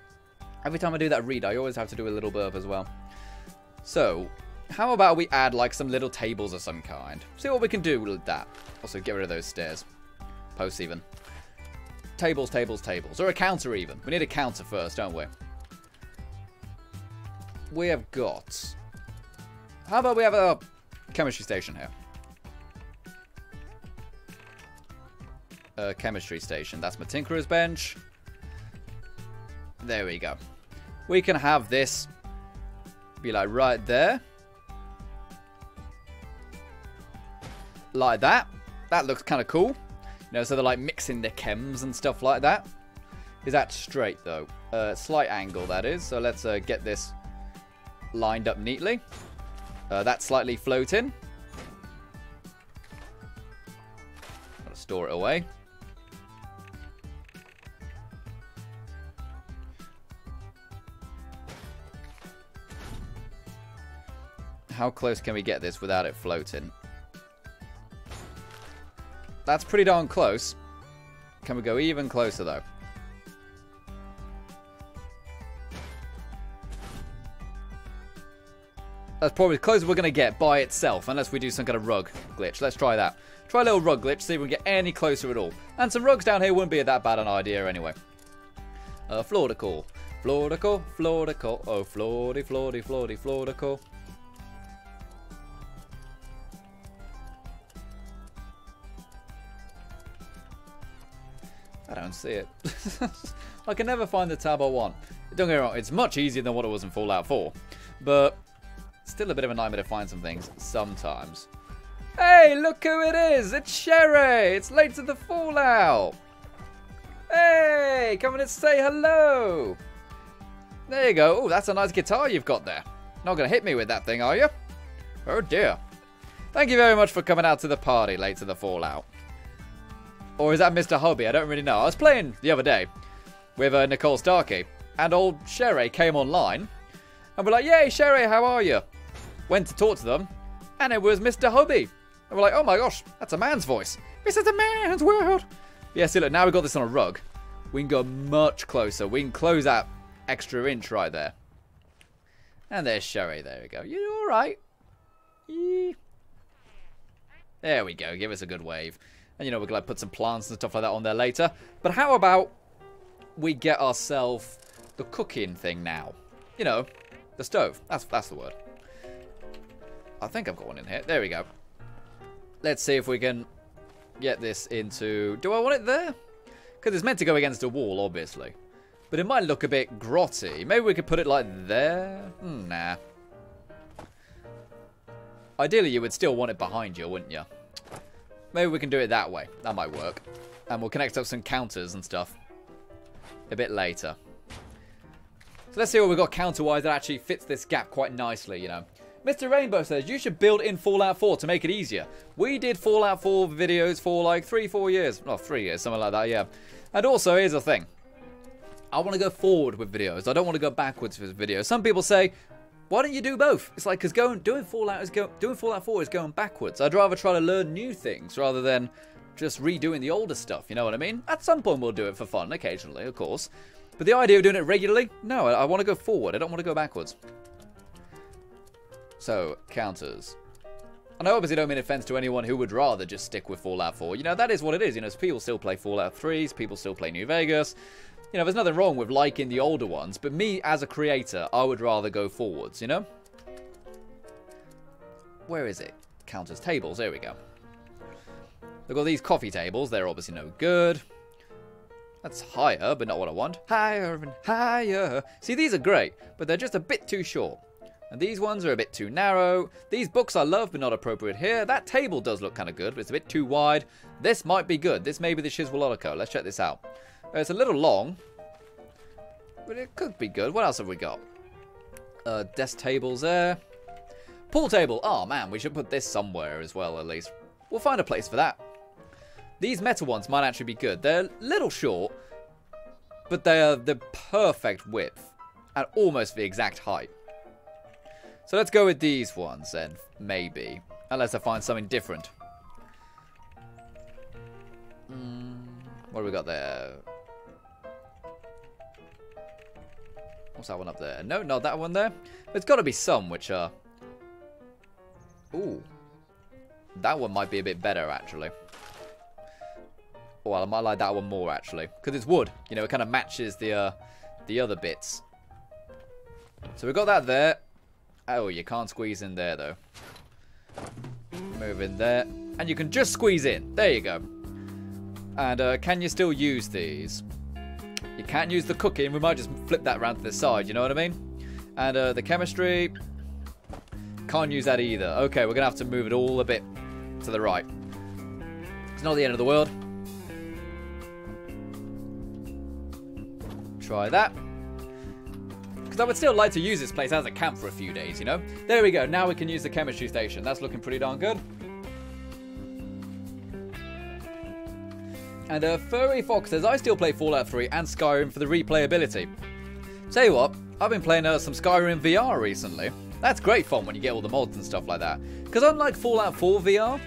Every time I do that read, I always have to do a little burp as well. So, how about we add like some little tables of some kind? See what we can do with that. Also, get rid of those stairs. Posts even. Tables. Or a counter even. We need a counter first, don't we? We have got... How about we have a chemistry station here? A chemistry station. That's my tinkerer's bench. There we go. We can have this be like right there. Like that. That looks kind of cool. You know, so they're like mixing the chems and stuff like that. Is that straight though? Slight angle that is. So let's get this lined up neatly. That's slightly floating. Gotta store it away. How close can we get this without it floating? That's pretty darn close. Can we go even closer though? That's probably as close as we're going to get by itself, unless we do some kind of rug glitch. Let's try that. Try a little rug glitch, see if we can get any closer at all. And some rugs down here wouldn't be that bad an idea anyway. Floor decor. Floor decor. Oh, floor decor. I don't see it. I can never find the tab I want. Don't get me wrong, it's much easier than what it was in Fallout 4. But still a bit of a nightmare to find some things sometimes. Hey, look who it is! It's Sherry! It's late to the Fallout! Hey, come in and say hello! There you go. Oh, that's a nice guitar you've got there. Not going to hit me with that thing, are you? Oh dear. Thank you very much for coming out to the party late to the Fallout. Or is that Mr. Hobby? I don't really know. I was playing the other day with Nicole Starkey, and old Sherry came online, and we're like, yay, Sherry, how are you? Went to talk to them, and it was Mr. Hobby. And we're like, oh my gosh, that's a man's voice. This is a man's world. Yeah, see, look, now we've got this on a rug. We can go much closer. We can close that extra inch right there. And there's Sherry. There we go. You all right? Yeah. There we go. Give us a good wave. And, you know, we're going to put some plants and stuff like that on there later. But how about we get ourselves the cooking thing now? You know, the stove. That's the word. I think I've got one in here. There we go. Let's see if we can get this into... Do I want it there? Because it's meant to go against a wall, obviously. But it might look a bit grotty. Maybe we could put it like there? Nah. Ideally, you would still want it behind you, wouldn't you? Maybe we can do it that way. That might work. And we'll connect up some counters and stuff a bit later. So let's see what we've got counter-wise that actually fits this gap quite nicely, you know. Mr. Rainbow says, you should build in Fallout 4 to make it easier. We did Fallout 4 videos for like 3-4 years. Oh, 3 years, something like that, yeah. And also, here's the thing. I want to go forward with videos. I don't want to go backwards with videos. Some people say, Why don't you do both? It's like, because doing Fallout 4 is going backwards. I'd rather try to learn new things rather than just redoing the older stuff, you know what I mean? At some point we'll do it for fun, occasionally, of course. But the idea of doing it regularly? No, I want to go forward. I don't want to go backwards. So, counters. And I obviously don't mean offense to anyone who would rather just stick with Fallout 4. You know, that is what it is. You know, people still play Fallout 3s, people still play New Vegas. You know, there's nothing wrong with liking the older ones, but me, as a creator, I would rather go forwards, you know? Where is it? Counters, tables, there we go. We've got these coffee tables, they're obviously no good. That's higher, but not what I want. Higher and higher. See, these are great, but they're just a bit too short. And these ones are a bit too narrow. These books I love, but not appropriate here. That table does look kind of good, but it's a bit too wide. This might be good. This may be the Shizwalodico. Let's check this out. It's a little long, but it could be good. What else have we got? Desk tables there. Pool table. Oh, man, we should put this somewhere as well, at least. We'll find a place for that. These metal ones might actually be good. They're a little short, but they are the perfect width and almost the exact height. So let's go with these ones then, maybe. Unless I find something different. What do we got there? What's that one up there? No, not that one there. There's got to be some which are... Ooh. That one might be a bit better, actually. Well, I might like that one more, actually. Because it's wood. You know, it kind of matches the other bits. So we've got that there. Oh, you can't squeeze in there, though. Move in there. And you can just squeeze in. There you go. And can you still use these? You can't use the cooking. We might just flip that around to the side, you know what I mean? And the chemistry... Can't use that either. Okay, we're going to have to move it all a bit to the right. It's not the end of the world. Try that. Because I would still like to use this place as a camp for a few days, you know? There we go. Now we can use the chemistry station. That's looking pretty darn good. And Furry Fox says, I still play Fallout 3 and Skyrim for the replayability. Tell you what, I've been playing some Skyrim VR recently. That's great fun when you get all the mods and stuff like that. Because unlike Fallout 4 VR,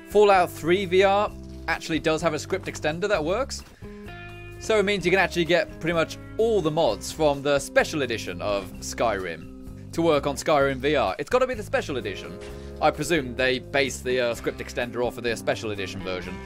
Fallout 3 VR actually does have a script extender that works. So it means you can actually get pretty much all the mods from the special edition of Skyrim to work on Skyrim VR. It's got to be the special edition. I presume they base the script extender off of their special edition version.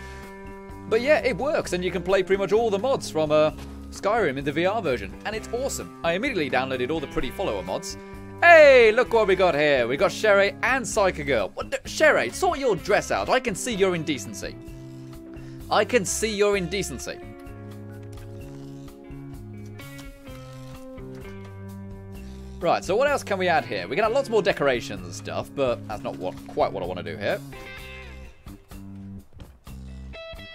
But yeah, it works, and you can play pretty much all the mods from Skyrim in the VR version, and it's awesome. I immediately downloaded all the pretty follower mods. Hey, look what we got here. We got Sherry and Psycho Girl. What, Sherry, sort your dress out. I can see your indecency. I can see your indecency. Right, so what else can we add here? We can add lots more decorations and stuff, but that's not quite what I want to do here.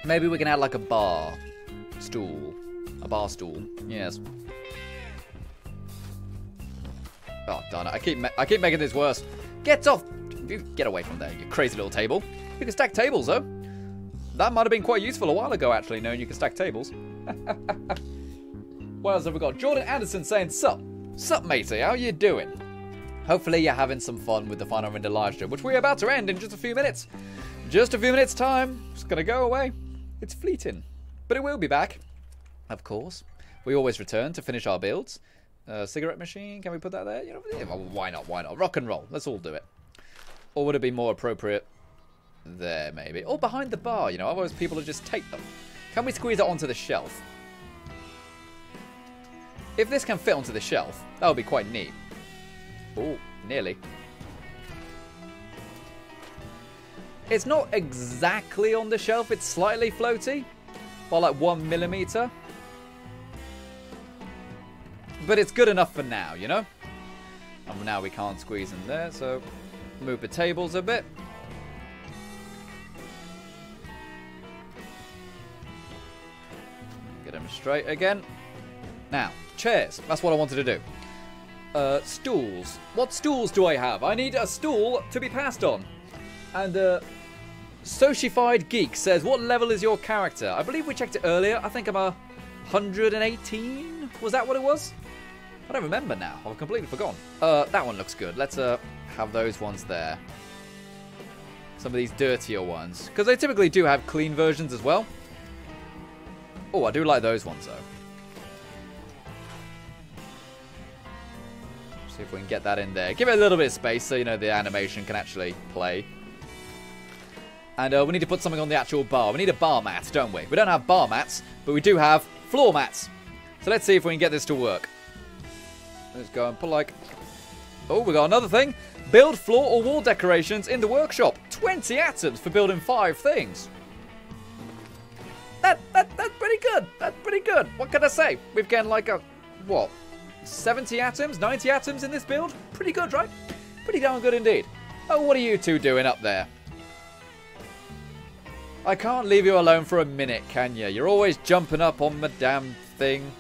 Maybe we can add like a bar stool. A bar stool, yes. Oh, darn it. I keep making this worse. Get off! Get away from there, you crazy little table. You can stack tables, though. That might have been quite useful a while ago, actually, knowing you can stack tables. What else have we got? Jordan Anderson saying, Sup? Sup, matey? How you doing? Hopefully you're having some fun with the Final Render live stream, which we're about to end in just a few minutes. Just a few minutes' time. It's going to go away. It's fleeting. But it will be back. Of course. We always return to finish our builds. Cigarette machine, can we put that there? You know, yeah, well, why not? Why not? Rock and roll. Let's all do it. Or would it be more appropriate there, maybe? Or behind the bar, you know? Otherwise people will just take them. Can we squeeze it onto the shelf? If this can fit onto the shelf, that would be quite neat. Oh, nearly. It's not exactly on the shelf. It's slightly floaty. By like 1 millimeter. But it's good enough for now, you know? And now we can't squeeze in there, so move the tables a bit. Get them straight again. Now, chairs. That's what I wanted to do. Stools. What stools do I have? I need a stool to be passed on. And, Socified Geek says, what level is your character? I believe we checked it earlier. I think I'm 118. Was that what it was? I don't remember now. I've completely forgotten. That one looks good. Let's have those ones there. Some of these dirtier ones. Because they typically do have clean versions as well. Oh, I do like those ones, though. See if we can get that in there. Give it a little bit of space so, you know, the animation can actually play. And we need to put something on the actual bar. We need a bar mat, don't we? We don't have bar mats, but we do have floor mats. So let's see if we can get this to work. Let's go and put like... Oh, we got another thing. Build floor or wall decorations in the workshop. 20 atoms for building 5 things. That's pretty good. That's pretty good. What can I say? We've gotten like a... What? 70 atoms? 90 atoms in this build? Pretty good, right? Pretty darn good indeed. Oh, what are you two doing up there? I can't leave you alone for a minute, can you? You're always jumping up on the damn thing.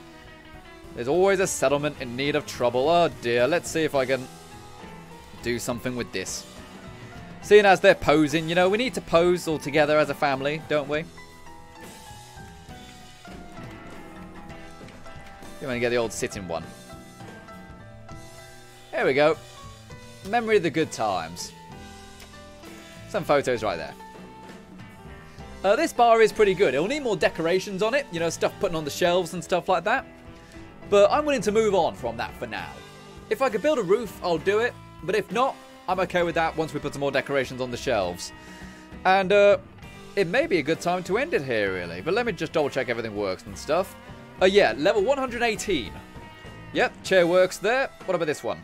There's always a settlement in need of trouble. Oh dear, let's see if I can do something with this. Seeing as they're posing, you know, we need to pose all together as a family, don't we? You want to get the old sitting one. There we go. Memory of the good times. Some photos right there. This bar is pretty good. It'll need more decorations on it. You know, stuff putting on the shelves and stuff like that. But I'm willing to move on from that for now. If I could build a roof, I'll do it. But if not, I'm okay with that once we put some more decorations on the shelves. And it may be a good time to end it here, really. But let me just double check everything works and stuff. Yeah, level 118. Yep, chair works there. What about this one?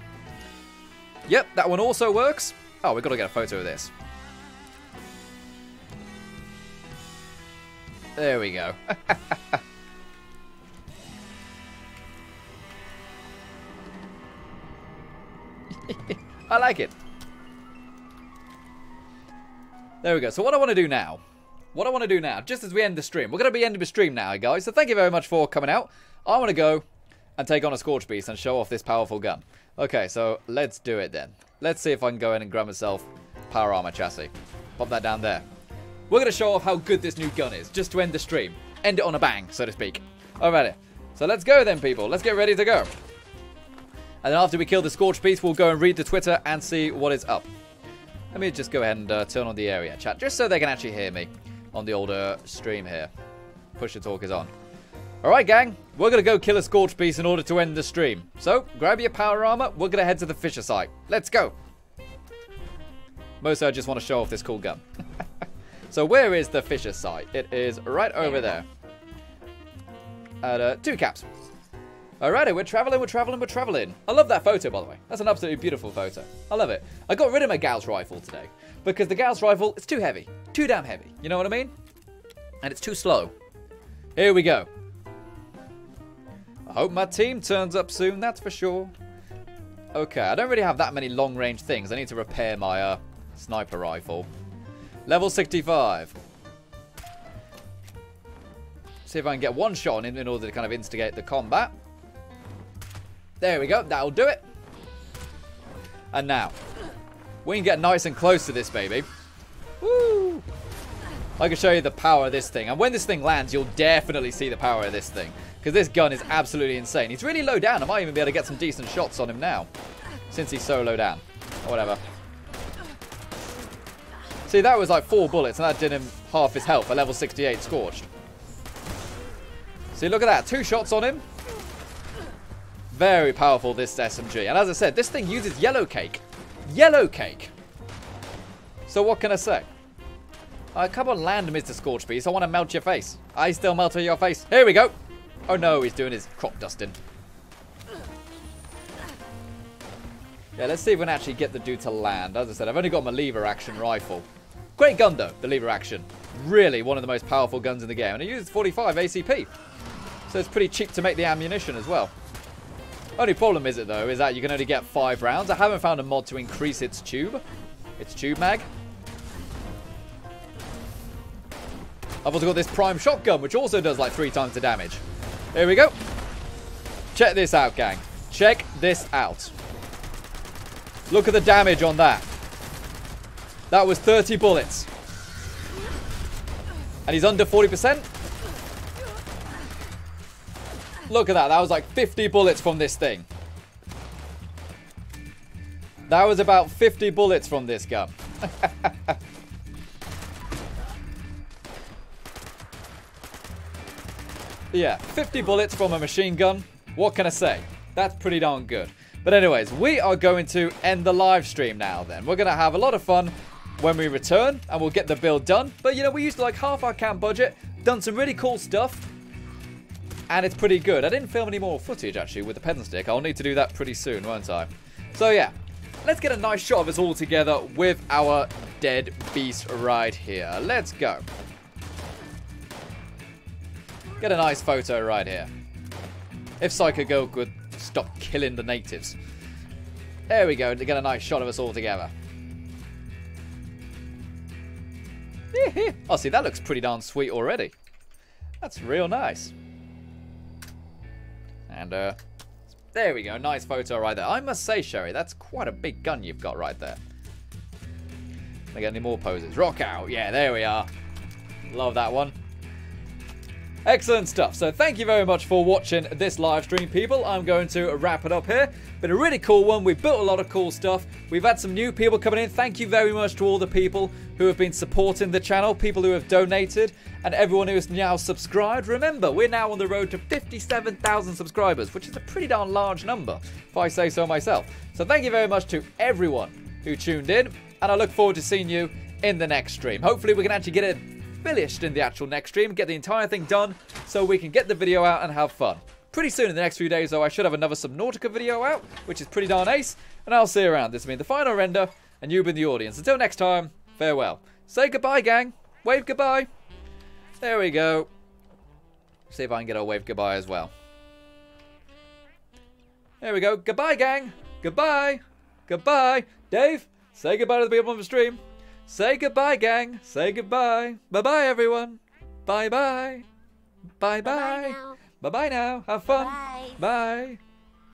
Yep, that one also works. Oh, we've got to get a photo of this. There we go. I like it. There we go. So what I want to do now, just as we end the stream, we're going to be ending the stream now, guys. So thank you very much for coming out. I want to go and take on a Scorch Beast and show off this powerful gun. Okay, so let's do it then. Let's see if I can go in and grab myself power armor chassis. Pop that down there. We're going to show off how good this new gun is, just to end the stream. End it on a bang, so to speak. Alrighty. So let's go then, people. Let's get ready to go. And then after we kill the Scorch Beast, we'll go and read the Twitter and see what is up. Let me just go ahead and turn on the area chat, just so they can actually hear me on the older stream here. Push to talk is on. Alright, gang. We're going to go kill a Scorch Beast in order to end the stream. So, grab your power armor. We're going to head to the Fisher site. Let's go. Mostly I just want to show off this cool gun. So where is the Fisher site? It is right over there. At 2 caps. Alrighty, we're traveling. I love that photo, by the way. That's an absolutely beautiful photo. I love it. I got rid of my Gauss rifle today. Because the Gauss rifle, it's too heavy. Too damn heavy. You know what I mean? And it's too slow. Here we go. I hope my team turns up soon, that's for sure. Okay, I don't really have that many long-range things. I need to repair my sniper rifle. Level 65. See if I can get one shot on him in order to kind of instigate the combat. There we go. That'll do it. And now, we can get nice and close to this baby. Woo! I can show you the power of this thing. And when this thing lands, you'll definitely see the power of this thing. Because this gun is absolutely insane. He's really low down. I might even be able to get some decent shots on him now. Since he's so low down. Or whatever. See, that was like 4 bullets, and that did him half his health at level 68 Scorched. See, look at that. 2 shots on him. Very powerful, this SMG. And as I said, this thing uses yellow cake. Yellow cake. So what can I say? Come on, land, Mr. Scorch Beast. I want to melt your face. I still melt your face. Here we go. Oh no, he's doing his crop dusting. Yeah, let's see if we can actually get the dude to land. As I said, I've only got my lever action rifle. Great gun though, the lever action. Really one of the most powerful guns in the game. And it uses 45 ACP. So it's pretty cheap to make the ammunition as well. Only problem is that you can only get 5 rounds. I haven't found a mod to increase its tube mag. I've also got this prime shotgun, which also does like 3 times the damage. Here we go. Check this out, gang. Check this out. Look at the damage on that. That was 30 bullets. And he's under 40%. Look at that. That was like 50 bullets from this thing. That was about 50 bullets from this gun. Yeah, 50 bullets from a machine gun. What can I say? That's pretty darn good. But anyways, we are going to end the live stream now then. We're going to have a lot of fun when we return, and we'll get the build done. But, you know, we used like half our camp budget, done some really cool stuff, and it's pretty good. I didn't film any more footage, actually, with the pedal stick. I'll need to do that pretty soon, won't I? So, yeah, let's get a nice shot of us all together with our dead beast right here. Let's go. Get a nice photo right here. If Psycho Girl could stop killing the natives. There we go, to get a nice shot of us all together. Oh, see, that looks pretty darn sweet already. That's real nice. And, there we go, nice photo right there. I must say, Sherry, that's quite a big gun you've got right there. Can I get any more poses? Rock out, yeah, there we are. Love that one. Excellent stuff. So thank you very much for watching this live stream, people. I'm going to wrap it up here. Been a really cool one. We've built a lot of cool stuff. We've had some new people coming in. Thank you very much to all the people who have been supporting the channel, people who have donated, and everyone who is now subscribed. Remember, we're now on the road to 57,000 subscribers, which is a pretty darn large number, if I say so myself. So thank you very much to everyone who tuned in, and I look forward to seeing you in the next stream. Hopefully we can actually get it finished in the actual next stream, get the entire thing done so we can get the video out and have fun. Pretty soon in the next few days though, I should have another Subnautica video out, which is pretty darn ace, and I'll see you around. This has been the final render, and you've been the audience. Until next time, farewell. Say goodbye, gang. Wave goodbye. There we go. See if I can get a wave goodbye as well. There we go. Goodbye, gang. Goodbye. Goodbye. Dave, say goodbye to the people on the stream. Say goodbye, gang. Say goodbye. Bye-bye, everyone. Bye-bye. Bye-bye. Bye-bye now. Have fun. Bye. Bye.